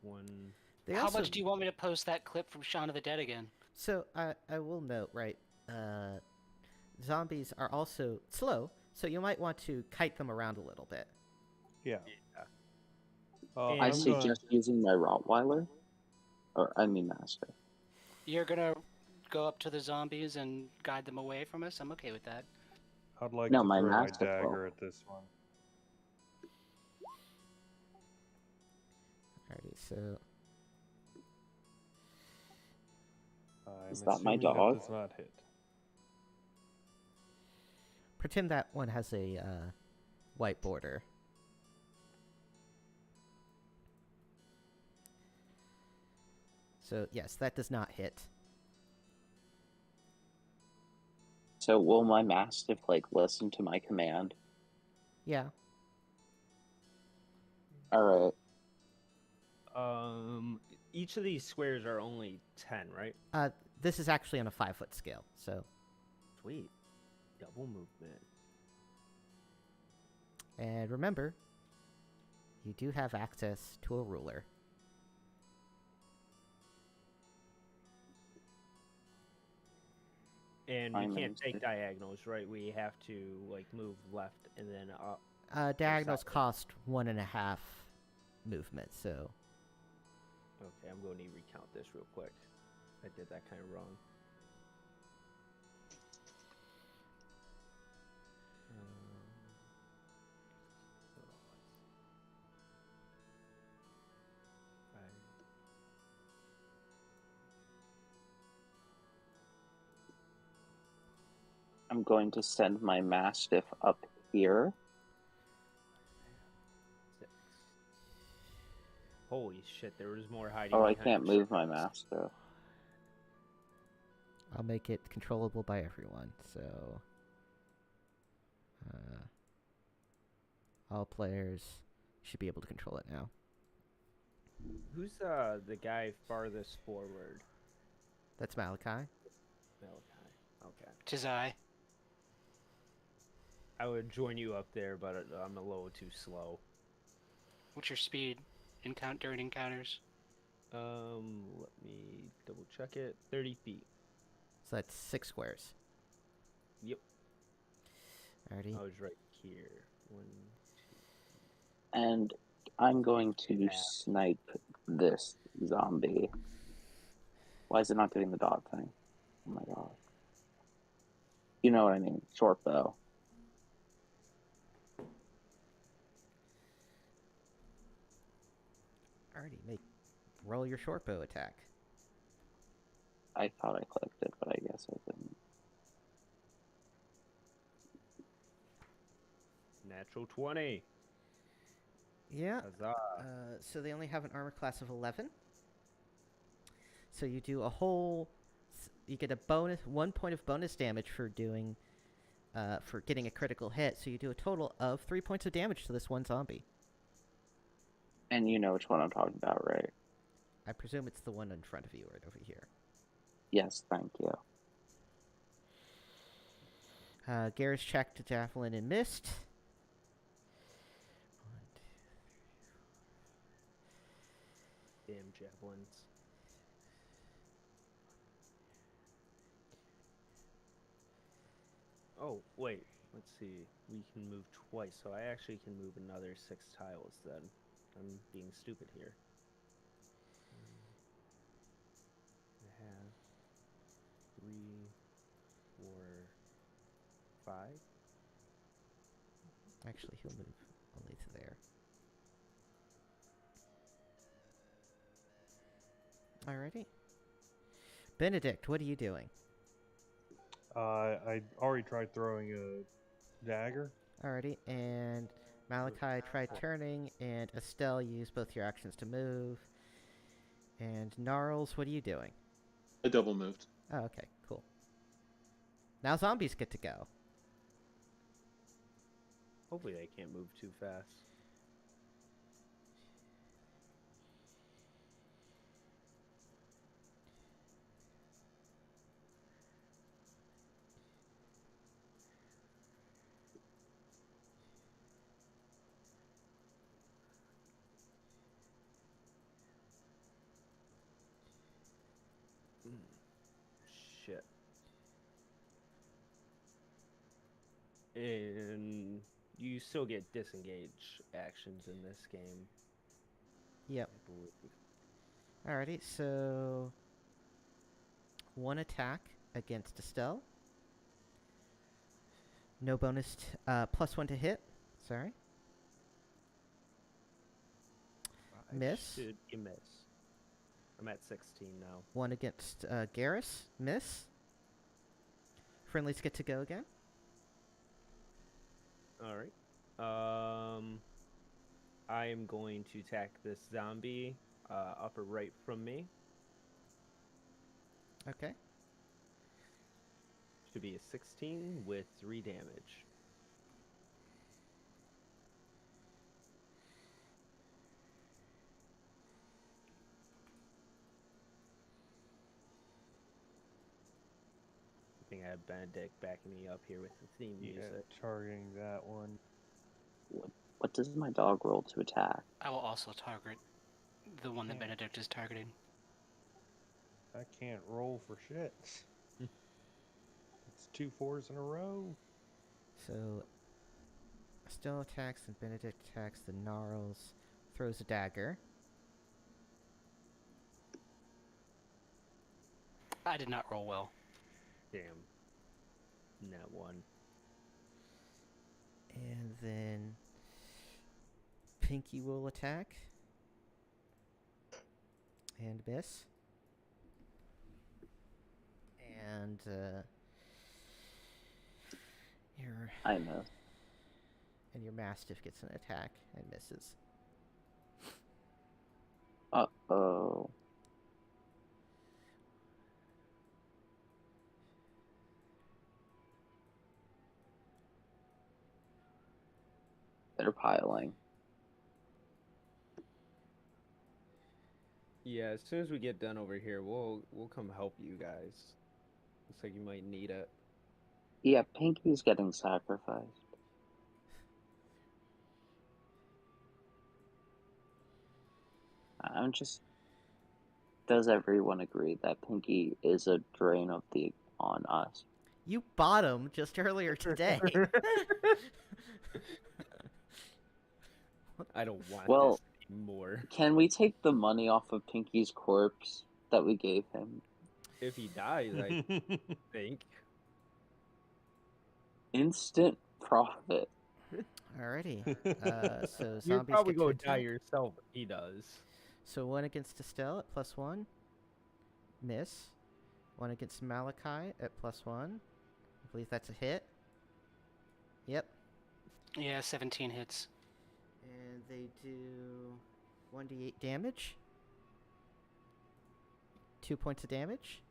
One. How much do you want me to post that clip from Shaun of the Dead again? So I will note, right? Zombies are also slow, so you might want to kite them around a little bit. Yeah. And I I'm suggest using my Rottweiler. Or, I mean, Master. You're gonna go up to the zombies and guide them away from us? I'm okay with that. I'd like No, to my throw my master dagger will. at this one. Alrighty, so I'm Is that my assuming dog? That does not hit. pretend that one has a white border. So yes, that does not hit. So will my Mastiff, like, listen to my command? Yeah. Alright. Each of these squares are only 10, right? This is actually on a 5-foot scale, so. Sweet. Double movement. And remember, you do have access to a ruler. And we I'm can't take interested. diagonals, right? We have to, like, move left and then up. Diagonals Exactly. cost 1.5 movement, so. Okay, I'm going to recount this real quick. I did that kind of wrong. I'm going to send my Mastiff up here. 6. Holy shit, there was more hiding Oh, I behind can't the move my shadows. Mastiff. I'll make it controllable by everyone, so. All players should be able to control it now. Who's the guy farthest forward? That's Malachi. Malachi. Okay. Tis I. I would join you up there, but I'm a little too slow. What's your speed during encounters? Let me double check it. 30 feet. So that's 6 squares. Yep. Alrighty. I was right here. 1, 2. And I'm going to Yeah. snipe this zombie. Why is it not doing the dog thing? Oh my god. You know what I mean? Short bow. Alrighty, roll your short bow attack. I thought I clicked it, but I guess I didn't. Natural 20. Yeah. Huzzah. So they only have an armor class of 11. So you do a whole. You get a bonus, 1 point of bonus damage for doing, for getting a critical hit. So you do a total of 3 points of damage to this one zombie. And you know which one I'm talking about, right? I presume it's the one in front of you, right over here. Yes, thank you. Garrus checked javelin and missed. 1, 2, Damn javelins. Oh, wait. Let's see. We can move twice, so I actually can move another 6 tiles then. I'm being stupid here. I have 3, 4, 5. Actually, he'll move only to there. Alrighty. Benedict, what are you doing? I already tried throwing a dagger. Alrighty, and Malachi tried turning, and Estelle used both your actions to move. And Gnarls, what are you doing? I double moved. Oh, okay, cool. Now zombies get to go. Hopefully they can't move too fast. Shit. And you still get disengage actions in this game. Yep. I believe. Alrighty, so 1 attack against Estelle. No bonus, +1 to hit. Sorry. Miss. Should you miss? I'm at 16 now. 1 against Garrus. Miss. Friendlies get to go again. Alright. I am going to attack this zombie upper right from me. Okay. Should be a 16 with 3 damage. I think I have Benedict backing me up here with the theme music. Targeting that one. What does my dog roll to attack? I will also target the one that Yeah. Benedict is targeting. I can't roll for shit. It's 2 4s in a row. So Estelle attacks and Benedict attacks the Gnarls. Throws a dagger. I did not roll well. Damn. Net 1. And then Pinky will attack. And miss. And I miss. your Mastiff gets an attack and misses. Uh-oh. They're piling. Yeah, as soon as we get done over here, we'll come help you guys. Looks like you might need it. Yeah, Pinky's getting sacrificed. I'm just... Does everyone agree that Pinky is a drain on us? You bought him just earlier today. I don't want Well, this more. Can we take the money off of Pinky's corpse that we gave him? If he dies, I think. Instant profit. Alrighty. So You'll zombies probably get to go die attack. yourself if he does. So 1 against Estelle at +1. Miss. 1 against Malachi at +1. I believe that's a hit. Yep. Yeah, 17 hits. And they do 1d8 damage. 2 points of damage.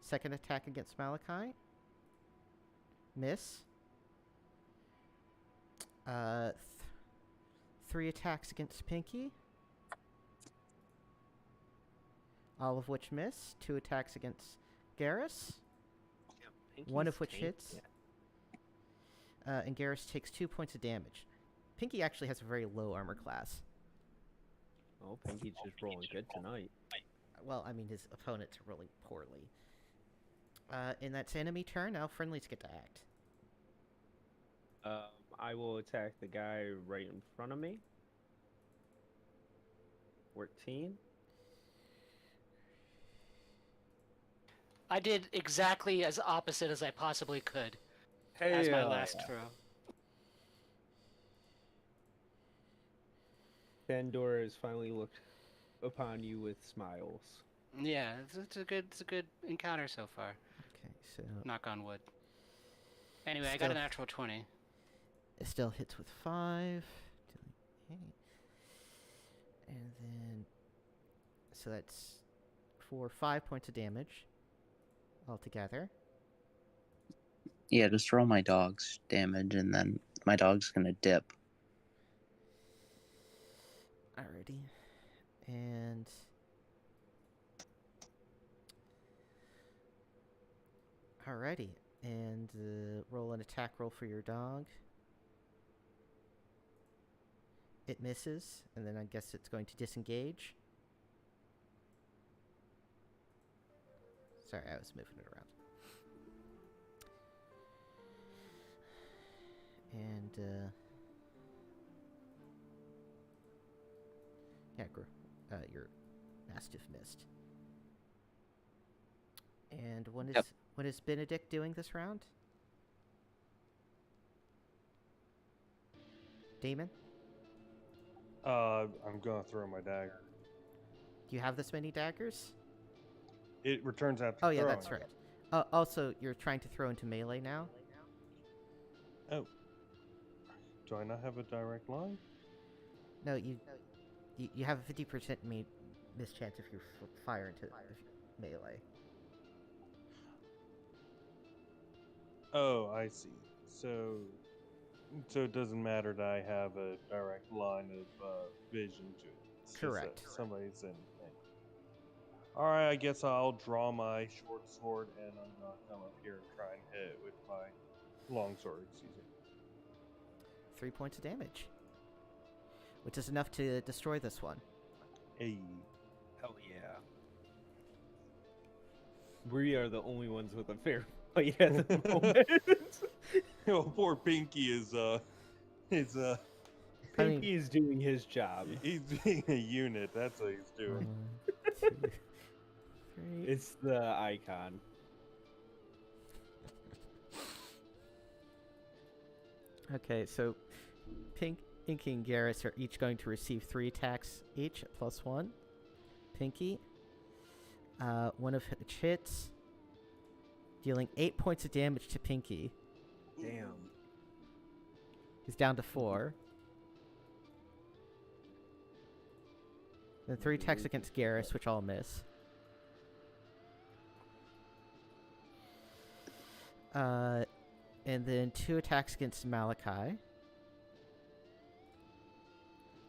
Second attack against Malachi. Miss. 3 attacks against Pinky. All of which miss. 2 attacks against Garrus. One of which hits. And Garrus takes 2 points of damage. Pinky actually has a very low armor class. Oh, Pinky's just rolling good tonight. Well, I mean, his opponents are rolling poorly. And that's enemy turn. Now friendlies get to act. I will attack the guy right in front of me. 14. I did exactly as opposite as I possibly could as my last throw. Pandora has finally looked upon you with smiles. Yeah, it's a good encounter so far. Okay, so Knock on wood. Anyway, I got a natural 20. it still hits with 5. Okay. And then, so that's for 5 points of damage altogether. Yeah, just roll my dog's damage, and then my dog's gonna dip. Alrighty. And alrighty. And roll an attack roll for your dog. It misses, and then I guess it's going to disengage. Sorry, I was moving it around. And yeah, your Mastiff missed. And what is Benedict doing this round? Demon? I'm gonna throw my dagger. Do you have this many daggers? It returns after Oh yeah, throwing. that's right. Also, you're trying to throw into melee now? Oh. Do I not have a direct line? No, you have a 50% miss chance if you fire into melee. Oh, I see. So it doesn't matter that I have a direct line of vision to it. It's just that Correct. somebody's in. All right, I guess I'll draw my short sword and I'm gonna come up here and try and hit it with my long sword. Excuse me. 3 points of damage, which is enough to destroy this one. Hey. Hell yeah. We are the only ones with a fair fight at the moment. Well, poor Pinky is Pinky is doing his job. he's being a unit. That's what he's doing. 1, 2, 3. It's the icon. Okay, so Pinky and Garrus are each going to receive 3 attacks each at +1. Pinky, one of which hits, dealing 8 points of damage to Pinky. Damn. He's down to 4. Then 3 attacks against Garrus, which all miss. And then 2 attacks against Malachi.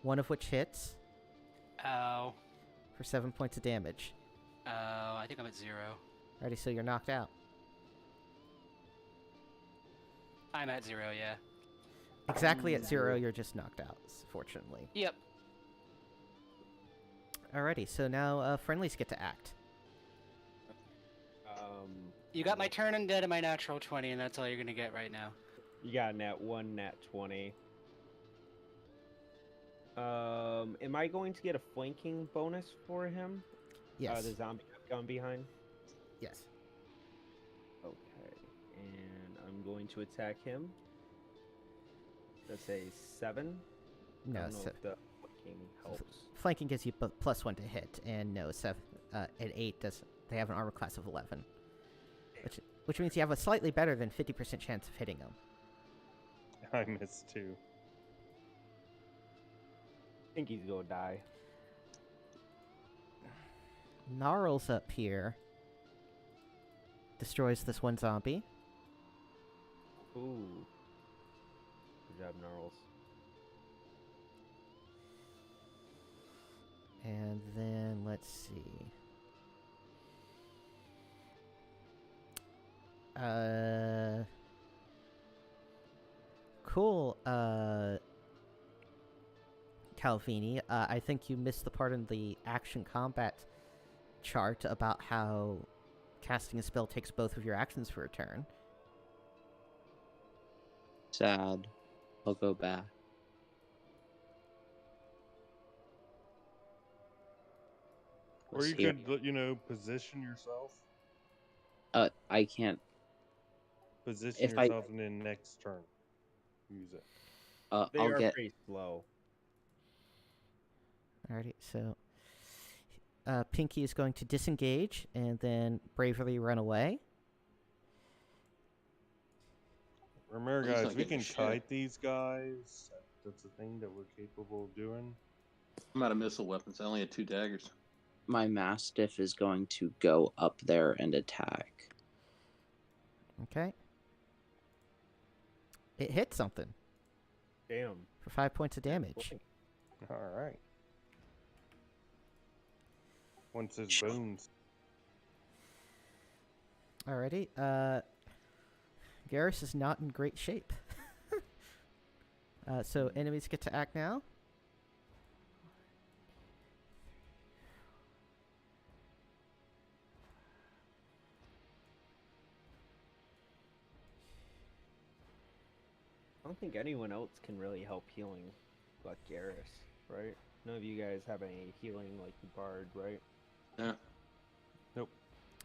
One of which hits Ow. for 7 points of damage. Oh, I think I'm at 0. Alrighty, so you're knocked out. I'm at 0, yeah. Exactly at 0, you're just knocked out, fortunately. Yep. Alrighty, so now friendlies get to act. You got my turn undead and my natural 20, and that's all you're gonna get right now. You got nat 1, nat 20. Am I going to get a flanking bonus for him? Yes. The zombie I've gone behind? Yes. Okay. And I'm going to attack him. That's a 7. I No, don't know so if the flanking helps. flanking gives you +1 to hit, and no, at 8 does. They have an armor class of 11, which means you have a slightly better than 50% chance of hitting them. I missed too. I think he's gonna die. Gnarls up here destroys this one zombie. Ooh. Good job, Gnarls. And then let's see. Cool. Calvini, I think you missed the part in the action combat chart about how casting a spell takes both of your actions for a turn. Sad. I'll go back. Or you Here. could, position yourself. I can't. Position If I- yourself in the next turn. Use it. They I'll are get. pretty slow. Alrighty, so Pinky is going to disengage and then bravely run away. Remember, He's guys, not we getting can shit. kite these guys. That's a thing that we're capable of doing. I'm out of missile weapons. I only had 2 daggers. My Mastiff is going to go up there and attack. Okay. It hit something Damn. for 5 points of damage. All right. Once his bones. Alrighty, Garrus is not in great shape. So enemies get to act now. I don't think anyone else can really help healing but Garrus, right? None of you guys have any healing like the Bard, right? Yeah.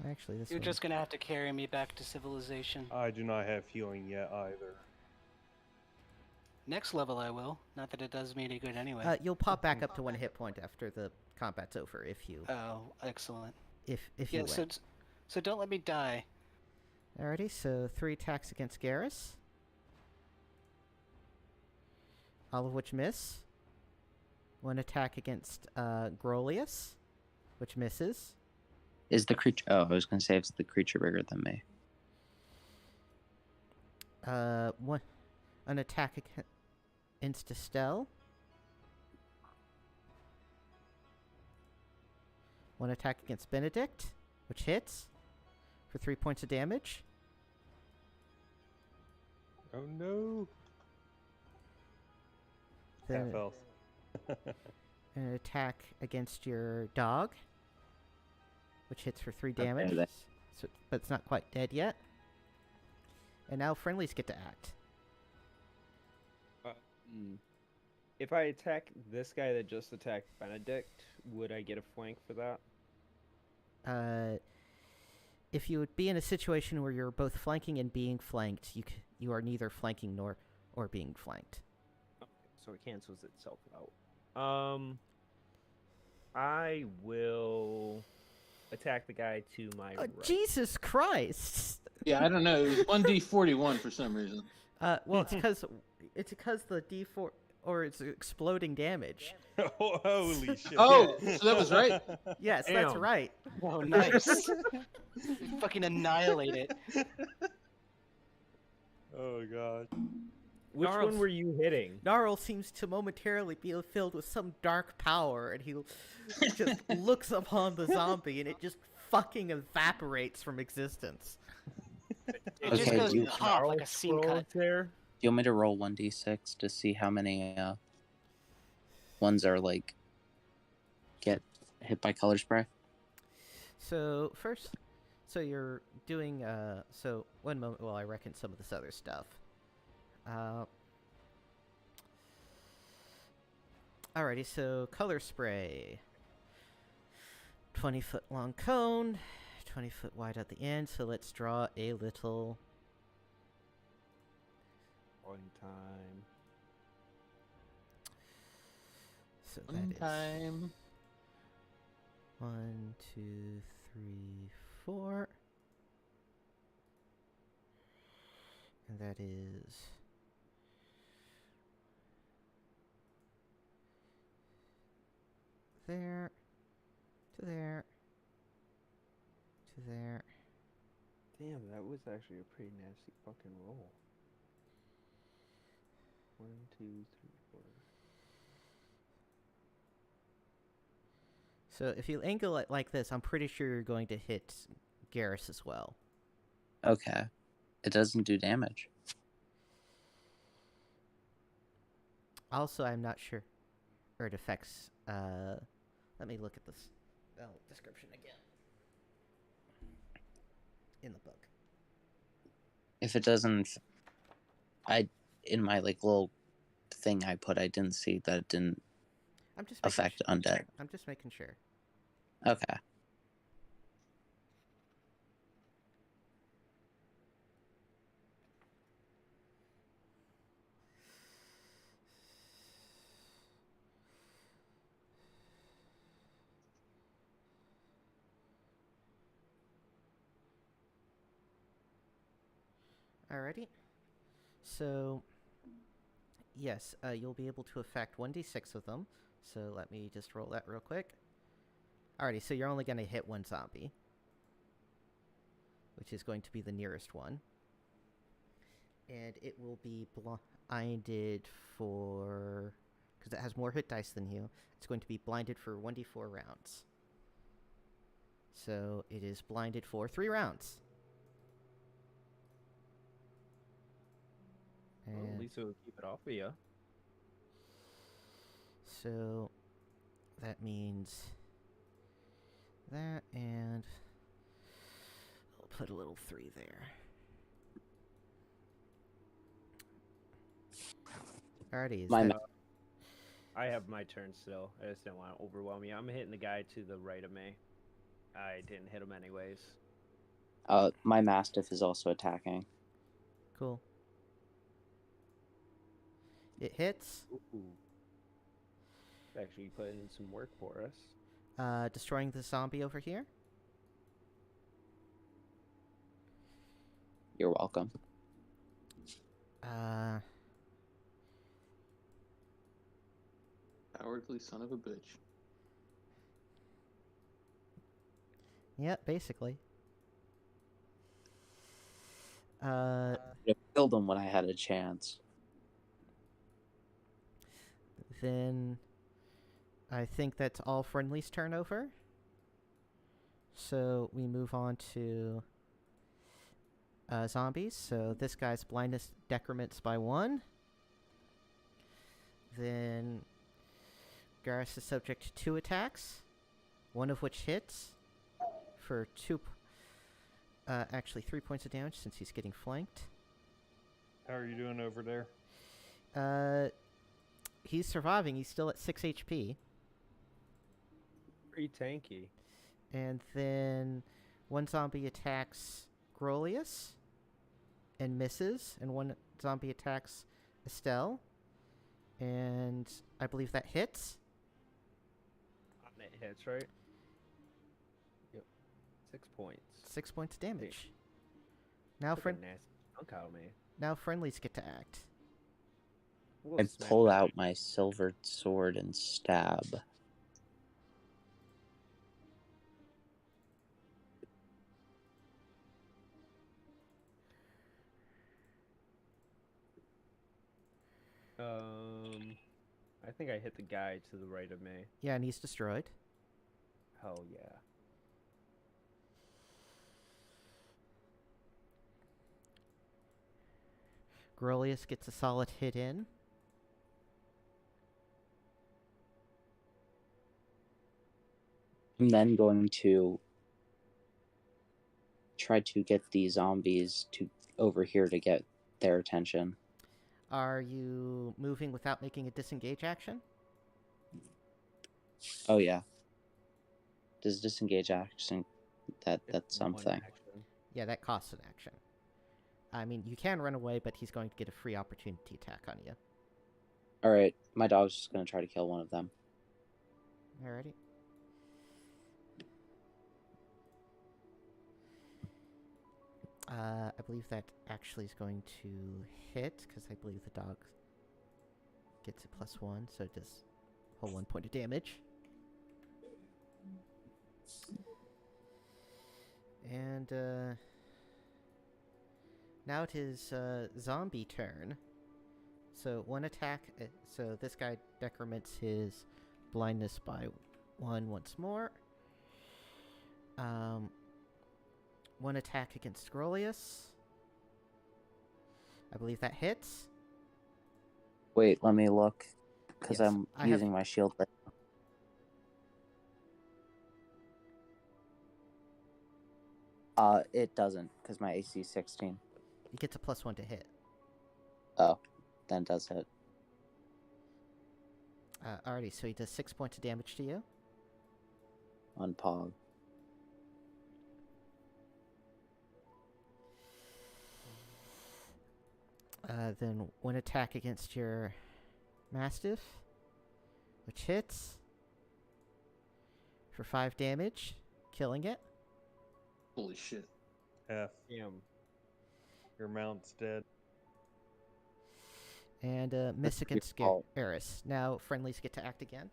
Actually, this You're one. just gonna have to carry me back to civilization. I do not have healing yet either. Next level I will. Not that it does me any good anyway. You'll pop back up to 1 hit point after the combat's over if you Oh, excellent. if Yeah, you so win. so don't let me die. Alrighty, so 3 attacks against Garrus. All of which miss. 1 attack against Grolius, which misses. Is the creature? Oh, I was gonna say, is the creature bigger than me? An attack against Estelle. 1 attack against Benedict, which hits for 3 points of damage. Oh no! Then Half health. an attack against your dog, which hits for 3 Okay, damage. that- So, but it's not quite dead yet. And now friendlies get to act. If I attack this guy that just attacked Benedict, would I get a flank for that? If you would be in a situation where you're both flanking and being flanked, you are neither flanking nor being flanked. So it cancels itself out. I will attack the guy to my right. Jesus Christ! Yeah, I don't know. It was 1d41 for some reason. Well, it's because the D4 or it's exploding damage. Oh, holy shit! Oh, so that was right? Yes, that's Damn. right. Oh, nice. Fucking annihilate it. Oh god. Which Gnarls. one were you hitting? Gnarl seems to momentarily be filled with some dark power, and he just looks upon the zombie, and it just fucking evaporates from existence. It just Okay, goes you- pop like a scene cut. There. Do you want me to roll 1d6 to see how many ones are like get hit by color spray? So first, so you're doing so one moment while I reckon some of this other stuff. Alrighty, so color spray. 20-foot long cone, 20 foot wide at the end. So let's draw a little. One time. So One that is time. 1, 2, 3, 4. And that is there, to there, to there. Damn, that was actually a pretty nasty fucking roll. 1, 2, 3, 4. So if you angle it like this, I'm pretty sure you're going to hit Garrus as well. Okay. It doesn't do damage. Also, I'm not sure. Or it affects. Let me look at the spell description again. In the book. If it doesn't, in my like little thing I put, I didn't see that it didn't I'm just affect undead. I'm just making sure. Okay. Alrighty. So, yes, you'll be able to affect 1d6 of them. So let me just roll that real quick. Alrighty, so you're only going to hit one zombie, which is going to be the nearest one. And it will be blinded for... because it has more hit dice than you. It's going to be blinded for 1d4 rounds. So it is blinded for 3 rounds. Well, at least it'll keep it off of you. So that means that, and I'll put a little 3 there. Alrighty, I have my turn still. I just didn't want to overwhelm you. I'm hitting the guy to the right of me. I didn't hit him anyways. My Mastiff is also attacking. cool. It hits, Ooh. Actually putting in some work for us. destroying the zombie over here. You're welcome. Cowardly son of a bitch. Yeah, basically. I killed him when I had a chance. Then I think that's all friendly's turn over. So we move on to zombies. So this guy's blindness decrements by 1. Then Garrus is subject to 2 attacks, one of which hits for 3 points of damage since he's getting flanked. How are you doing over there? He's surviving. He's still at 6 HP. Pretty tanky. And then one zombie attacks Grolius and misses, and one zombie attacks Estelle, and I believe that hits. It hits, right? Yep. 6 points. 6 points of damage. Now, Took a nasty chunk out of me. now friendlies get to act. We'll I smack pull that. out my silver sword and stab. I think I hit the guy to the right of me. Yeah, and he's destroyed. Hell yeah. Grolius gets a solid hit in. I'm then going to try to get the zombies to over here to get their attention. Are you moving without making a disengage action? Oh yeah. Does disengage action? That's It's one something. action. Yeah, that costs an action. I mean, you can run away, but he's going to get a free opportunity attack on you. All right, my dog's just gonna try to kill one of them. Alrighty. I believe that actually is going to hit, because I believe the dog gets a +1, so it does whole 1 point of damage. And, now it is, zombie turn. So, one attack, so this guy decrements his blindness by 1 once more. One attack against Grolius. I believe that hits. Wait, let me look, because Yes, I'm I have- using my shield. It doesn't, because my AC is 16. He gets a +1 to hit. Oh, then it does hit. Alrighty, so he does 6 points of damage to you. On Pog. Then one attack against your Mastiff, which hits for 5 damage, killing it. Holy shit. F. Damn. Your mount's dead. And miss against fault. Eris. Now friendlies get to act again.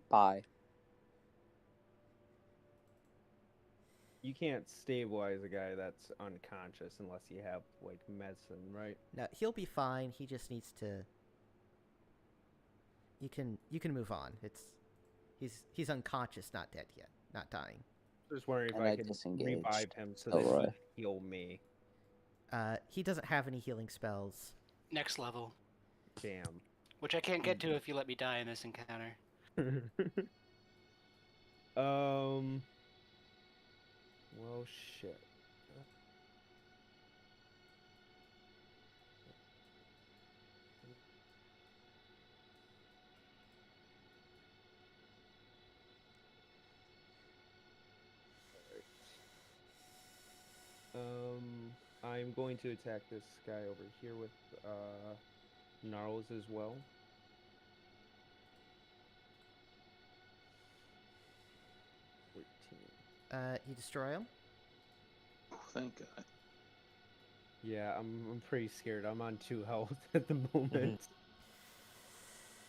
Bye. You can't stabilize a guy that's unconscious unless you have like medicine, right? No, he'll be fine. He just needs to. You can move on. He's unconscious, not dead yet, not dying. Just wondering if And I I could disengaged. revive him so Oh, that right. he heal me. He doesn't have any healing spells. Next level, Damn. which I can't get to if you let me die in this encounter. Well, shit. I'm going to attack this guy over here with Gnarls as well. You destroy him. Oh, thank God. Yeah, I'm pretty scared. I'm on 2 health at the moment.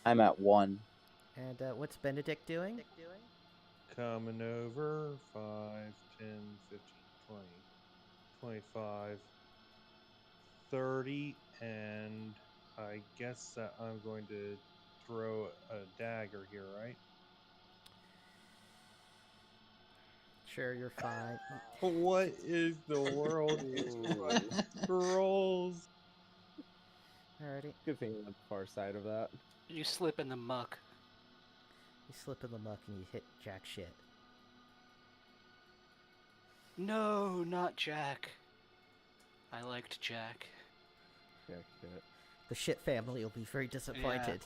I'm at 1. And what's Benedict doing? Coming over. 5, 10, 15, 20, 25, 30, and I guess that I'm going to throw a dagger here, right? Sure, you're fine. What is the world? It's scrolls. Alrighty. Good thing I'm on the far side of that. You slip in the muck. You slip in the muck and you hit jack shit. No, not Jack. I liked Jack. Yeah, shit. The shit family will be very disappointed.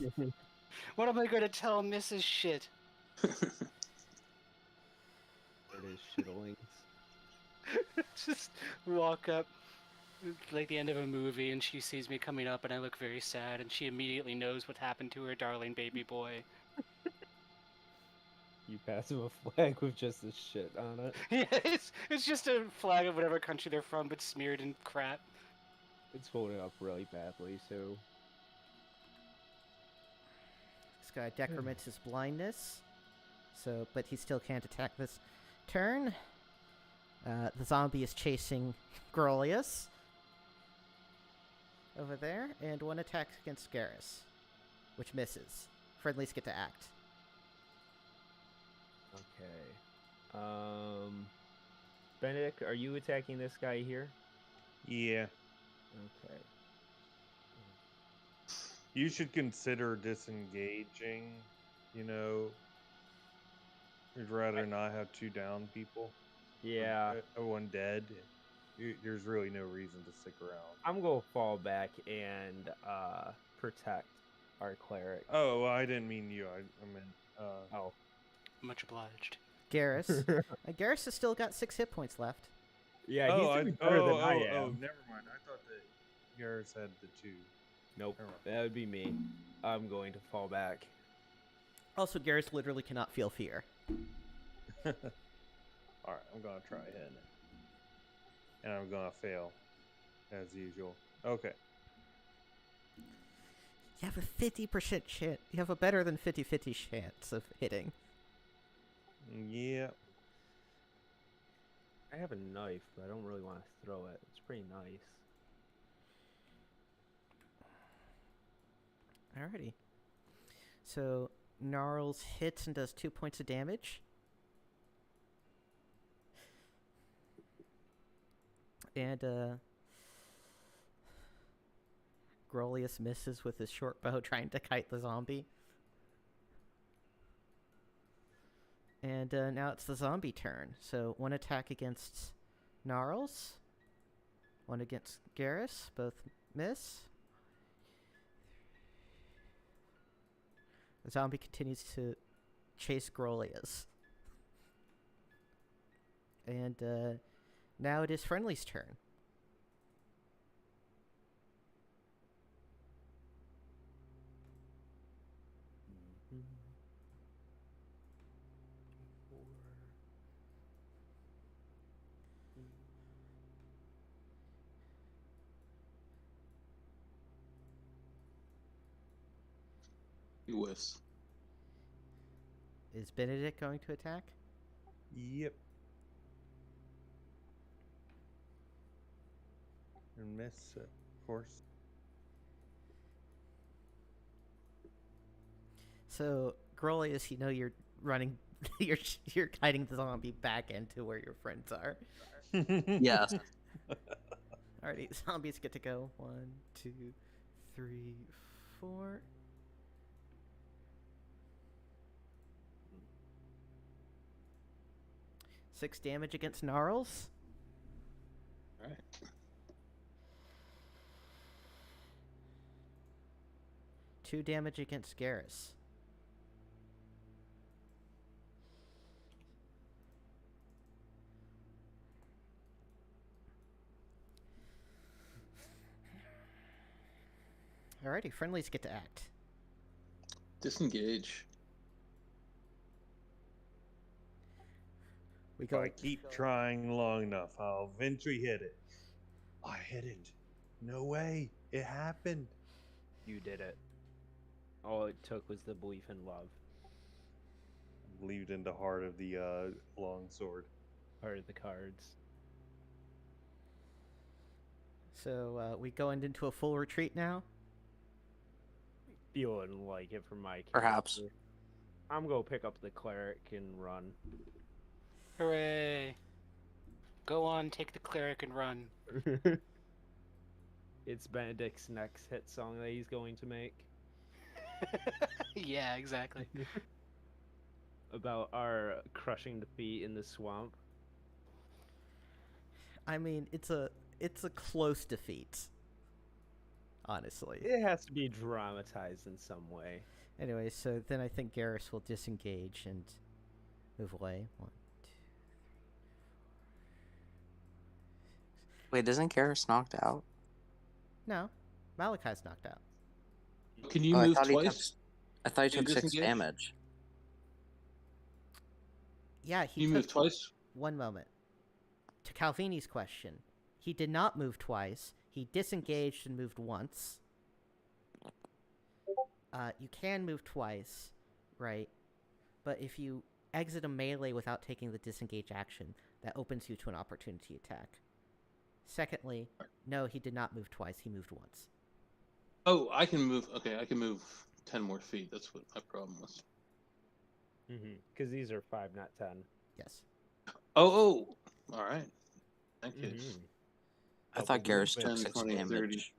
What am I going to tell Mrs. Shit? It is shitlings. Just walk up like the end of a movie and she sees me coming up and I look very sad and she immediately knows what happened to her darling baby boy. You pass him a flag with just this shit on it. Yeah, it's just a flag of whatever country they're from but smeared in crap. It's folded up really badly, so... This guy decrements his blindness, but he still can't attack this turn. The zombie is chasing Grolius over there, and one attack against Garrus, which misses. Friendlies get to act. Okay. Benedict, are you attacking this guy here? Yeah. Okay. You should consider disengaging. You know, you'd rather not have 2 down people. Yeah. Or 1 dead. there's really no reason to stick around. I'm gonna fall back and protect our cleric. Oh, well, I didn't mean you. I meant. Oh. Much obliged. Garrus. Garrus has still got 6 hit points left. Yeah, he's doing better than I am. Oh, never mind. I thought that Garrus had the 2. Nope, that would be me. I'm going to fall back. Also, Garrus literally cannot feel fear. All right, I'm gonna try hitting it, and I'm gonna fail, as usual. Okay. You have a 50% chance. You have a better than 50-50 chance of hitting. Yeah. I have a knife, but I don't really want to throw it. It's pretty nice. Alrighty. So, Gnarls hits and does 2 points of damage. And, Grolius misses with his short bow trying to kite the zombie. And, now it's the zombie turn. So, 1 attack against Gnarls. 1 against Garrus. Both miss. The zombie continues to chase Grolius. And now it is Friendly's turn. You whiffs. Is Benedict going to attack? Yep. And miss, of course. So, Grolius, you know you're running, you're guiding the zombie back into where your friends are. Yes. Alrighty, zombies get to go. 1, 2, 3, 4. Six damage against Gnarls. Alright. Two damage against Garrus. Alrighty, friendlies get to act. Disengage. We If go. I keep trying long enough, I'll eventually hit it. I hit it. No way. It happened. You did it. All it took was the belief in love. Believed in the heart of the long sword. Part of the cards. So we go into a full retreat now. Feeling like it from my character. Perhaps. I'm gonna pick up the cleric and run. Hooray! Go on, take the cleric and run. It's Benedict's next hit song that he's going to make. Yeah, exactly. About our crushing defeat in the swamp. I mean, it's a close defeat. Honestly. It has to be dramatized in some way. Anyway, so then I think Garrus will disengage and move away. 1, 2. Wait, isn't Garrus knocked out? No, Malachi's knocked out. Can you Oh, move I thought twice? I thought he Can you took 6 disengage? damage. Yeah, Can you move twice? One moment. To Calvini's question, he did not move twice. He disengaged and moved once. You can move twice, right? But if you exit a melee without taking the disengage action, that opens you to an opportunity attack. Secondly, no, he did not move twice. He moved once. Oh, I can move. Okay, I can move 10 more feet. That's what my problem was. Because these are 5, not 10. Yes. Oh! All right. Thank you. I thought Couple Garrus took 10, 6 20, 30. damage.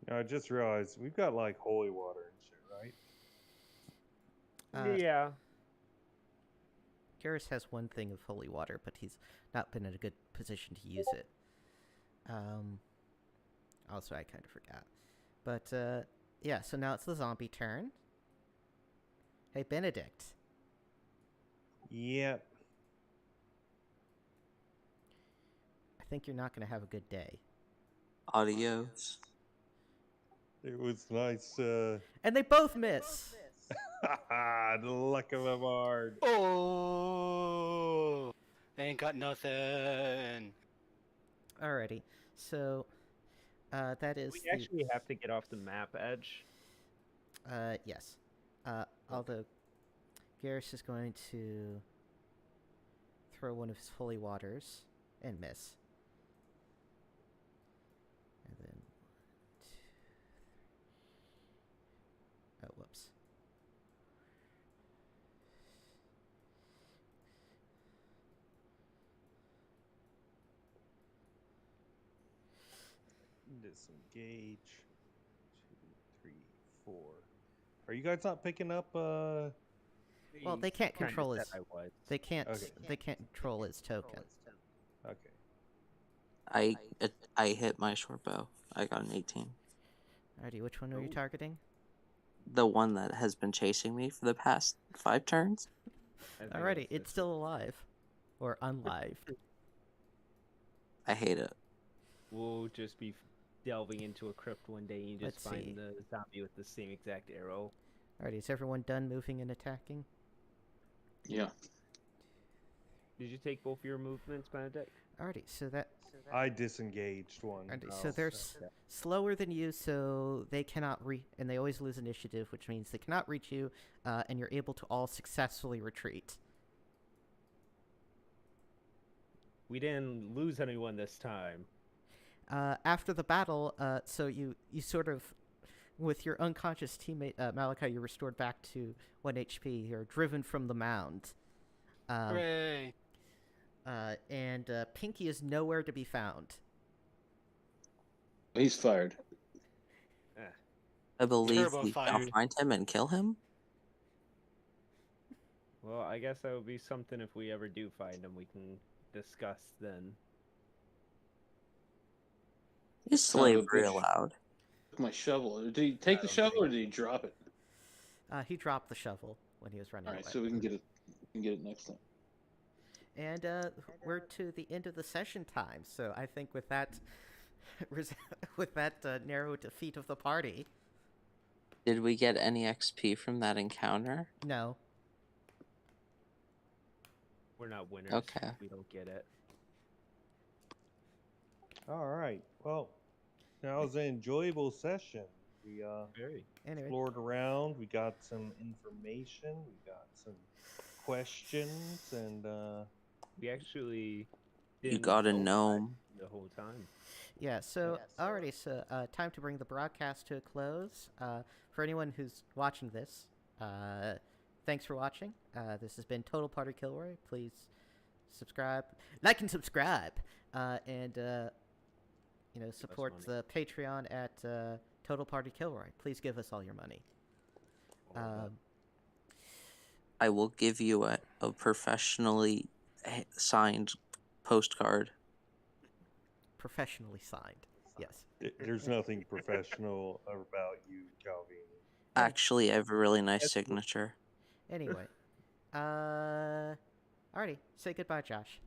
I just realized we've got like holy water and shit, right? Yeah. Garrus has one thing of holy water, but he's not been in a good position to use it. Also, I kind of forgot. But, yeah, so now it's the zombie turn. Hey, Benedict. Yep. I think you're not going to have a good day. Adios. It was nice. And they both miss. The luck of a bard. Oh, they ain't got nothing. Alrighty, so that is We the actually have to get off the map edge. yes. Although Garrus is going to throw one of his holy waters and miss. And then oh, whoops. Disengage. 2, 3, 4. Are you guys not picking up? Well, they can't Kinda control said his. I was. They can't. Okay. They can't control his token. Okay. I hit my short bow. I got an 18. Alrighty, which one are you Ooh. targeting? The one that has been chasing me for the past 5 turns. I think Alrighty, that's it's this still alive, or unlived. I hate it. We'll just be delving into a crypt one day and you just Let's see. find the zombie with the same exact arrow. Alrighty, is everyone done moving and attacking? Yeah. Did you take both your movements, Benedict? Alrighty, so that. I disengaged one. Alrighty, Oh, so they're slower than you, so they cannot and they always lose initiative, which means they cannot reach you, and you're able to all successfully retreat. We didn't lose anyone this time. After the battle, so you sort of, with your unconscious teammate Malachi, you're restored back to 1 HP. You're driven from the mound. Hooray! And Pinky is nowhere to be found. He's fired. I believe Turbo we fire. shall find him and kill him. Well, I guess that would be something if we ever do find him, we can discuss then. Is Son of a slavery bitch. allowed? Took my shovel. Did he take the don't shovel think or did he drop it? He dropped the shovel when he was running All right, away. so we can get it. We can get it next time. And we're to the end of the session time. So I think with that, with that narrow defeat of the party, Did we get any XP from that encounter? no. We're not winners. Okay. We don't get it. All right. Well, that was an enjoyable session. We Very. Anyway, explored around. We got some information. We got some questions, and We actually You didn't got a know gnome. the whole time. yeah. So alrighty. So time to bring the broadcast to a close. For anyone who's watching this, thanks for watching. This has been Total Party Kilroy. Please subscribe, like, and subscribe, and support money. the Patreon at Total Party Kilroy. Please give us all your money. All of that. I will give you a professionally signed postcard. Professionally signed. Yes. there's nothing professional about you, Calvin. Actually, I have a really nice That's cool. signature. Anyway, alrighty. Say goodbye, Josh.